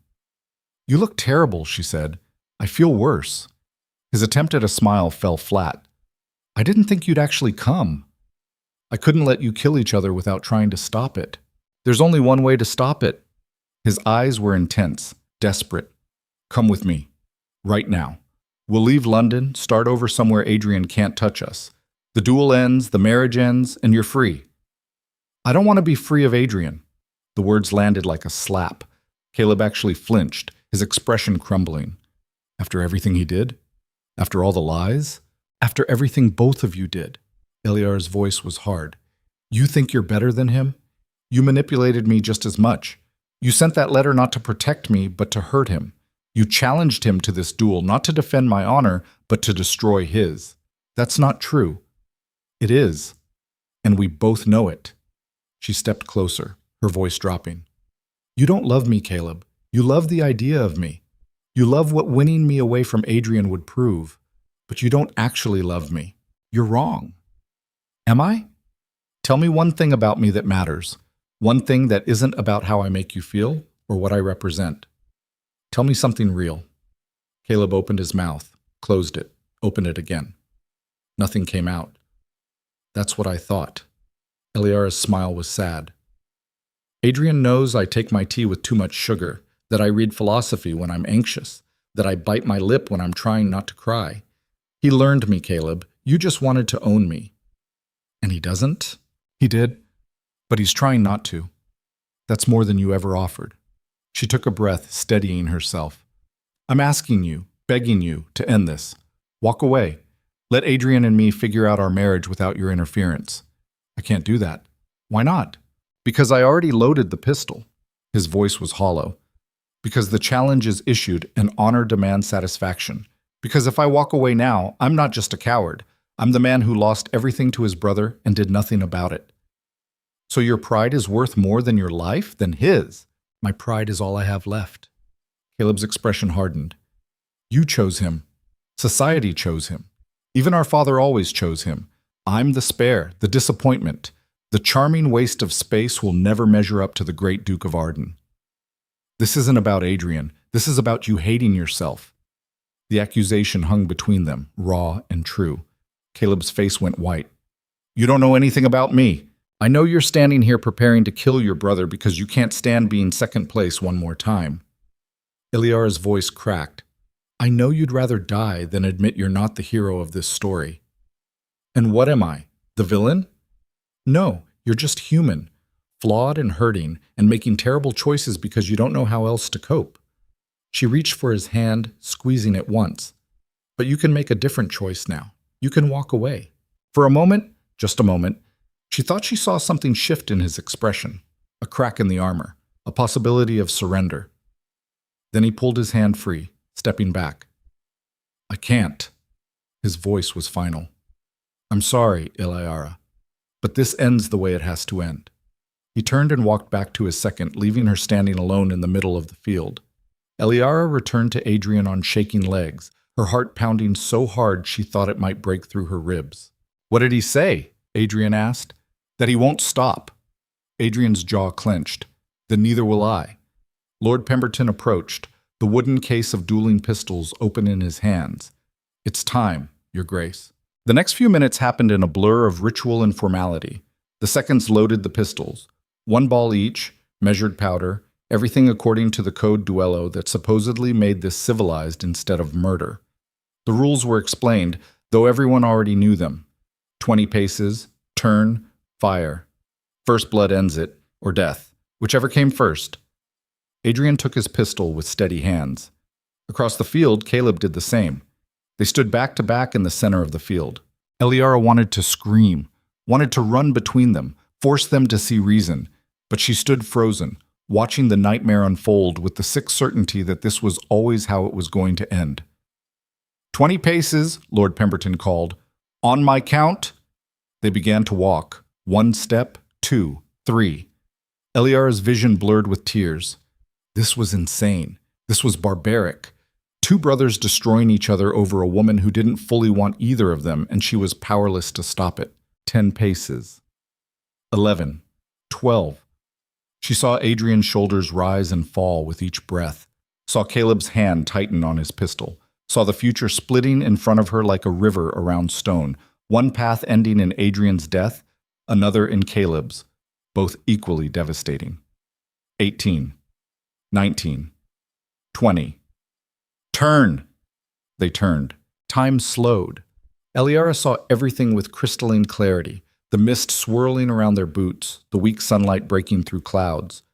Speaker 1: You look terrible, she said. I feel worse. His attempt at a smile fell flat. I didn't think you'd actually come. I couldn't let you kill each other without trying to stop it. There's only one way to stop it. His eyes were intense, desperate. Come with me. Right now. We'll leave London, start over somewhere Adrian can't touch us. The duel ends, the marriage ends, and you're free. I don't want to be free of Adrian. The words landed like a slap. Caleb actually flinched, his expression crumbling. After everything he did? After all the lies? After everything both of you did? Eliar's voice was hard. You think you're better than him? You manipulated me just as much. You sent that letter not to protect me, but to hurt him. You challenged him to this duel, not to defend my honor, but to destroy his. That's not true. It is. And we both know it. She stepped closer, her voice dropping. You don't love me, Caleb. You love the idea of me. You love what winning me away from Adrian would prove. But you don't actually love me. You're wrong. Am I? Tell me one thing about me that matters. One thing that isn't about how I make you feel or what I represent. Tell me something real. Caleb opened his mouth, closed it, opened it again. Nothing came out. That's what I thought. Eliara's smile was sad. Adrian knows I take my tea with too much sugar, that I read philosophy when I'm anxious, that I bite my lip when I'm trying not to cry. He learned me, Caleb. You just wanted to own me. And he doesn't? He did. But he's trying not to. That's more than you ever offered. She took a breath, steadying herself. I'm asking you, begging you, to end this. Walk away. Let Adrian and me figure out our marriage without your interference. I can't do that. Why not? Because I already loaded the pistol. His voice was hollow. Because the challenge is issued and honor demands satisfaction. Because if I walk away now, I'm not just a coward. I'm the man who lost everything to his brother and did nothing about it. So your pride is worth more than your life, than his. My pride is all I have left. Caleb's expression hardened. You chose him. Society chose him. Even our father always chose him. I'm the spare, the disappointment. The charming waste of space will never measure up to the great Duke of Arden. This isn't about Adrian. This is about you hating yourself. The accusation hung between them, raw and true. Caleb's face went white. You don't know anything about me. I know you're standing here preparing to kill your brother because you can't stand being second place one more time. Eliara's voice cracked. I know you'd rather die than admit you're not the hero of this story. And what am I? The villain? No, you're just human, flawed and hurting, and making terrible choices because you don't know how else to cope. She reached for his hand, squeezing it once. But you can make a different choice now. You can walk away. For a moment, just a moment, she thought she saw something shift in his expression, a crack in the armor, a possibility of surrender. Then he pulled his hand free, stepping back. I can't. His voice was final. I'm sorry, Eliara, but this ends the way it has to end. He turned and walked back to his second, leaving her standing alone in the middle of the field. Eliara returned to Adrian on shaking legs, her heart pounding so hard she thought it might break through her ribs. What did he say? Adrian asked. That he won't stop. Adrian's jaw clenched. Then neither will I. Lord Pemberton approached, the wooden case of dueling pistols open in his hands. It's time, Your Grace. The next few minutes happened in a blur of ritual and formality. The seconds loaded the pistols. 1 ball each, measured powder, everything according to the code duello that supposedly made this civilized instead of murder. The rules were explained, though everyone already knew them. 20 paces, turn, fire. First blood ends it, or death, whichever came first. Adrian took his pistol with steady hands. Across the field, Caleb did the same. They stood back to back in the center of the field. Eliara wanted to scream, wanted to run between them, force them to see reason, but she stood frozen, watching the nightmare unfold with the sick certainty that this was always how it was going to end. 20 paces, Lord Pemberton called. On my count. They began to walk. 1 step, 2, 3. Eliara's vision blurred with tears. This was insane. This was barbaric. 2 brothers destroying each other over a woman who didn't fully want either of them, and she was powerless to stop it. 10 paces. 11. 12. She saw Adrian's shoulders rise and fall with each breath, saw Caleb's hand tighten on his pistol, saw the future splitting in front of her like a river around stone, one path ending in Adrian's death, another in Caleb's, both equally devastating. 18. 19. 20. Turn! They turned. Time slowed. Eliara saw everything with crystalline clarity, the mist swirling around their boots, the weak sunlight breaking through clouds,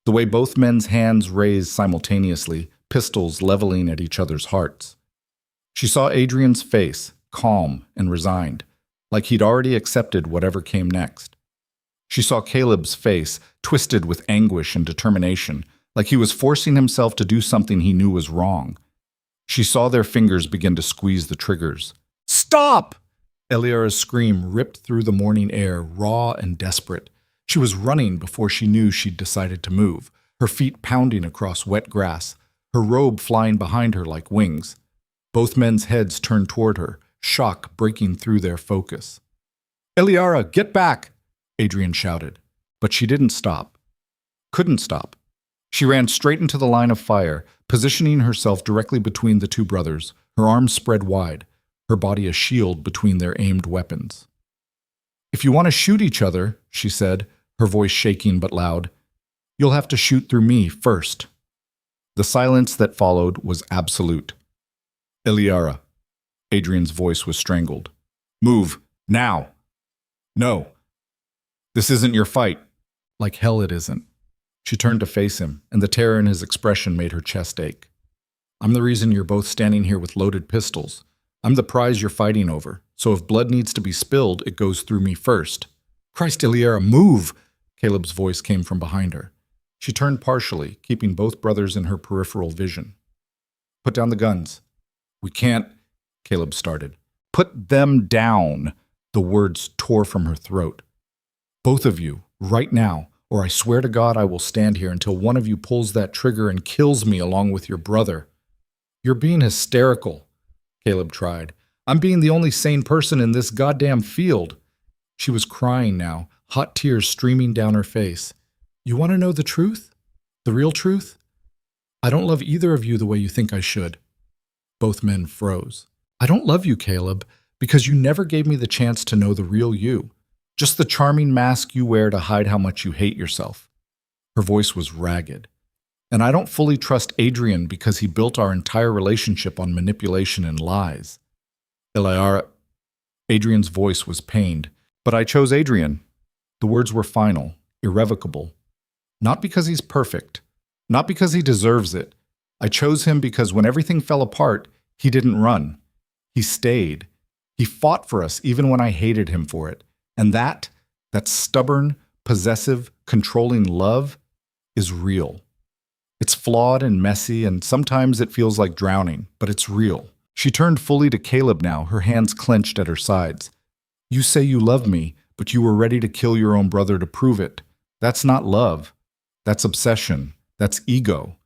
Speaker 1: the way both men's hands raised simultaneously, pistols leveling at each other's hearts. She saw Adrian's face, calm and resigned, like he'd already accepted whatever came next. She saw Caleb's face, twisted with anguish and determination, like he was forcing himself to do something he knew was wrong. She saw their fingers begin to squeeze the triggers. Stop! Eliara's scream ripped through the morning air, raw and desperate. She was running before she knew she'd decided to move, her feet pounding across wet grass, her robe flying behind her like wings. Both men's heads turned toward her, shock breaking through their focus. Eliara, get back! Adrian shouted. But she didn't stop. Couldn't stop. She ran straight into the line of fire, positioning herself directly between the two brothers, her arms spread wide, her body a shield between their aimed weapons. If you want to shoot each other, she said, her voice shaking but loud, you'll have to shoot through me first. The silence that followed was absolute. Eliara. Adrian's voice was strangled. Move, now. No. This isn't your fight. Like hell it isn't. She turned to face him, and the terror in his expression made her chest ache. I'm the reason you're both standing here with loaded pistols. I'm the prize you're fighting over, so if blood needs to be spilled, it goes through me first. Christ, Eliara, move! Caleb's voice came from behind her. She turned partially, keeping both brothers in her peripheral vision. Put down the guns. We can't, Caleb started. Put them down, the words tore from her throat. Both of you, right now, or I swear to God I will stand here until one of you pulls that trigger and kills me along with your brother. You're being hysterical, Caleb tried. I'm being the only sane person in this goddamn field. She was crying now, hot tears streaming down her face. You want to know the truth? The real truth? I don't love either of you the way you think I should. Both men froze. I don't love you, Caleb, because you never gave me the chance to know the real you. Just the charming mask you wear to hide how much you hate yourself. Her voice was ragged. And I don't fully trust Adrian because he built our entire relationship on manipulation and lies. Eliara. Adrian's voice was pained. But I chose Adrian. The words were final, irrevocable. Not because he's perfect. Not because he deserves it. I chose him because when everything fell apart, he didn't run. He stayed. He fought for us even when I hated him for it. And that stubborn, possessive, controlling love is real. It's flawed and messy, and sometimes it feels like drowning, but it's real. She turned fully to Caleb now, her hands clenched at her sides. You say you love me, but you were ready to kill your own brother to prove it. That's not love. That's obsession. That's ego.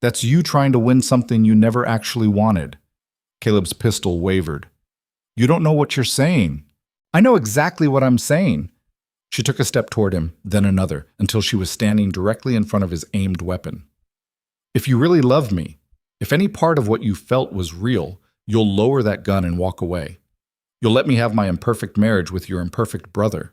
Speaker 1: That's you trying to win something you never actually wanted. Caleb's pistol wavered. You don't know what you're saying. I know exactly what I'm saying. She took a step toward him, then another, until she was standing directly in front of his aimed weapon. If you really love me, if any part of what you felt was real, you'll lower that gun and walk away. You'll let me have my imperfect marriage with your imperfect brother.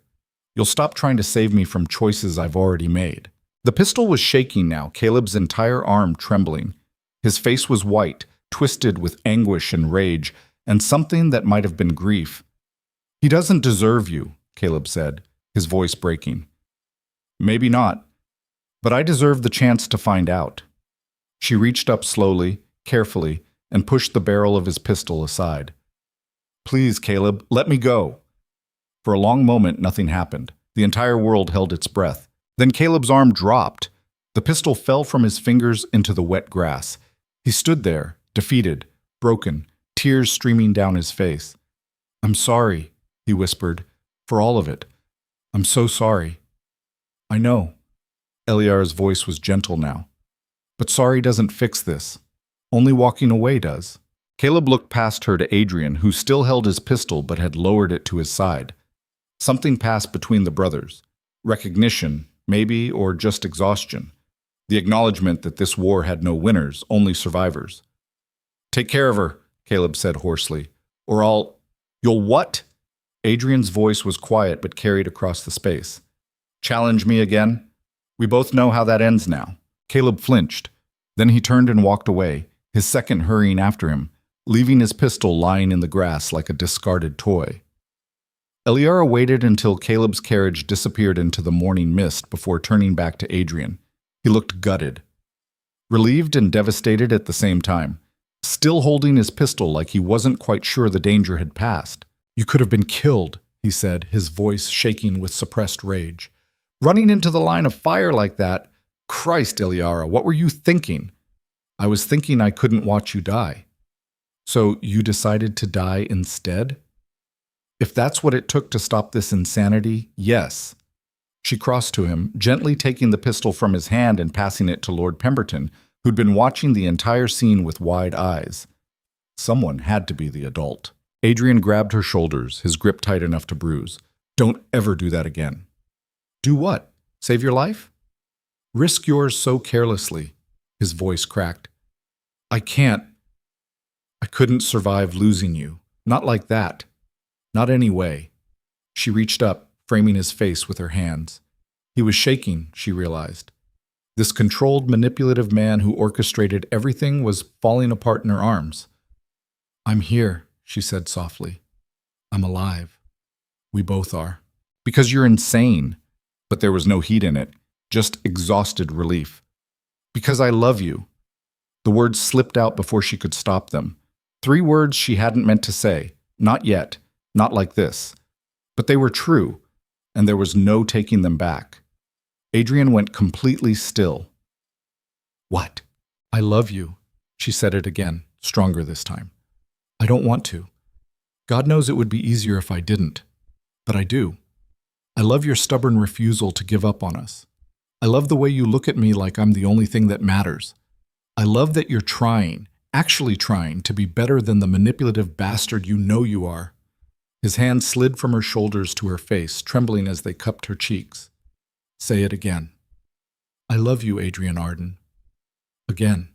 Speaker 1: You'll stop trying to save me from choices I've already made. The pistol was shaking now, Caleb's entire arm trembling. His face was white, twisted with anguish and rage, and something that might have been grief. He doesn't deserve you, Caleb said, his voice breaking. Maybe not, but I deserve the chance to find out. She reached up slowly, carefully, and pushed the barrel of his pistol aside. Please, Caleb, let me go. For a long moment, nothing happened. The entire world held its breath. Then Caleb's arm dropped. The pistol fell from his fingers into the wet grass. He stood there, defeated, broken, tears streaming down his face. I'm sorry, he whispered, for all of it. I'm so sorry. I know. Eliara's voice was gentle now. But sorry doesn't fix this. Only walking away does. Caleb looked past her to Adrian, who still held his pistol but had lowered it to his side. Something passed between the brothers. Recognition, maybe, or just exhaustion. The acknowledgement that this war had no winners, only survivors. Take care of her, Caleb said hoarsely, or I'll... You'll what? Adrian's voice was quiet but carried across the space. Challenge me again? We both know how that ends now. Caleb flinched. Then he turned and walked away, his second hurrying after him, leaving his pistol lying in the grass like a discarded toy. Eliara waited until Caleb's carriage disappeared into the morning mist before turning back to Adrian. He looked gutted, relieved and devastated at the same time, still holding his pistol like he wasn't quite sure the danger had passed. "You could have been killed," he said, his voice shaking with suppressed rage. "Running into the line of fire like that? Christ, Eliara, what were you thinking?" "I was thinking I couldn't watch you die." "So you decided to die instead?" "If that's what it took to stop this insanity, yes." She crossed to him, gently taking the pistol from his hand and passing it to Lord Pemberton, who'd been watching the entire scene with wide eyes. Someone had to be the adult. Adrian grabbed her shoulders, his grip tight enough to bruise. "Don't ever do that again." "Do what? Save your life?" "Risk yours so carelessly." His voice cracked. I couldn't survive losing you. Not like that. Not anyway." She reached up, framing his face with her hands. He was shaking, she realized. This controlled, manipulative man who orchestrated everything was falling apart in her arms. "I'm here," she said softly. "I'm alive. We both are." "Because you're insane." But there was no heat in it, just exhausted relief. "Because I love you." The words slipped out before she could stop them. 3 words she hadn't meant to say. Not yet. Not like this. But they were true, and there was no taking them back. Adrian went completely still. "What?" "I love you," she said it again, stronger this time. "I don't want to. God knows it would be easier if I didn't. But I do. I love your stubborn refusal to give up on us. I love the way you look at me like I'm the only thing that matters. I love that you're trying, actually trying, to be better than the manipulative bastard you know you are." His hand slid from her shoulders to her face, trembling as they cupped her cheeks. "Say it again." "I love you, Adrian Arden." "Again.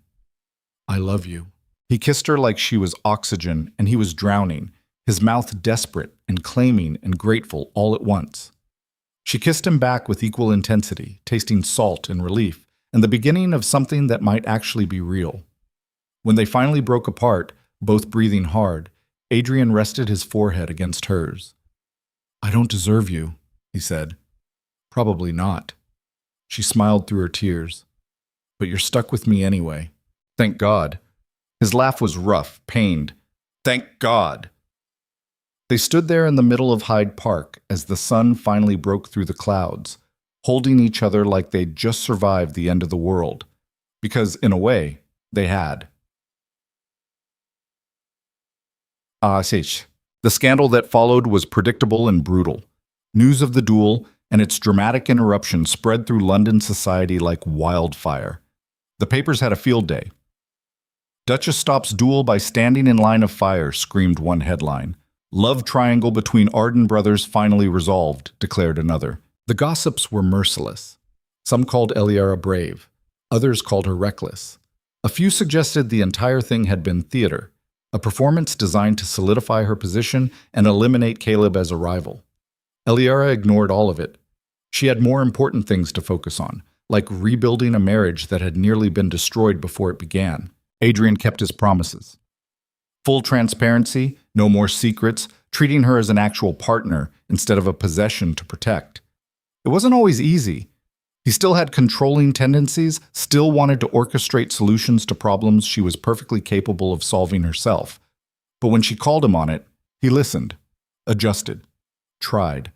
Speaker 1: I love you." He kissed her like she was oxygen, and he was drowning, his mouth desperate and claiming and grateful all at once. She kissed him back with equal intensity, tasting salt and relief, and the beginning of something that might actually be real. When they finally broke apart, both breathing hard, Adrian rested his forehead against hers. "I don't deserve you," he said. "Probably not." She smiled through her tears. "But you're stuck with me anyway. Thank God." His laugh was rough, pained. "Thank God." They stood there in the middle of Hyde Park as the sun finally broke through the clouds, holding each other like they'd just survived the end of the world. Because, in a way, they had. The scandal that followed was predictable and brutal. News of the duel and its dramatic interruption spread through London society like wildfire. The papers had a field day. "Duchess stops duel by standing in line of fire," screamed one headline. "Love triangle between Arden brothers finally resolved," declared another. The gossips were merciless. Some called Eliara brave. Others called her reckless. A few suggested the entire thing had been theater, a performance designed to solidify her position and eliminate Caleb as a rival. Eliara ignored all of it. She had more important things to focus on, like rebuilding a marriage that had nearly been destroyed before it began. Adrian kept his promises. Full transparency, no more secrets, treating her as an actual partner instead of a possession to protect. It wasn't always easy. He still had controlling tendencies, still wanted to orchestrate solutions to problems she was perfectly capable of solving herself. But when she called him on it, he listened, adjusted, tried.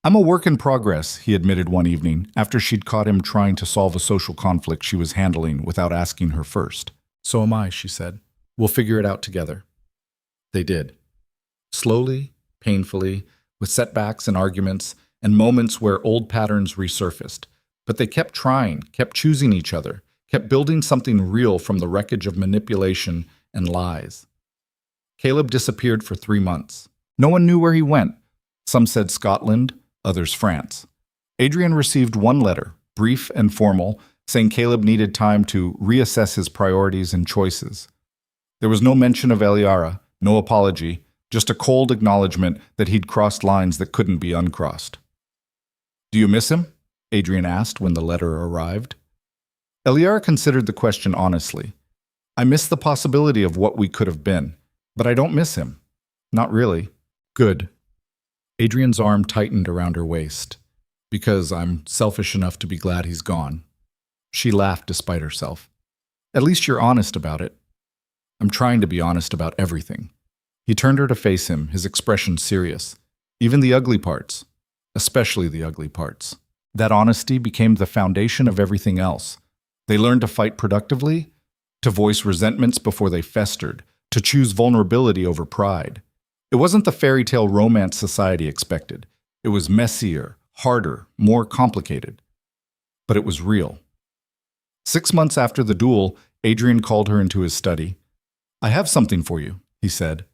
Speaker 1: "I'm a work in progress," he admitted one evening, after she'd caught him trying to solve a social conflict she was handling without asking her first. "So am I," she said. "We'll figure it out together." They did. Slowly, painfully, with setbacks and arguments, and moments where old patterns resurfaced. But they kept trying, kept choosing each other, kept building something real from the wreckage of manipulation and lies. Caleb disappeared for 3 months. No one knew where he went. Some said Scotland, others France. Adrian received one letter, brief and formal, saying Caleb needed time to reassess his priorities and choices. There was no mention of Eliara, no apology, just a cold acknowledgement that he'd crossed lines that couldn't be uncrossed. "Do you miss him?" Adrian asked when the letter arrived. Eliara considered the question honestly. I miss the possibility of what we could have been, but I don't miss him. Not really. Good. Adrian's arm tightened around her waist. Because I'm selfish enough to be glad he's gone. She laughed despite herself. At least you're honest about it. I'm trying to be honest about everything. He turned her to face him, his expression serious. Even the ugly parts. Especially the ugly parts. That honesty became the foundation of everything else. They learned to fight productively, to voice resentments before they festered, to choose vulnerability over pride. It wasn't the fairy tale romance society expected. It was messier, harder, more complicated. But it was real. 6 months after the duel, Adrian called her into his study. I have something for you, he said.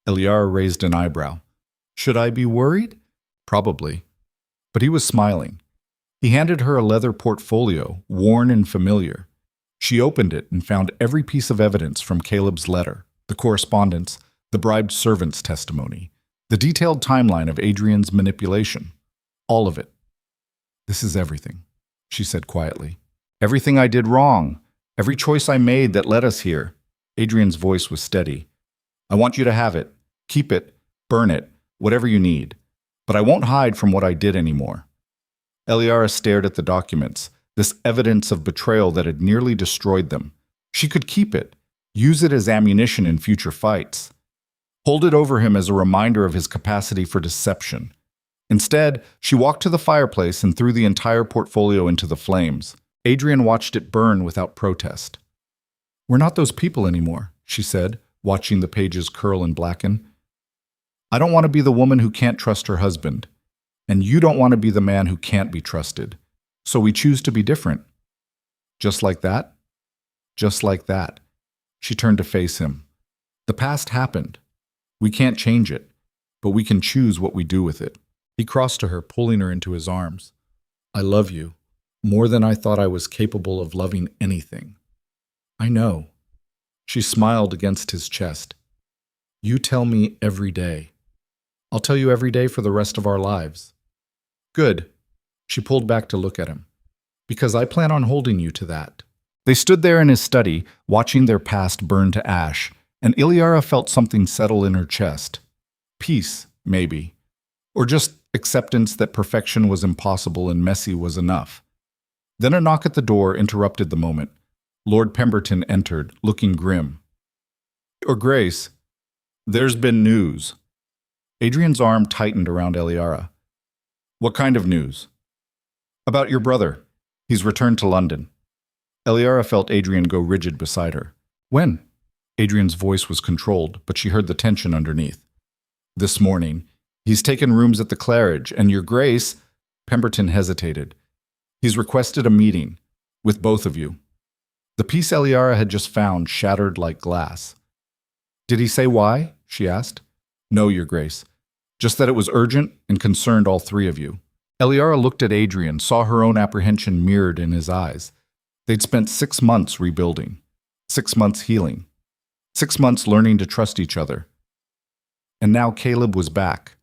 Speaker 1: Eliara raised an eyebrow. Should I be worried? Probably. But he was smiling. He handed her a leather portfolio, worn and familiar. She opened it and found every piece of evidence from Caleb's letter, the correspondence, the bribed servant's testimony, the detailed timeline of Adrian's manipulation. All of it. This is everything, she said quietly. Everything I did wrong. Every choice I made that led us here. Adrian's voice was steady. I want you to have it. Keep it. Burn it. Whatever you need. But I won't hide from what I did anymore. Eliara stared at the documents, this evidence of betrayal that had nearly destroyed them. She could keep it, use it as ammunition in future fights, hold it over him as a reminder of his capacity for deception. Instead, she walked to the fireplace and threw the entire portfolio into the flames. Adrian watched it burn without protest. We're not those people anymore, she said, watching the pages curl and blacken. I don't want to be the woman who can't trust her husband. And you don't want to be the man who can't be trusted. So we choose to be different. Just like that? Just like that. She turned to face him. The past happened. We can't change it, but we can choose what we do with it. He crossed to her, pulling her into his arms. I love you, more than I thought I was capable of loving anything. I know. She smiled against his chest. You tell me every day. I'll tell you every day for the rest of our lives. Good. She pulled back to look at him. Because I plan on holding you to that. They stood there in his study, watching their past burn to ash, and Eliara felt something settle in her chest. Peace, maybe. Or just acceptance that perfection was impossible and messy was enough. Then a knock at the door interrupted the moment. Lord Pemberton entered, looking grim. Your Grace, there's been news. Adrian's arm tightened around Eliara. What kind of news? About your brother. He's returned to London. Eliara felt Adrian go rigid beside her. When? Adrian's voice was controlled, but she heard the tension underneath. This morning. He's taken rooms at the Claridge, and your Grace... Pemberton hesitated. He's requested a meeting. With both of you. The piece Eliara had just found shattered like glass. Did he say why? She asked. No, your Grace. Just that it was urgent and concerned all three of you. Eliara looked at Adrian, saw her own apprehension mirrored in his eyes. They'd spent 6 months rebuilding, 6 months healing, 6 months learning to trust each other. And now Caleb was back.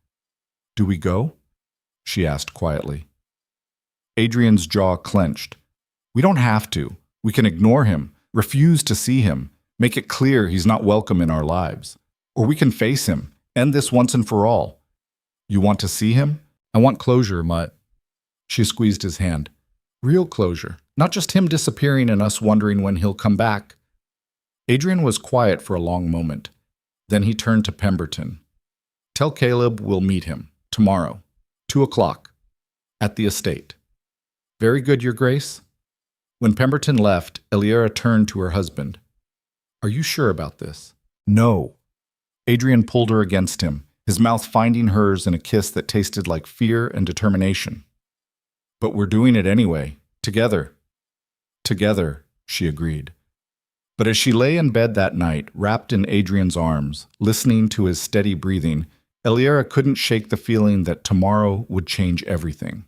Speaker 1: Do we go? She asked quietly. Adrian's jaw clenched. We don't have to. We can ignore him, refuse to see him, make it clear he's not welcome in our lives. Or we can face him, end this once and for all. You want to see him? I want closure, Mutt. She squeezed his hand. Real closure, not just him disappearing and us wondering when he'll come back. Adrian was quiet for a long moment. Then he turned to Pemberton. Tell Caleb we'll meet him, tomorrow, 2:00, at the estate. Very good, your Grace. When Pemberton left, Eliara turned to her husband. Are you sure about this? No. Adrian pulled her against him, his mouth finding hers in a kiss that tasted like fear and determination. But we're doing it anyway, together. Together, she agreed. But as she lay in bed that night, wrapped in Adrian's arms, listening to his steady breathing, Eliara couldn't shake the feeling that tomorrow would change everything.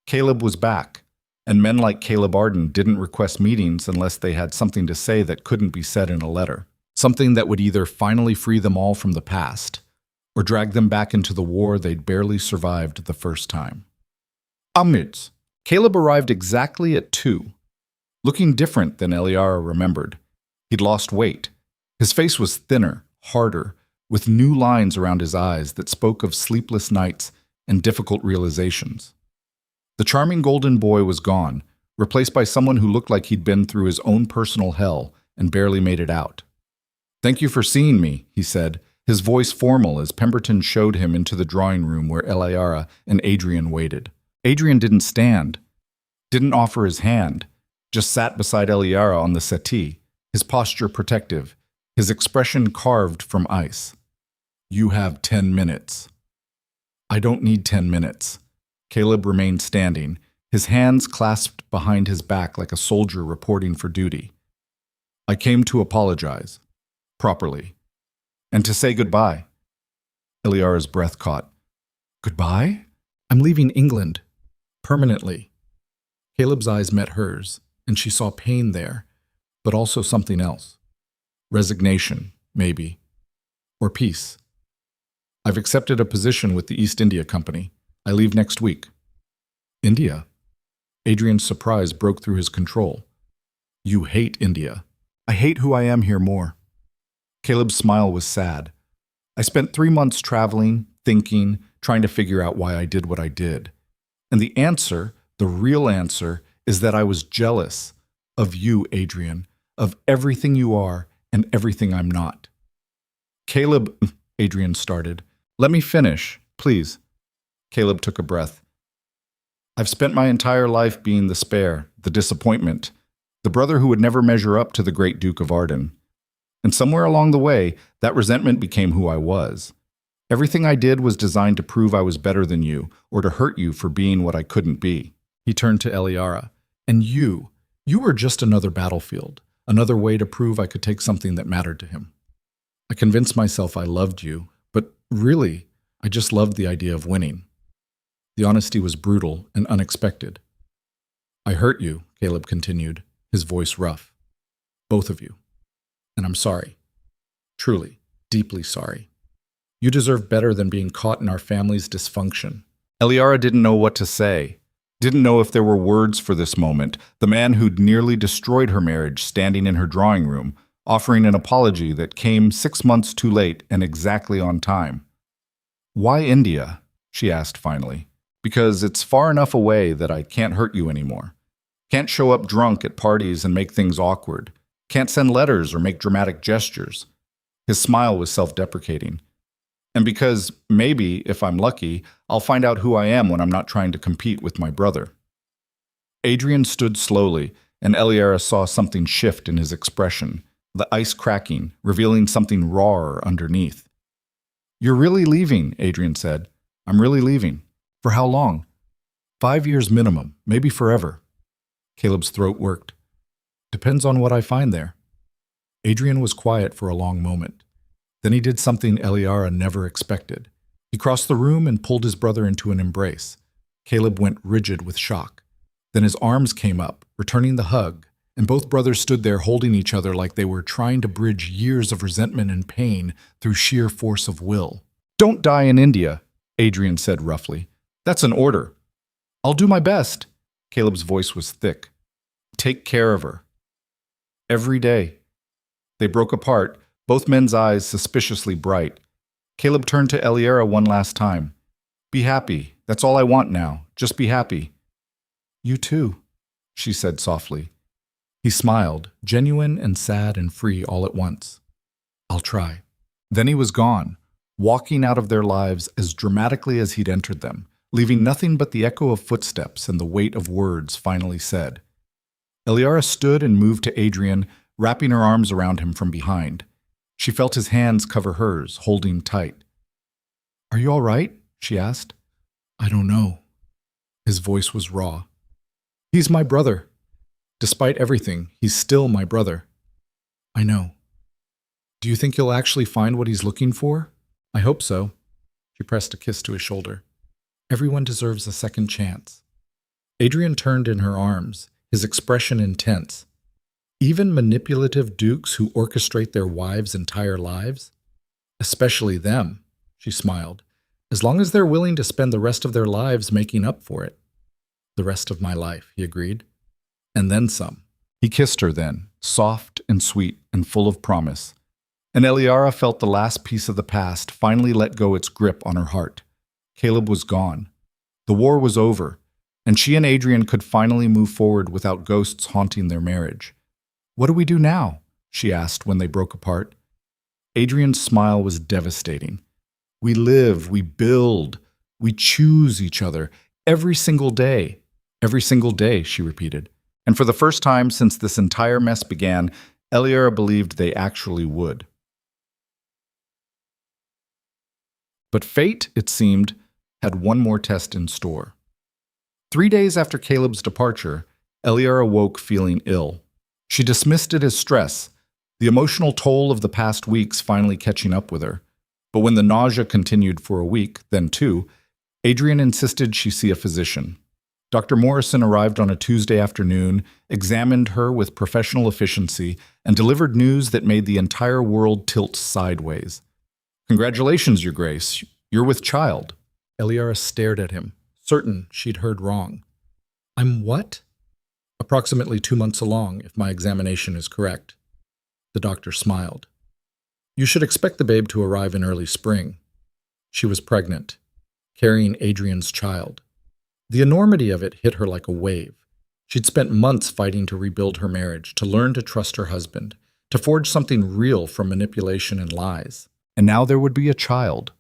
Speaker 1: Caleb was back, and men like Caleb Arden didn't request meetings unless they had something to say that couldn't be said in a letter. Something that would either finally free them all from the past, or drag them back into the war they'd barely survived the first time. Amidst. Caleb arrived exactly at 2. looking different than Eliara remembered. He'd lost weight. His face was thinner, harder, with new lines around his eyes that spoke of sleepless nights and difficult realizations. The charming golden boy was gone, replaced by someone who looked like he'd been through his own personal hell and barely made it out. "Thank you for seeing me," he said, his voice formal as Pemberton showed him into the drawing room where Eliara and Adrian waited. Adrian didn't stand, didn't offer his hand, just sat beside Eliara on the settee, his posture protective, his expression carved from ice. "You have 10 minutes. "I don't need 10 minutes. Caleb remained standing, his hands clasped behind his back like a soldier reporting for duty. "I came to apologize. Properly. And to say goodbye." Eliara's breath caught. "Goodbye? I'm leaving England. Permanently." Caleb's eyes met hers, and she saw pain there, but also something else. Resignation, maybe. Or peace. "I've accepted a position with the East India Company. I leave next week." "India?" Adrian's surprise broke through his control. "You hate India." "I hate who I am here more." Caleb's smile was sad. "I spent 3 months traveling, thinking, trying to figure out why I did what I did. And the answer, the real answer, is that I was jealous of you, Adrian, of everything you are and everything I'm not." "Caleb," Adrian started. "Let me finish, please." Caleb took a breath. "I've spent my entire life being the spare, the disappointment, the brother who would never measure up to the great Duke of Arden. And somewhere along the way, that resentment became who I was. Everything I did was designed to prove I was better than you, or to hurt you for being what I couldn't be." He turned to Eliara. "And you were just another battlefield, another way to prove I could take something that mattered to him. I convinced myself I loved you, but really, I just loved the idea of winning." The honesty was brutal and unexpected. "I hurt you," Caleb continued, his voice rough. "Both of you. And I'm sorry. Truly, deeply sorry. You deserve better than being caught in our family's dysfunction." Eliara didn't know what to say, didn't know if there were words for this moment, the man who'd nearly destroyed her marriage standing in her drawing room, offering an apology that came 6 months too late and exactly on time. "Why India?" she asked finally. "Because it's far enough away that I can't hurt you anymore. Can't show up drunk at parties and make things awkward. Can't send letters or make dramatic gestures." His smile was self-deprecating. "And because, maybe, if I'm lucky, I'll find out who I am when I'm not trying to compete with my brother." Adrian stood slowly, and Eliara saw something shift in his expression, the ice cracking, revealing something rawer underneath. "You're really leaving," Adrian said. "I'm really leaving. For how long?" 5 years minimum, maybe forever." Caleb's throat worked. "Depends on what I find there." Adrian was quiet for a long moment. Then he did something Eliara never expected. He crossed the room and pulled his brother into an embrace. Caleb went rigid with shock. Then his arms came up, returning the hug, and both brothers stood there holding each other like they were trying to bridge years of resentment and pain through sheer force of will. "Don't die in India," Adrian said roughly. "That's an order." "I'll do my best." Caleb's voice was thick. "Take care of her." Every day. They broke apart, both men's eyes suspiciously bright. Caleb turned to Eliara one last time. "Be happy. That's all I want now. Just be happy." "You too," she said softly. He smiled, genuine and sad and free all at once. "I'll try." Then he was gone, walking out of their lives as dramatically as he'd entered them, leaving nothing but the echo of footsteps and the weight of words finally said. Eliara stood and moved to Adrian, wrapping her arms around him from behind. She felt his hands cover hers, holding tight. "Are you all right?" she asked. "I don't know." His voice was raw. "He's my brother. Despite everything, he's still my brother." "I know." "Do you think he'll actually find what he's looking for?" "I hope so." She pressed a kiss to his shoulder. "Everyone deserves a second chance." Adrian turned in her arms, his expression intense. "Even manipulative dukes who orchestrate their wives' entire lives? Especially them," she smiled, "as long as they're willing to spend the rest of their lives making up for it." "The rest of my life," he agreed. "And then some." He kissed her then, soft and sweet and full of promise. And Eliara felt the last piece of the past finally let go its grip on her heart. Caleb was gone. The war was over, and she and Adrian could finally move forward without ghosts haunting their marriage. "What do we do now?" she asked when they broke apart. Adrian's smile was devastating. "We live, we build, we choose each other every single day." "Every single day," she repeated. And for the first time since this entire mess began, Eliara believed they actually would. But fate, it seemed, had one more test in store. 3 days after Caleb's departure, Eliara woke feeling ill. She dismissed it as stress, the emotional toll of the past weeks finally catching up with her. But when the nausea continued for a week, then 2, Adrian insisted she see a physician. Dr. Morrison arrived on a Tuesday afternoon, examined her with professional efficiency, and delivered news that made the entire world tilt sideways. "Congratulations, Your Grace. You're with child." Eliara stared at him, certain she'd heard wrong. "I'm what?" "Approximately 2 months along, if my examination is correct." The doctor smiled. "You should expect the babe to arrive in early spring." She was pregnant, carrying Adrian's child. The enormity of it hit her like a wave. She'd spent months fighting to rebuild her marriage, to learn to trust her husband, to forge something real from manipulation and lies. And now there would be a child.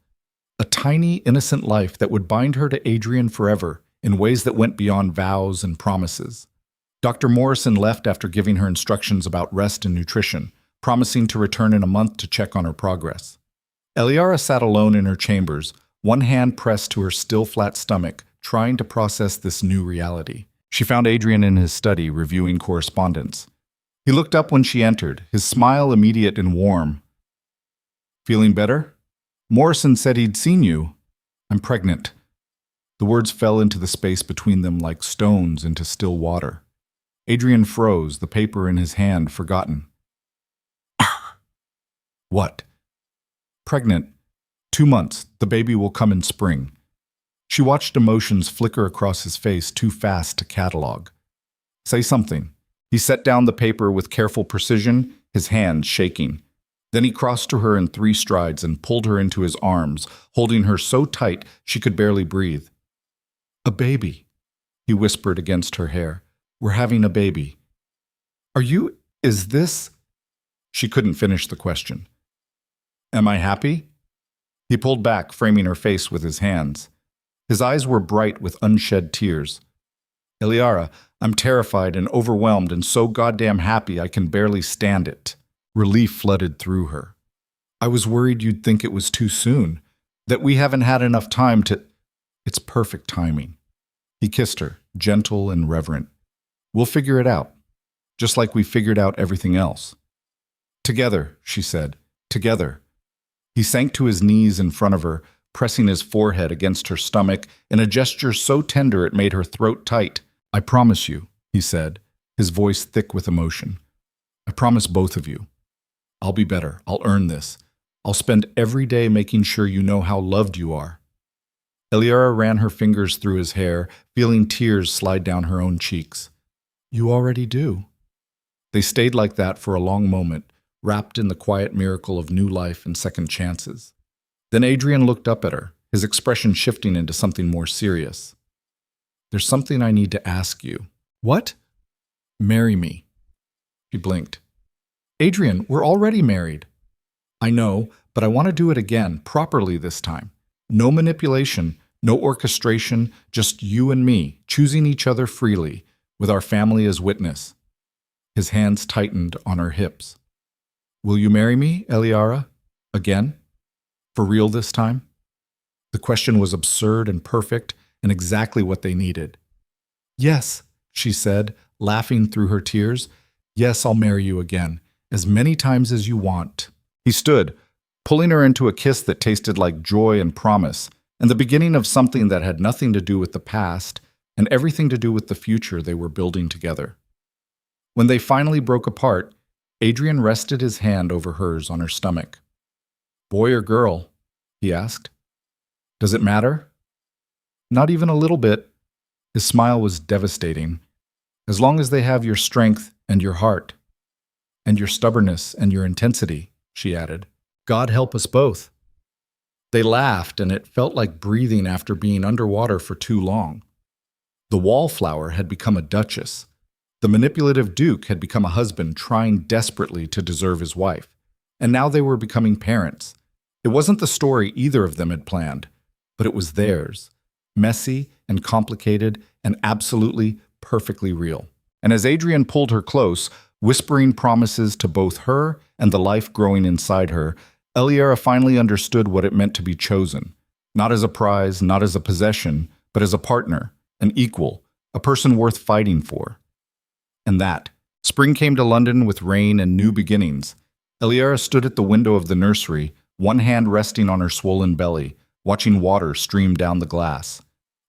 Speaker 1: A tiny, innocent life that would bind her to Adrian forever in ways that went beyond vows and promises. Dr. Morrison left after giving her instructions about rest and nutrition, promising to return in a month to check on her progress. Eliara sat alone in her chambers, one hand pressed to her still flat stomach, trying to process this new reality. She found Adrian in his study, reviewing correspondence. He looked up when she entered, his smile immediate and warm. "Feeling better? Morrison said he'd seen you." "I'm pregnant." The words fell into the space between them like stones into still water. Adrian froze, the paper in his hand forgotten. "What?" "Pregnant. 2 months. The baby will come in spring." She watched emotions flicker across his face too fast to catalog. "Say something." He set down the paper with careful precision, his hand shaking. Then he crossed to her in 3 strides and pulled her into his arms, holding her so tight she could barely breathe. "A baby," he whispered against her hair. "We're having a baby." Is this?" She couldn't finish the question. "Am I happy?" He pulled back, framing her face with his hands. His eyes were bright with unshed tears. "Eliara, I'm terrified and overwhelmed and so goddamn happy I can barely stand it." Relief flooded through her. "I was worried you'd think it was too soon, that we haven't had enough time to—" "It's perfect timing." He kissed her, gentle and reverent. "We'll figure it out, just like we figured out everything else." "Together," she said, "together." He sank to his knees in front of her, pressing his forehead against her stomach in a gesture so tender it made her throat tight. "I promise you," he said, his voice thick with emotion. "I promise both of you. I'll be better. I'll earn this. I'll spend every day making sure you know how loved you are." Eliara ran her fingers through his hair, feeling tears slide down her own cheeks. "You already do." They stayed like that for a long moment, wrapped in the quiet miracle of new life and second chances. Then Adrian looked up at her, his expression shifting into something more serious. "There's something I need to ask you." "What?" "Marry me." She blinked. "Adrian, we're already married." "I know, but I want to do it again, properly this time. No manipulation, no orchestration, just you and me, choosing each other freely, with our family as witness." His hands tightened on her hips. "Will you marry me, Eliara? Again? For real this time?" The question was absurd and perfect, and exactly what they needed. "Yes," she said, laughing through her tears. "Yes, I'll marry you again, as many times as you want." He stood, pulling her into a kiss that tasted like joy and promise, and the beginning of something that had nothing to do with the past and everything to do with the future they were building together. When they finally broke apart, Adrian rested his hand over hers on her stomach. "Boy or girl?" he asked. "Does it matter?" "Not even a little bit." His smile was devastating. "As long as they have your strength And your heart. And your stubbornness and your intensity, she added. God help us both. They laughed, and it felt like breathing after being underwater for too long. The wallflower had become a duchess. The manipulative duke had become a husband trying desperately to deserve his wife. And now they were becoming parents. It wasn't the story either of them had planned, but it was theirs. Messy and complicated and absolutely perfectly real. And as Adrian pulled her close, whispering promises to both her and the life growing inside her, Eliera finally understood what it meant to be chosen. Not as a prize, not as a possession, but as a partner, an equal, a person worth fighting for. And that. Spring came to London with rain and new beginnings. Eliera stood at the window of the nursery, one hand resting on her swollen belly, watching water stream down the glass.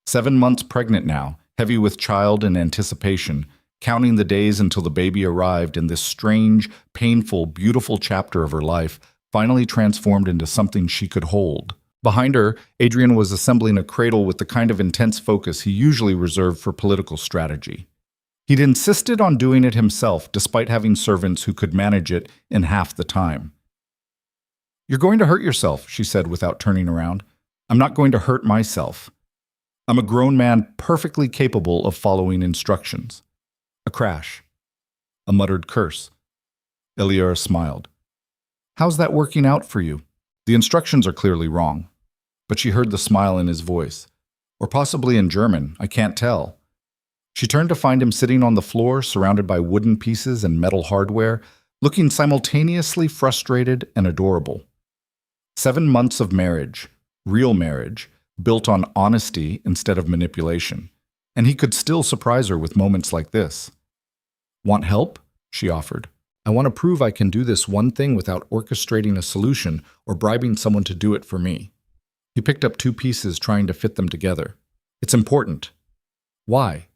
Speaker 1: 7 months pregnant now, heavy with child and anticipation, counting the days until the baby arrived in this strange, painful, beautiful chapter of her life, finally transformed into something she could hold. Behind her, Adrian was assembling a cradle with the kind of intense focus he usually reserved for political strategy. He'd insisted on doing it himself, despite having servants who could manage it in half the time. "You're going to hurt yourself," she said without turning around. "I'm not going to hurt myself. I'm a grown man perfectly capable of following instructions." A crash. A muttered curse. Eliera smiled. "How's that working out for you? The instructions are clearly wrong." But she heard the smile in his voice. Or possibly in German, I can't tell. She turned to find him sitting on the floor, surrounded by wooden pieces and metal hardware, looking simultaneously frustrated and adorable. 7 months of marriage, real marriage, built on honesty instead of manipulation. And he could still surprise her with moments like this. "Want help?" she offered. "I want to prove I can do this one thing without orchestrating a solution or bribing someone to do it for me." He picked up 2 pieces, trying to fit them together. "It's important." "Why?"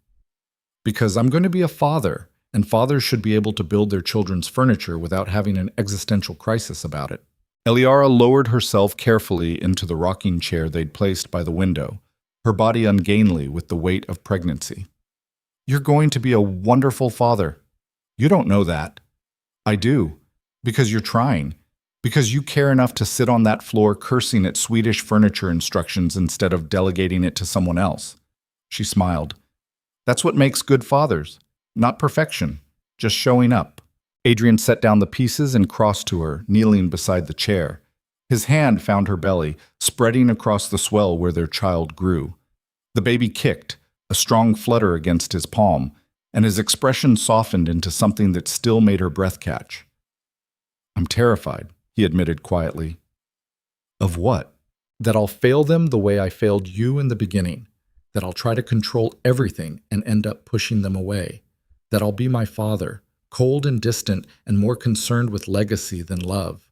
Speaker 1: "Because I'm going to be a father, and fathers should be able to build their children's furniture without having an existential crisis about it." Eliera lowered herself carefully into the rocking chair they'd placed by the window, her body ungainly with the weight of pregnancy. "You're going to be a wonderful father. You don't know that." "I do. Because you're trying. Because you care enough to sit on that floor cursing at Swedish furniture instructions instead of delegating it to someone else." She smiled. "That's what makes good fathers. Not perfection, just showing up." Adrian set down the pieces and crossed to her, kneeling beside the chair. His hand found her belly, spreading across the swell where their child grew. The baby kicked, a strong flutter against his palm, and his expression softened into something that still made her breath catch. "I'm terrified," he admitted quietly. "Of what?" "That I'll fail them the way I failed you in the beginning. That I'll try to control everything and end up pushing them away. That I'll be my father, cold and distant and more concerned with legacy than love."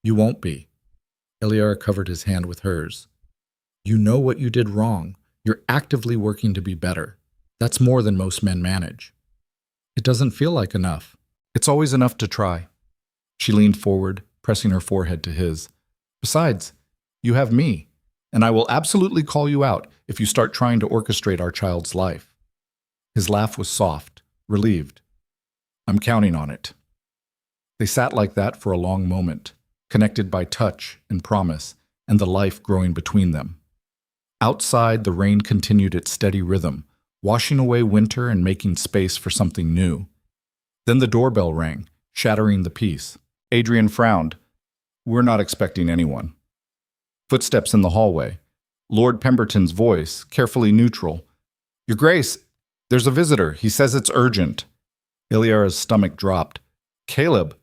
Speaker 1: "You won't be." Eliera covered his hand with hers. "You know what you did wrong. You're actively working to be better. That's more than most men manage." "It doesn't feel like enough." "It's always enough to try." She leaned forward, pressing her forehead to his. "Besides, you have me, and I will absolutely call you out if you start trying to orchestrate our child's life." His laugh was soft, relieved. "I'm counting on it." They sat like that for a long moment, connected by touch and promise, and the life growing between them. Outside, the rain continued its steady rhythm, washing away winter and making space for something new. Then the doorbell rang, shattering the peace. Adrian frowned. "We're not expecting anyone." Footsteps in the hallway. Lord Pemberton's voice, carefully neutral. "Your Grace, there's a visitor. He says it's urgent." Eliera's stomach dropped. "Caleb.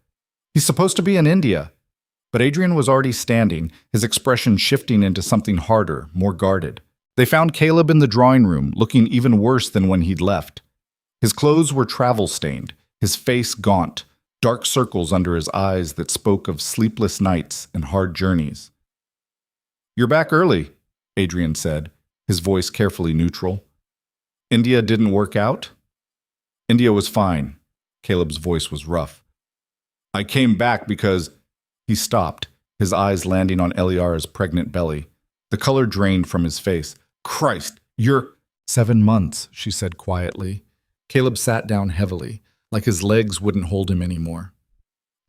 Speaker 1: He's supposed to be in India." But Adrian was already standing, his expression shifting into something harder, more guarded. They found Caleb in the drawing room, looking even worse than when he'd left. His clothes were travel-stained, his face gaunt, dark circles under his eyes that spoke of sleepless nights and hard journeys. "You're back early," Adrian said, his voice carefully neutral. "India didn't work out?" "India was fine." Caleb's voice was rough. "I came back because—" He stopped, his eyes landing on Eliera's pregnant belly. The color drained from his face. "Christ, you're—" "7 months," she said quietly. Caleb sat down heavily, like his legs wouldn't hold him anymore.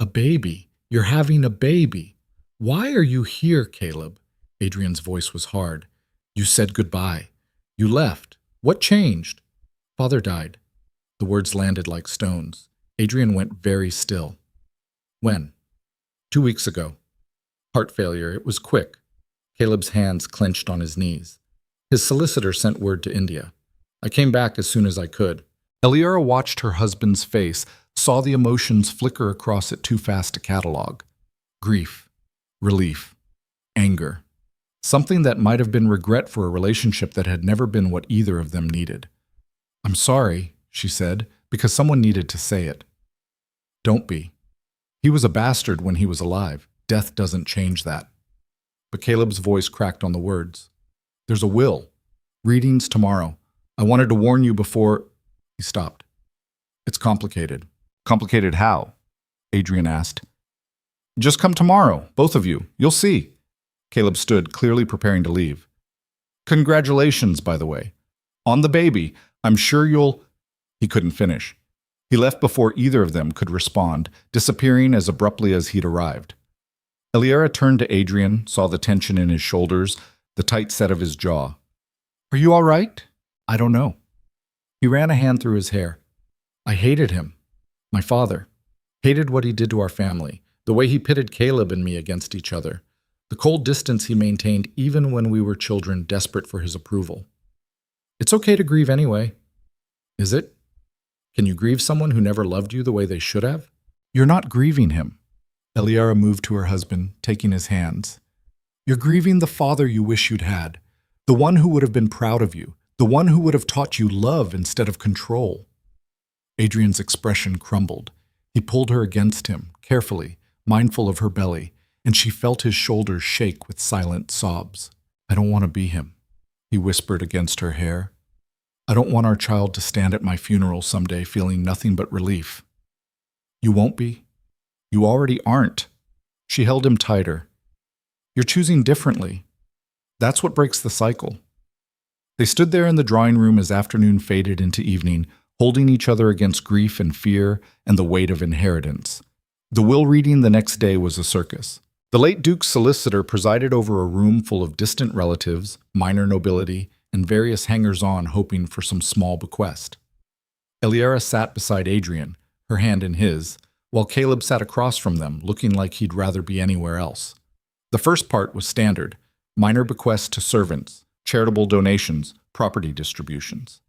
Speaker 1: A baby. You're having a baby. Why are you here, Caleb? Adrian's voice was hard. You said goodbye. You left. What changed? Father died. The words landed like stones. Adrian went very still. When? 2 weeks ago. Heart failure. It was quick. Caleb's hands clenched on his knees. His solicitor sent word to India. I came back as soon as I could. Eliara watched her husband's face, saw the emotions flicker across it too fast to catalog. Grief, relief, anger. Something that might have been regret for a relationship that had never been what either of them needed. I'm sorry, she said, because someone needed to say it. Don't be. He was a bastard when he was alive. Death doesn't change that. But Caleb's voice cracked on the words. There's a will. Readings tomorrow. I wanted to warn you before... He stopped. It's complicated. Complicated how? Adrian asked. Just come tomorrow, both of you. You'll see. Caleb stood, clearly preparing to leave. Congratulations, by the way. On the baby. I'm sure you'll... He couldn't finish. He left before either of them could respond, disappearing as abruptly as he'd arrived. Eliara turned to Adrian, saw the tension in his shoulders, the tight set of his jaw. Are you all right? I don't know. He ran a hand through his hair. I hated him. My father. Hated what he did to our family, the way he pitted Caleb and me against each other, the cold distance he maintained even when we were children desperate for his approval. It's okay to grieve anyway. Is it? Can you grieve someone who never loved you the way they should have? You're not grieving him. Eliara moved to her husband, taking his hands. You're grieving the father you wish you'd had, the one who would have been proud of you, the one who would have taught you love instead of control. Adrian's expression crumbled. He pulled her against him, carefully, mindful of her belly, and she felt his shoulders shake with silent sobs. I don't want to be him, he whispered against her hair. I don't want our child to stand at my funeral someday feeling nothing but relief. You won't be? You already aren't. She held him tighter. You're choosing differently. That's what breaks the cycle. They stood there in the drawing room as afternoon faded into evening, holding each other against grief and fear and the weight of inheritance. The will reading the next day was a circus. The late Duke's solicitor presided over a room full of distant relatives, minor nobility, and various hangers-on hoping for some small bequest. Eliara sat beside Adrian, her hand in his, while Caleb sat across from them, looking like he'd rather be anywhere else. The first part was standard, minor bequests to servants, charitable donations, property distributions.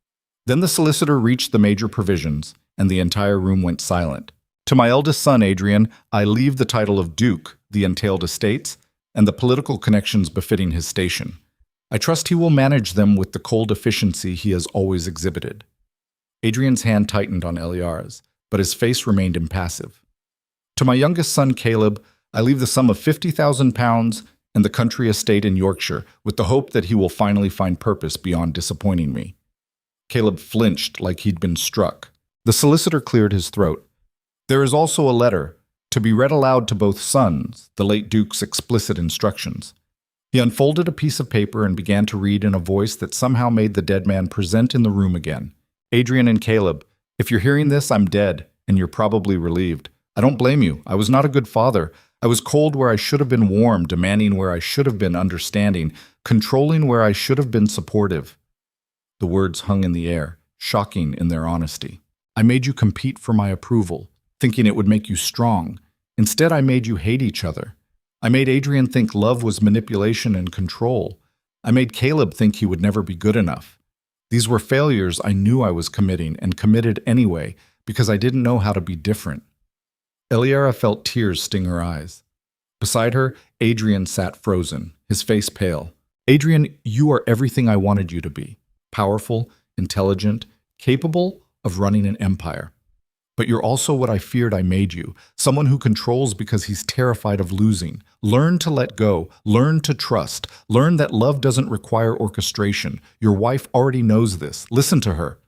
Speaker 1: Then the solicitor reached the major provisions, and the entire room went silent. To my eldest son, Adrian, I leave the title of Duke, the entailed estates, and the political connections befitting his station. I trust he will manage them with the cold efficiency he has always exhibited. Adrian's hand tightened on Eliara's, but his face remained impassive. To my youngest son, Caleb, I leave the sum of £50,000 and the country estate in Yorkshire, with the hope that he will finally find purpose beyond disappointing me. Caleb flinched like he'd been struck. The solicitor cleared his throat. There is also a letter, to be read aloud to both sons, the late Duke's explicit instructions. He unfolded a piece of paper and began to read in a voice that somehow made the dead man present in the room again. Adrian and Caleb, if you're hearing this, I'm dead, and you're probably relieved. I don't blame you. I was not a good father. I was cold where I should have been warm, demanding where I should have been understanding, controlling where I should have been supportive. The words hung in the air, shocking in their honesty. I made you compete for my approval, thinking it would make you strong. Instead, I made you hate each other. I made Adrian think love was manipulation and control. I made Caleb think he would never be good enough. These were failures I knew I was committing and committed anyway because I didn't know how to be different. Eliara felt tears sting her eyes. Beside her, Adrian sat frozen, his face pale. Adrian, you are everything I wanted you to be. Powerful, intelligent, capable of running an empire. But you're also what I feared I made you, someone who controls because he's terrified of losing. Learn to let go, learn to trust, learn that love doesn't require orchestration. Your wife already knows this. Listen to her.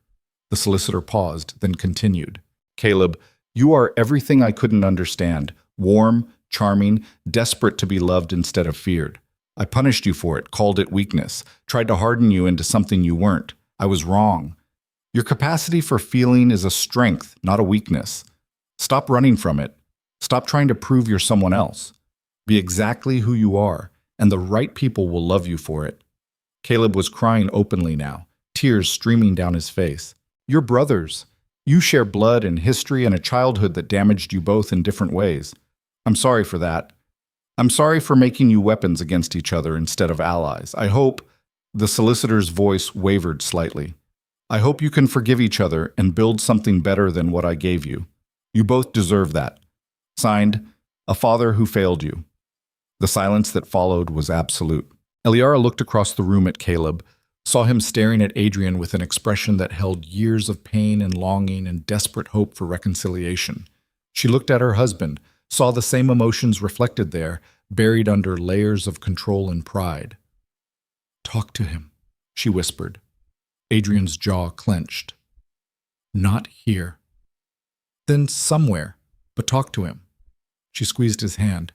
Speaker 1: The solicitor paused, then continued. Caleb, you are everything I couldn't understand, warm, charming, desperate to be loved instead of feared. I punished you for it, called it weakness, tried to harden you into something you weren't. I was wrong. Your capacity for feeling is a strength, not a weakness. Stop running from it. Stop trying to prove you're someone else. Be exactly who you are, and the right people will love you for it. Caleb was crying openly now, tears streaming down his face. You're brothers. You share blood and history and a childhood that damaged you both in different ways. I'm sorry for that. I'm sorry for making you weapons against each other instead of allies. I hope, the solicitor's voice wavered slightly. I hope you can forgive each other and build something better than what I gave you. You both deserve that. Signed, a father who failed you. The silence that followed was absolute. Eliara looked across the room at Caleb, saw him staring at Adrian with an expression that held years of pain and longing and desperate hope for reconciliation. She looked at her husband, saw the same emotions reflected there, buried under layers of control and pride. Talk to him, she whispered. Adrian's jaw clenched. Not here. Then somewhere, but talk to him. She squeezed his hand.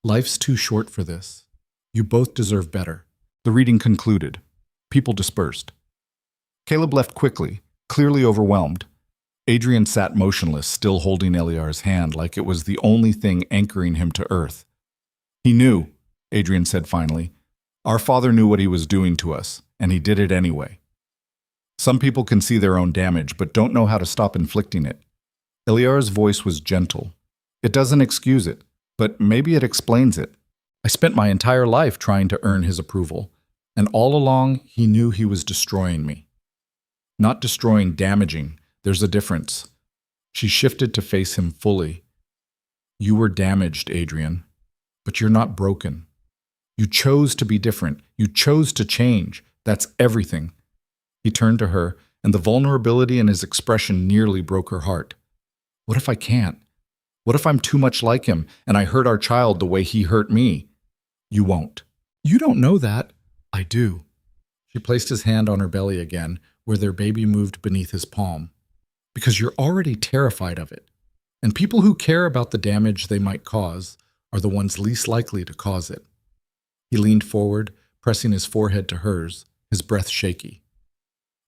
Speaker 1: Life's too short for this. You both deserve better. The reading concluded. People dispersed. Caleb left quickly, clearly overwhelmed. Adrian sat motionless, still holding Eliar's hand like it was the only thing anchoring him to earth. He knew, Adrian said finally. Our father knew what he was doing to us, and he did it anyway. Some people can see their own damage, but don't know how to stop inflicting it. Eliar's voice was gentle. It doesn't excuse it, but maybe it explains it. I spent my entire life trying to earn his approval, and all along he knew he was destroying me. Not destroying, damaging. There's a difference. She shifted to face him fully. You were damaged, Adrian, but you're not broken. You chose to be different. You chose to change. That's everything. He turned to her, and the vulnerability in his expression nearly broke her heart. What if I can't? What if I'm too much like him, and I hurt our child the way he hurt me? You won't. You don't know that. I do. She placed his hand on her belly again, where their baby moved beneath his palm. Because you're already terrified of it. And people who care about the damage they might cause are the ones least likely to cause it. He leaned forward, pressing his forehead to hers, his breath shaky.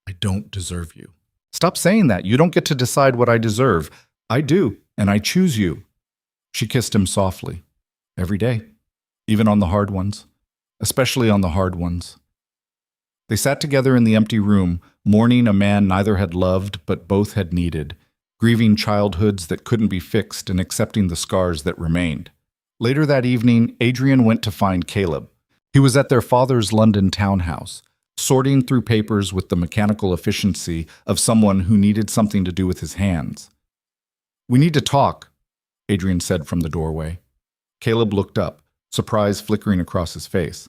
Speaker 1: I don't deserve you. Stop saying that. You don't get to decide what I deserve. I do, and I choose you. She kissed him softly. Every day. Even on the hard ones. Especially on the hard ones. They sat together in the empty room, mourning a man neither had loved but both had needed, grieving childhoods that couldn't be fixed and accepting the scars that remained. Later that evening, Adrian went to find Caleb. He was at their father's London townhouse, sorting through papers with the mechanical efficiency of someone who needed something to do with his hands. We need to talk, Adrian said from the doorway. Caleb looked up, surprise flickering across his face.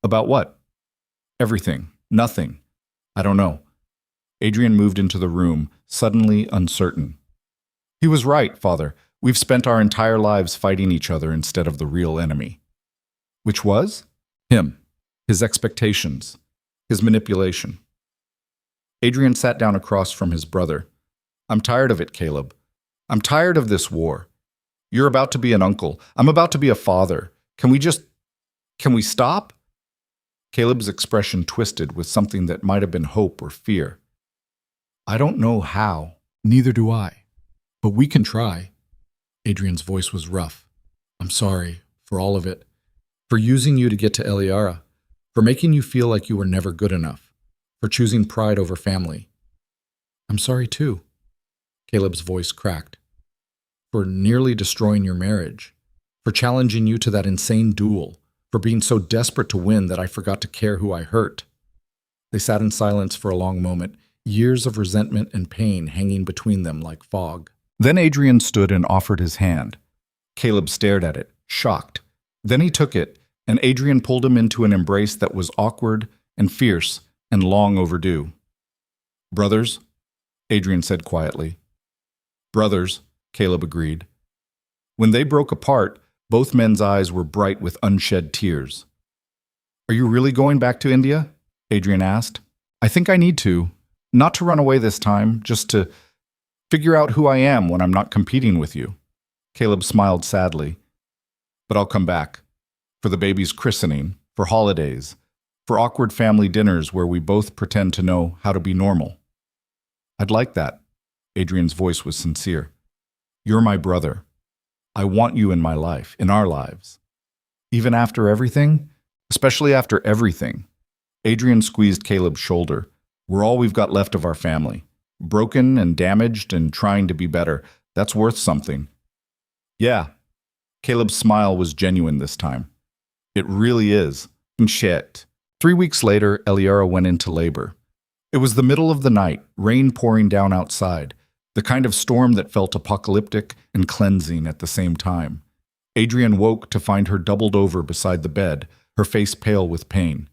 Speaker 1: About what? Everything. Nothing. I don't know. Adrian moved into the room, suddenly uncertain. He was right, Father. We've spent our entire lives fighting each other instead of the real enemy. Which was? Him. His expectations. His manipulation. Adrian sat down across from his brother. I'm tired of it, Caleb. I'm tired of this war. You're about to be an uncle. I'm about to be a father. Can we stop? Caleb's expression twisted with something that might have been hope or fear. I don't know how. Neither do I. But we can try. Adrian's voice was rough. I'm sorry for all of it. For using you to get to Eliara. For making you feel like you were never good enough. For choosing pride over family. I'm sorry too. Caleb's voice cracked. For nearly destroying your marriage. For challenging you to that insane duel. For being so desperate to win that I forgot to care who I hurt. They sat in silence for a long moment, years of resentment and pain hanging between them like fog. Then Adrian stood and offered his hand. Caleb stared at it, shocked. Then he took it, and Adrian pulled him into an embrace that was awkward and fierce and long overdue. Brothers, Adrian said quietly. Brothers, Caleb agreed. When they broke apart, both men's eyes were bright with unshed tears. Are you really going back to India? Adrian asked. I think I need to. Not to run away this time, just to figure out who I am when I'm not competing with you. Caleb smiled sadly. But I'll come back. For the baby's christening, for holidays, for awkward family dinners where we both pretend to know how to be normal. I'd like that. Adrian's voice was sincere. You're my brother. I want you in my life, in our lives. Even after everything? Especially after everything. Adrian squeezed Caleb's shoulder. We're all we've got left of our family. Broken and damaged and trying to be better. That's worth something. Yeah. Caleb's smile was genuine this time. It really is. And shit. 3 weeks later, Eliara went into labor. It was the middle of the night, rain pouring down outside, the kind of storm that felt apocalyptic and cleansing at the same time. Adrian woke to find her doubled over beside the bed, her face pale with pain.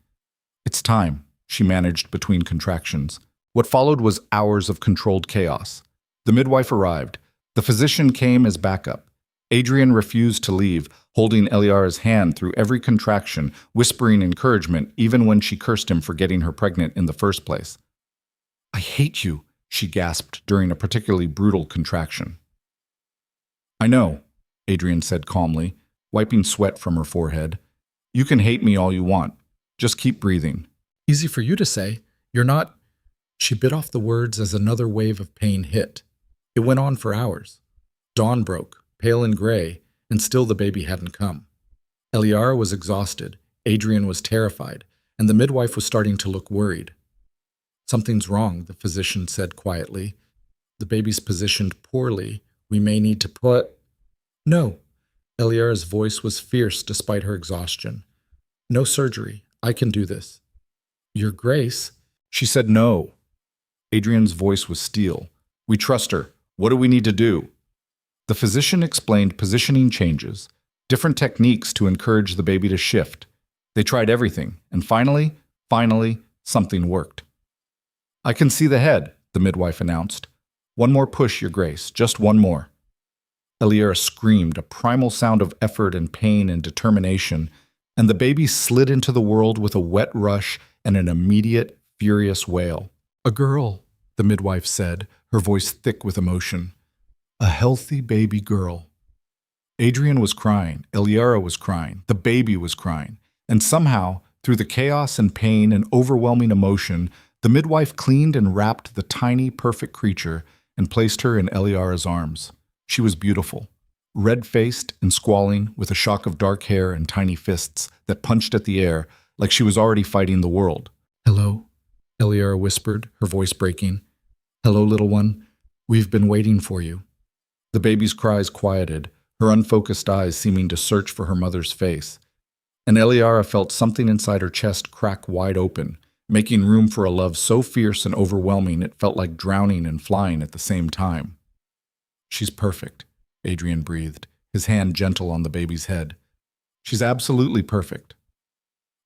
Speaker 1: It's time, she managed between contractions. What followed was hours of controlled chaos. The midwife arrived. The physician came as backup. Adrian refused to leave, holding Eliara's hand through every contraction, whispering encouragement even when she cursed him for getting her pregnant in the first place. I hate you, she gasped during a particularly brutal contraction. I know, Adrian said calmly, wiping sweat from her forehead. You can hate me all you want. Just keep breathing.
Speaker 2: Easy for you to say. You're not... She bit off the words as another wave of pain hit. It went on for hours. Dawn broke, pale and gray, and still the baby hadn't come. Eliara was exhausted, Adrian was terrified, and the midwife was starting to look worried. Something's wrong, the physician said quietly. The baby's positioned poorly. We may need to put... No. Eliara's voice was fierce despite her exhaustion. No surgery. I can do this. Your Grace...
Speaker 1: She said no. Adrian's voice was steel. We trust her. What do we need to do? The physician explained positioning changes, different techniques to encourage the baby to shift. They tried everything, and finally, something worked. I can see the head, the midwife announced. One more push, Your Grace, just one more. Eliara screamed, a primal sound of effort and pain and determination, and the baby slid into the world with a wet rush and an immediate, furious wail. A girl, the midwife said, her voice thick with emotion. A healthy baby girl. Adrian was crying, Eliara was crying, the baby was crying, and somehow, through the chaos and pain and overwhelming emotion, the midwife cleaned and wrapped the tiny, perfect creature and placed her in Eliara's arms. She was beautiful, red-faced and squalling, with a shock of dark hair and tiny fists that punched at the air like she was already fighting the world. Hello, Eliara whispered, her voice breaking. Hello, little one. We've been waiting for you. The baby's cries quieted, her unfocused eyes seeming to search for her mother's face. And Eliara felt something inside her chest crack wide open, making room for a love so fierce and overwhelming it felt like drowning and flying at the same time. She's perfect, Adrian breathed, his hand gentle on the baby's head. She's absolutely perfect.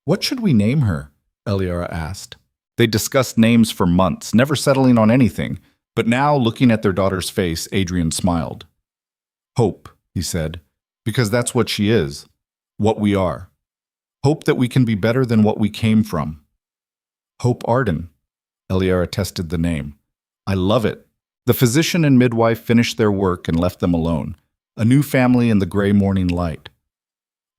Speaker 1: What should we name her? Eliara asked. They discussed names for months, never settling on anything, but now, looking at their daughter's face, Adrian smiled. Hope, he said, because that's what she is, what we are. Hope that we can be better than what we came from. Hope Arden. Eliara tested the name. I love it. The physician and midwife finished their work and left them alone, a new family in the gray morning light.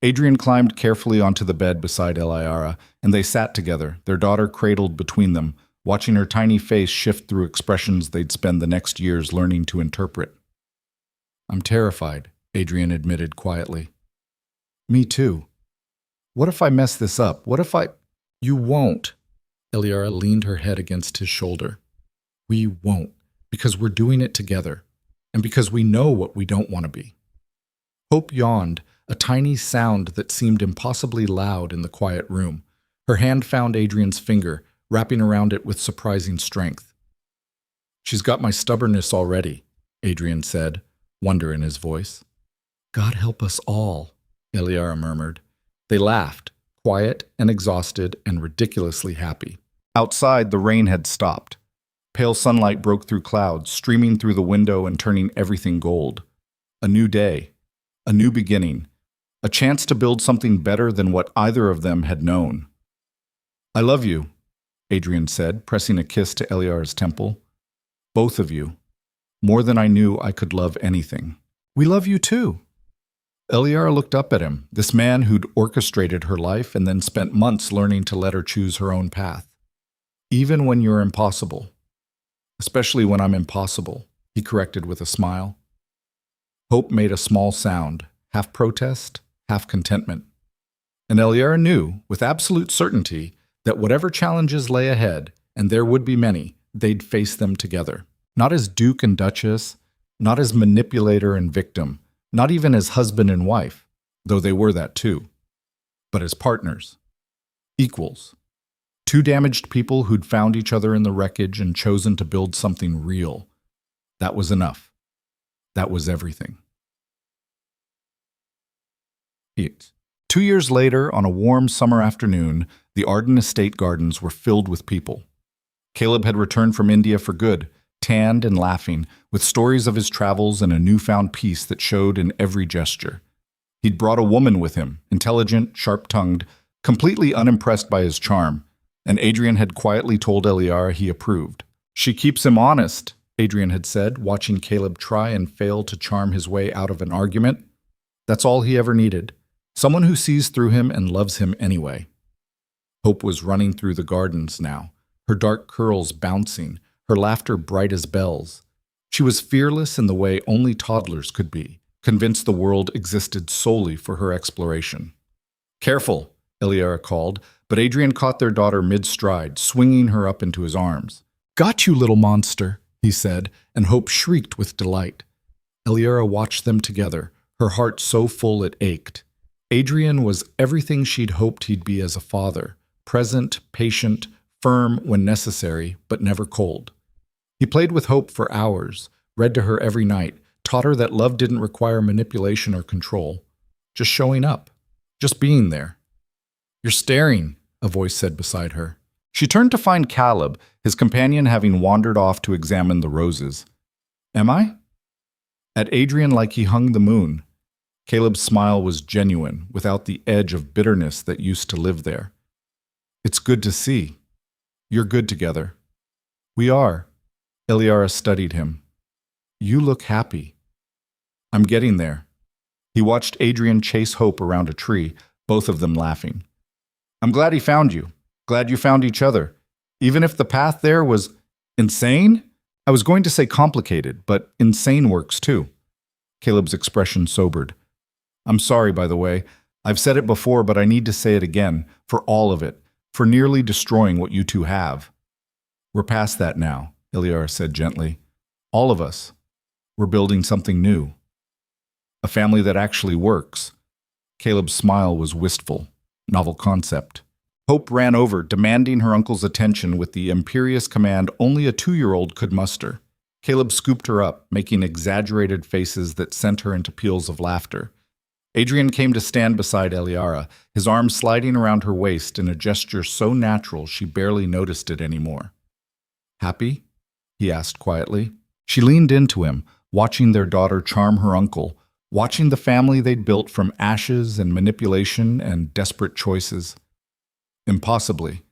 Speaker 1: Adrian climbed carefully onto the bed beside Eliara, and they sat together, their daughter cradled between them, watching her tiny face shift through expressions they'd spend the next years learning to interpret. I'm terrified, Adrian admitted quietly. Me too. What if I mess this up? What if I... You won't. Eliara leaned her head against his shoulder. We won't, because we're doing it together, and because we know what we don't want to be. Hope yawned, a tiny sound that seemed impossibly loud in the quiet room. Her hand found Adrian's finger, wrapping around it with surprising strength. She's got my stubbornness already, Adrian said, wonder in his voice. God help us all, Eliara murmured. They laughed, quiet and exhausted and ridiculously happy. Outside, the rain had stopped. Pale sunlight broke through clouds, streaming through the window and turning everything gold. A new day, a new beginning, a chance to build something better than what either of them had known. I love you, Adrian said, pressing a kiss to Eliara's temple. Both of you. More than I knew I could love anything. We love you too. Eliara looked up at him, this man who'd orchestrated her life and then spent months learning to let her choose her own path. Even when you're impossible. especially when I'm impossible, he corrected with a smile. Hope made a small sound, half protest, half contentment. And Eliara knew, with absolute certainty, that whatever challenges lay ahead, and there would be many, they'd face them together. Not as Duke and Duchess, not as manipulator and victim, not even as husband and wife, though they were that too, but as partners, equals. Two damaged people who'd found each other in the wreckage and chosen to build something real. That was enough. That was everything. 8. 2 years later, on a warm summer afternoon, the Arden estate gardens were filled with people. Caleb had returned from India for good, tanned and laughing, with stories of his travels and a newfound peace that showed in every gesture. He'd brought a woman with him, intelligent, sharp-tongued, completely unimpressed by his charm, and Adrian had quietly told Eliara he approved. "She keeps him honest," Adrian had said, watching Caleb try and fail to charm his way out of an argument. That's all he ever needed. Someone who sees through him and loves him anyway. Hope was running through the gardens now, her dark curls bouncing, her laughter bright as bells. She was fearless in the way only toddlers could be, convinced the world existed solely for her exploration. "Careful," Eliara called, but Adrian caught their daughter mid-stride, swinging her up into his arms. "Got you, little monster," he said, and Hope shrieked with delight. Eliara watched them together, her heart so full it ached. Adrian was everything she'd hoped he'd be as a father, present, patient, firm when necessary, but never cold. He played with Hope for hours, read to her every night, taught her that love didn't require manipulation or control. Just showing up. Just being there. "You're staring," a voice said beside her. She turned to find Caleb, his companion having wandered off to examine the roses. "Am I?" At Adrian like he hung the moon. Caleb's smile was genuine, without the edge of bitterness that used to live there. "It's good to see. You're good together." "We are." Eliara studied him. "You look happy." "I'm getting there." He watched Adrian chase Hope around a tree, both of them laughing. "I'm glad he found you. Glad you found each other. Even if the path there was insane? I was going to say complicated, but insane works too." Caleb's expression sobered. "I'm sorry, by the way. I've said it before, but I need to say it again, for all of it, for nearly destroying what you two have." "We're past that now," Eliara said gently. "All of us. We're building something new. A family that actually works." Caleb's smile was wistful. Novel concept. Hope ran over, demanding her uncle's attention with the imperious command only a 2-year-old could muster. Caleb scooped her up, making exaggerated faces that sent her into peals of laughter. Adrian came to stand beside Eliara, his arm sliding around her waist in a gesture so natural she barely noticed it anymore. "Happy?" he asked quietly. She leaned into him, watching their daughter charm her uncle, watching the family they'd built from ashes and manipulation and desperate choices. "Impossibly."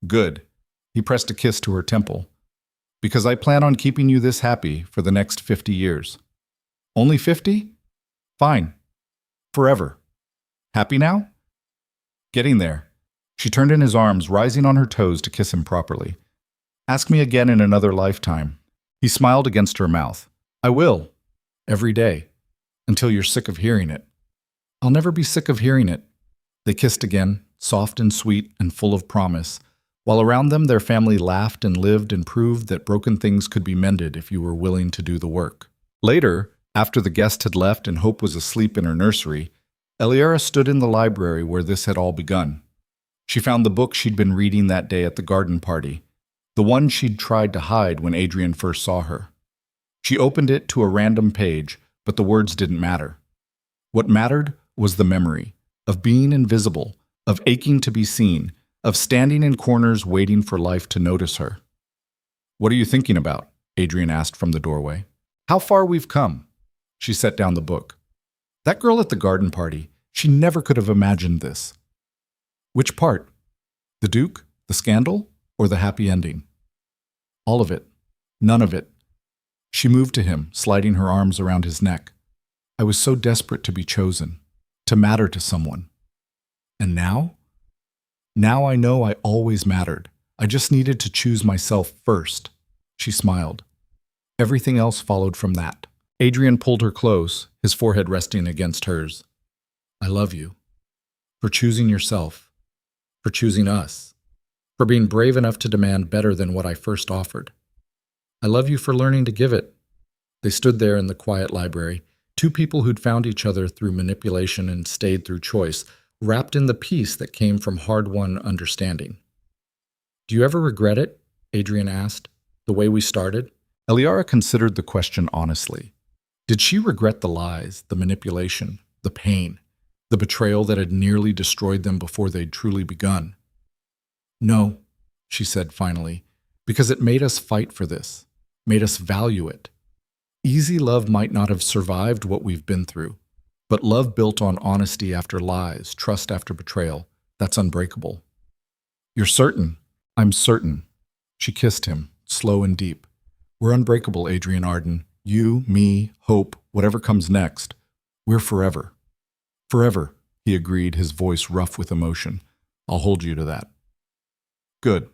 Speaker 1: "Good." He pressed a kiss to her temple. "Because I plan on keeping you this happy for the next 50 years. "Only 50? Fine. Forever. Happy now?" "Getting there." She turned in his arms, rising on her toes to kiss him properly. "Ask me again in another lifetime." He smiled against her mouth. "I will. Every day. Until you're sick of hearing it." "I'll never be sick of hearing it." They kissed again, soft and sweet and full of promise, while around them their family laughed and lived and proved that broken things could be mended if you were willing to do the work. Later, after the guest had left and Hope was asleep in her nursery, Eliara stood in the library where this had all begun. She found the book she'd been reading that day at the garden party, the one she'd tried to hide when Adrian first saw her. She opened it to a random page, but the words didn't matter. What mattered was the memory of being invisible, of aching to be seen, of standing in corners waiting for life to notice her. "What are you thinking about?" Adrian asked from the doorway. "How far we've come." She set down the book. That girl at the garden party, she never could have imagined this. Which part? The Duke, the scandal, or the happy ending? All of it. None of it. She moved to him, sliding her arms around his neck. "I was so desperate to be chosen, to matter to someone. And now? Now I know I always mattered. I just needed to choose myself first." She smiled. Everything else followed from that. Adrian pulled her close, his forehead resting against hers. I love you. For choosing yourself. For choosing us. For being brave enough to demand better than what I first offered. I love you for learning to give it. They stood there in the quiet library, two people who'd found each other through manipulation and stayed through choice, wrapped in the peace that came from hard-won understanding. Do you ever regret it? Adrian asked. The way we started? Eliara considered the question honestly. Did she regret the lies, the manipulation, the pain, the betrayal that had nearly destroyed them before they'd truly begun? No, she said finally, because it made us fight for this, made us value it. Easy love might not have survived what we've been through, but love built on honesty after lies, trust after betrayal, that's unbreakable. You're certain? I'm certain. She kissed him, slow and deep. We're unbreakable, Adrian Arden. You, me, Hope, whatever comes next. We're forever. Forever, he agreed, his voice rough with emotion. I'll hold you to that. Good,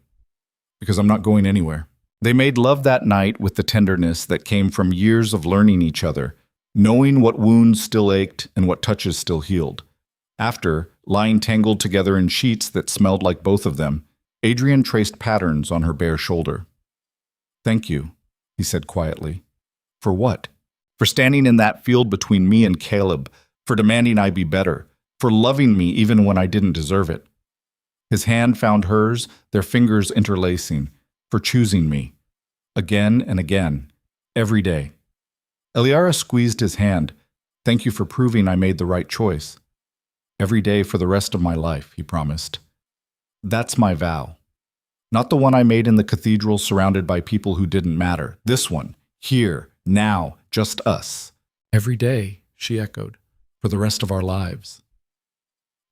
Speaker 1: because I'm not going anywhere. They made love that night with the tenderness that came from years of learning each other, knowing what wounds still ached and what touches still healed. After, lying tangled together in sheets that smelled like both of them, Adrian traced patterns on her bare shoulder. Thank you, he said quietly. For what? For standing in that field between me and Caleb, for demanding I be better, for loving me even when I didn't deserve it. His hand found hers, their fingers interlacing, for choosing me. Again and again, every day. Eliara squeezed his hand. Thank you for proving I made the right choice. Every day for the rest of my life, he promised. That's my vow. Not the one I made in the cathedral surrounded by people who didn't matter. This one, here, now, just us. Every day, she echoed, for the rest of our lives.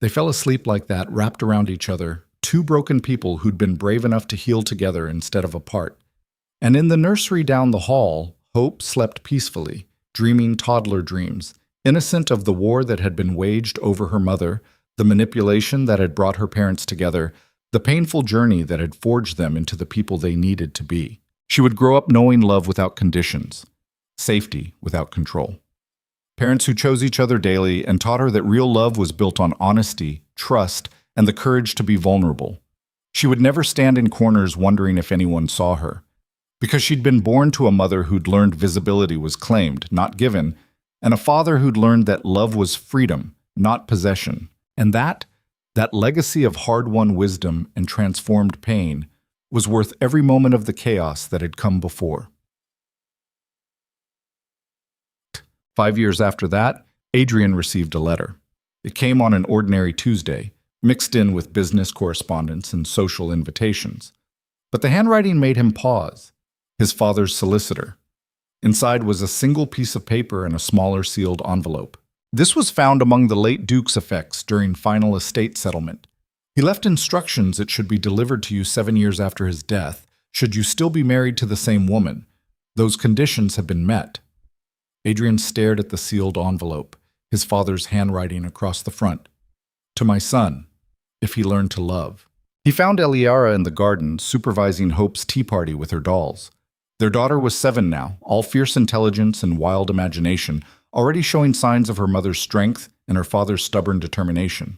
Speaker 1: They fell asleep like that, wrapped around each other, two broken people who'd been brave enough to heal together instead of apart. And in the nursery down the hall, Hope slept peacefully, dreaming toddler dreams, innocent of the war that had been waged over her mother, the manipulation that had brought her parents together, the painful journey that had forged them into the people they needed to be. She would grow up knowing love without conditions, safety without control. Parents who chose each other daily and taught her that real love was built on honesty, trust, and the courage to be vulnerable. She would never stand in corners wondering if anyone saw her, because she'd been born to a mother who'd learned visibility was claimed, not given, and a father who'd learned that love was freedom, not possession. And that legacy of hard-won wisdom and transformed pain was worth every moment of the chaos that had come before. 5 years after that, Adrian received a letter. It came on an ordinary Tuesday, mixed in with business correspondence and social invitations. But the handwriting made him pause. His father's solicitor. Inside was a single piece of paper and a smaller sealed envelope. This was found among the late Duke's effects during final estate settlement. He left instructions it should be delivered to you 7 years after his death, should you still be married to the same woman. Those conditions have been met. Adrian stared at the sealed envelope, his father's handwriting across the front. To my son, if he learned to love. He found Eliara in the garden, supervising Hope's tea party with her dolls. Their daughter was 7 now, all fierce intelligence and wild imagination, already showing signs of her mother's strength and her father's stubborn determination.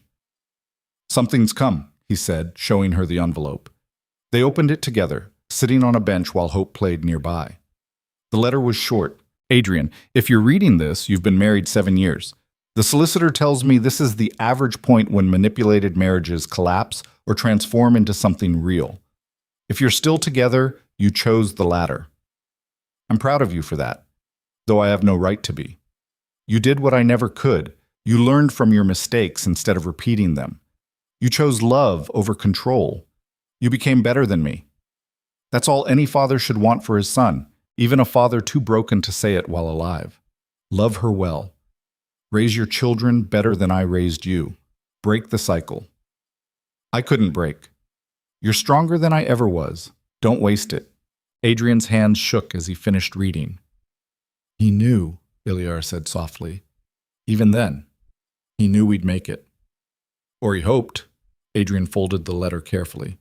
Speaker 1: Something's come, he said, showing her the envelope. They opened it together, sitting on a bench while Hope played nearby. The letter was short. Adrian, if you're reading this, you've been married 7 years. The solicitor tells me this is the average point when manipulated marriages collapse or transform into something real. If you're still together, you chose the latter. I'm proud of you for that, though I have no right to be. You did what I never could. You learned from your mistakes instead of repeating them. You chose love over control. You became better than me. That's all any father should want for his son, even a father too broken to say it while alive. Love her well. Raise your children better than I raised you. Break the cycle. I couldn't break. You're stronger than I ever was. Don't waste it. Adrian's hands shook as he finished reading. He knew, Iliar said softly. Even then, he knew we'd make it. Or he hoped. Adrian folded the letter carefully.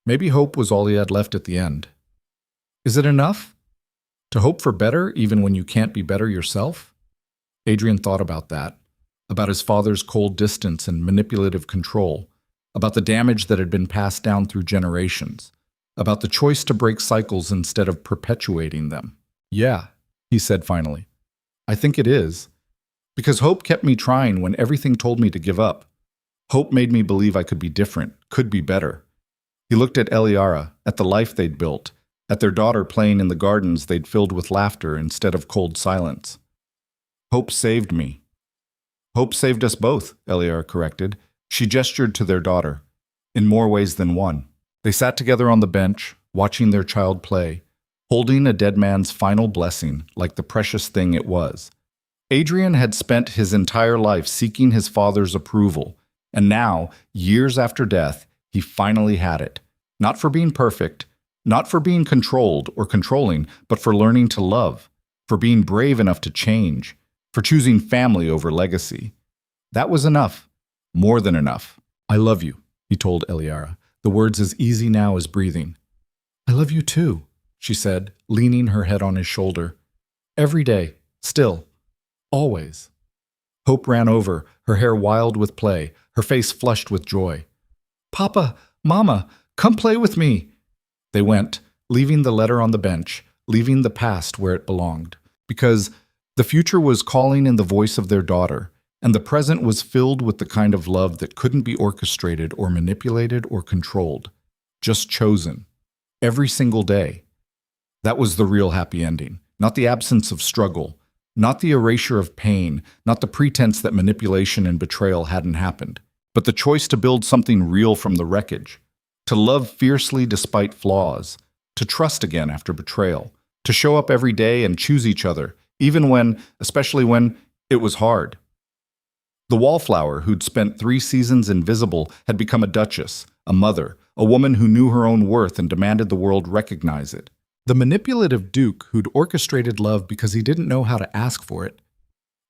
Speaker 1: Maybe hope was all he had left at the end. Is it enough? To hope for better even when you can't be better yourself? Adrian thought about that, about his father's cold distance and manipulative control, about the damage that had been passed down through generations, about the choice to break cycles instead of perpetuating them. Yeah, he said finally. I think it is. Because hope kept me trying when everything told me to give up. Hope made me believe I could be different, could be better. He looked at Eliara, at the life they'd built, at their daughter playing in the gardens they'd filled with laughter instead of cold silence. Hope saved me. Hope saved us both, Eliara corrected. She gestured to their daughter, in more ways than one. They sat together on the bench, watching their child play, holding a dead man's final blessing like the precious thing it was. Adrian had spent his entire life seeking his father's approval, and now, years after death, he finally had it. Not for being perfect, not for being controlled or controlling, but for learning to love, for being brave enough to change, for choosing family over legacy. That was enough, more than enough. I love you, he told Eliara, the words as easy now as breathing. I love you too, she said, leaning her head on his shoulder. Every day, still, always. Hope ran over, her hair wild with play, her face flushed with joy. Papa, Mama, come play with me. They went, leaving the letter on the bench, leaving the past where it belonged, because the future was calling in the voice of their daughter, and the present was filled with the kind of love that couldn't be orchestrated or manipulated or controlled, just chosen, every single day. That was the real happy ending, not the absence of struggle, not the erasure of pain, not the pretense that manipulation and betrayal hadn't happened, but the choice to build something real from the wreckage, to love fiercely despite flaws, to trust again after betrayal, to show up every day and choose each other, even when, especially when, it was hard. The wallflower, who'd spent 3 seasons invisible, had become a duchess, a mother, a woman who knew her own worth and demanded the world recognize it. The manipulative duke, who'd orchestrated love because he didn't know how to ask for it,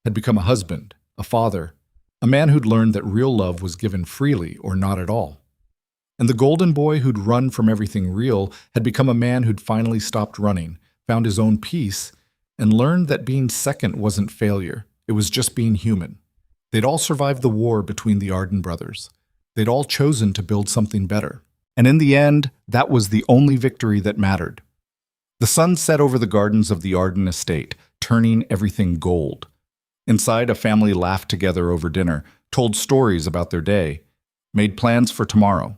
Speaker 1: had become a husband, a father, a man who'd learned that real love was given freely or not at all. And the golden boy who'd run from everything real had become a man who'd finally stopped running, found his own peace, and learned that being second wasn't failure, it was just being human. They'd all survived the war between the Arden brothers. They'd all chosen to build something better. And in the end, that was the only victory that mattered. The sun set over the gardens of the Arden estate, turning everything gold. Inside, a family laughed together over dinner, told stories about their day, made plans for tomorrow.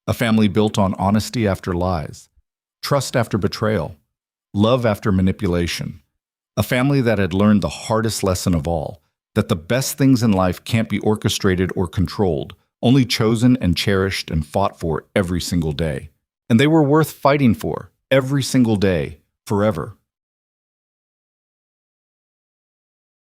Speaker 1: A family built on honesty after lies, trust after betrayal, love after manipulation. A family that had learned the hardest lesson of all, that the best things in life can't be orchestrated or controlled, only chosen and cherished and fought for every single day. And they were worth fighting for every single day, forever.